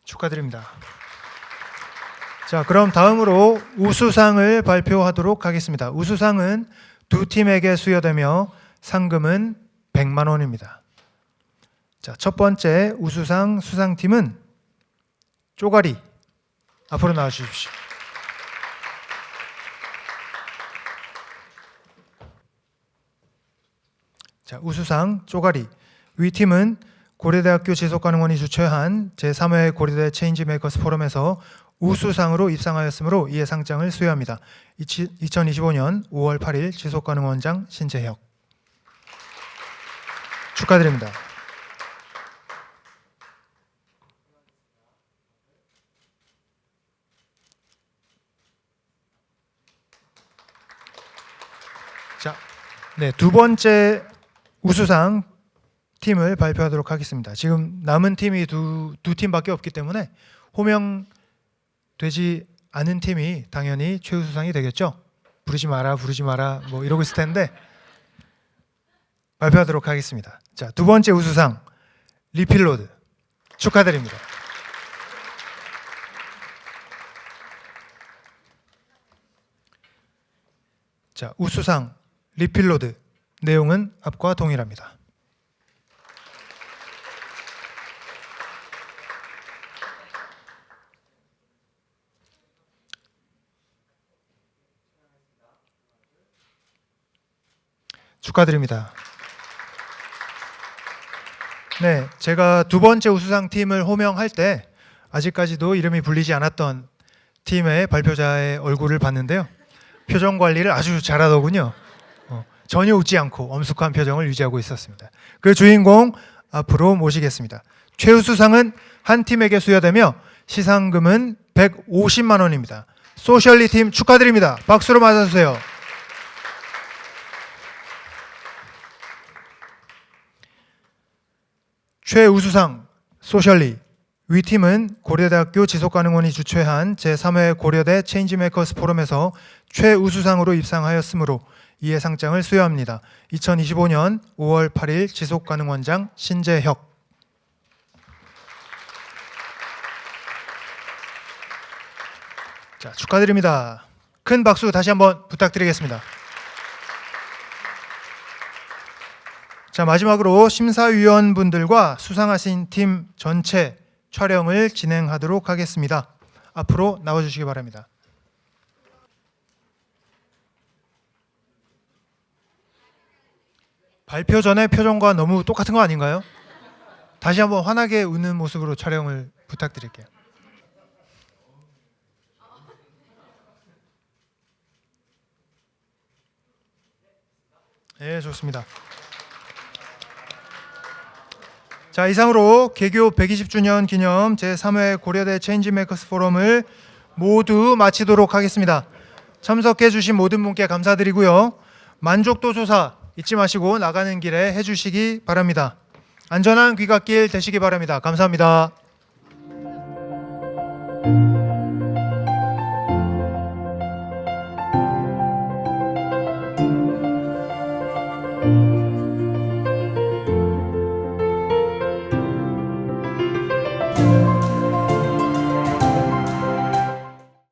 축하드립니다. 자, 그럼 다음으로 우수상을 발표하도록 하겠습니다. 우수상은 두 팀에게 수여되며 상금은 100만 원입니다. 자, 첫 번째 우수상 수상팀은 쪼가리 앞으로 나와 주십시오. 자, 우수상 쪼가리. 위 팀은 고려대학교 지속가능원이 주최한 제3회 고려대 체인지메이커스 포럼에서 우수상으로 입상하였으므로 이에 상장을 수여합니다. 2025년 5월 8일 지속가능원장 신재혁. 축하드립니다. 자, 네, 두 번째 우수상 팀을 발표하도록 하겠습니다. 지금 남은 팀이 두 팀밖에 없기 때문에 호명되지 않은 팀이 당연히 최우수상이 되겠죠. 부르지 마라 뭐 이러고 있을 텐데 발표하도록 하겠습니다. 자, 두 번째 우수상 리필로드 축하드립니다. 자, 우수상 리필로드 내용은 앞과 동일합니다. 축하드립니다. 네, 제가 두 번째 우수상 팀을 호명할 때 아직까지도 이름이 불리지 않았던 팀의 발표자의 얼굴을 봤는데요. 표정 관리를 아주 잘하더군요. 전혀 웃지 않고 엄숙한 표정을 유지하고 있었습니다. 그 주인공 앞으로 모시겠습니다. 최우수상은 한 팀에게 수여되며 시상금은 150만 원입니다. 소셜리 팀 축하드립니다. 박수로 맞아주세요. 최우수상 소셜리. 위 팀은 고려대학교 지속가능원이 주최한 제3회 고려대 체인지메이커스 포럼에서 최우수상으로 입상하였으므로 이에 상장을 수여합니다. 2025년 5월 8일 지속가능원장 신재혁. 자, 축하드립니다. 큰 박수 다시 한번 부탁드리겠습니다. 자, 마지막으로 심사위원분들과 수상하신 팀 전체 촬영을 진행하도록 하겠습니다. 앞으로 나와주시기 바랍니다. 발표 전에 표정과 너무 똑같은 거 아닌가요? 다시 한번 환하게 웃는 모습으로 촬영을 부탁드릴게요. 네, 좋습니다. 자, 이상으로 개교 120주년 기념 제3회 고려대 체인지메이커스 포럼을 모두 마치도록 하겠습니다. 참석해 주신 모든 분께 감사드리고요. 만족도 조사 잊지 마시고 나가는 길에 해주시기 바랍니다. 안전한 귀갓길 되시기 바랍니다. 감사합니다.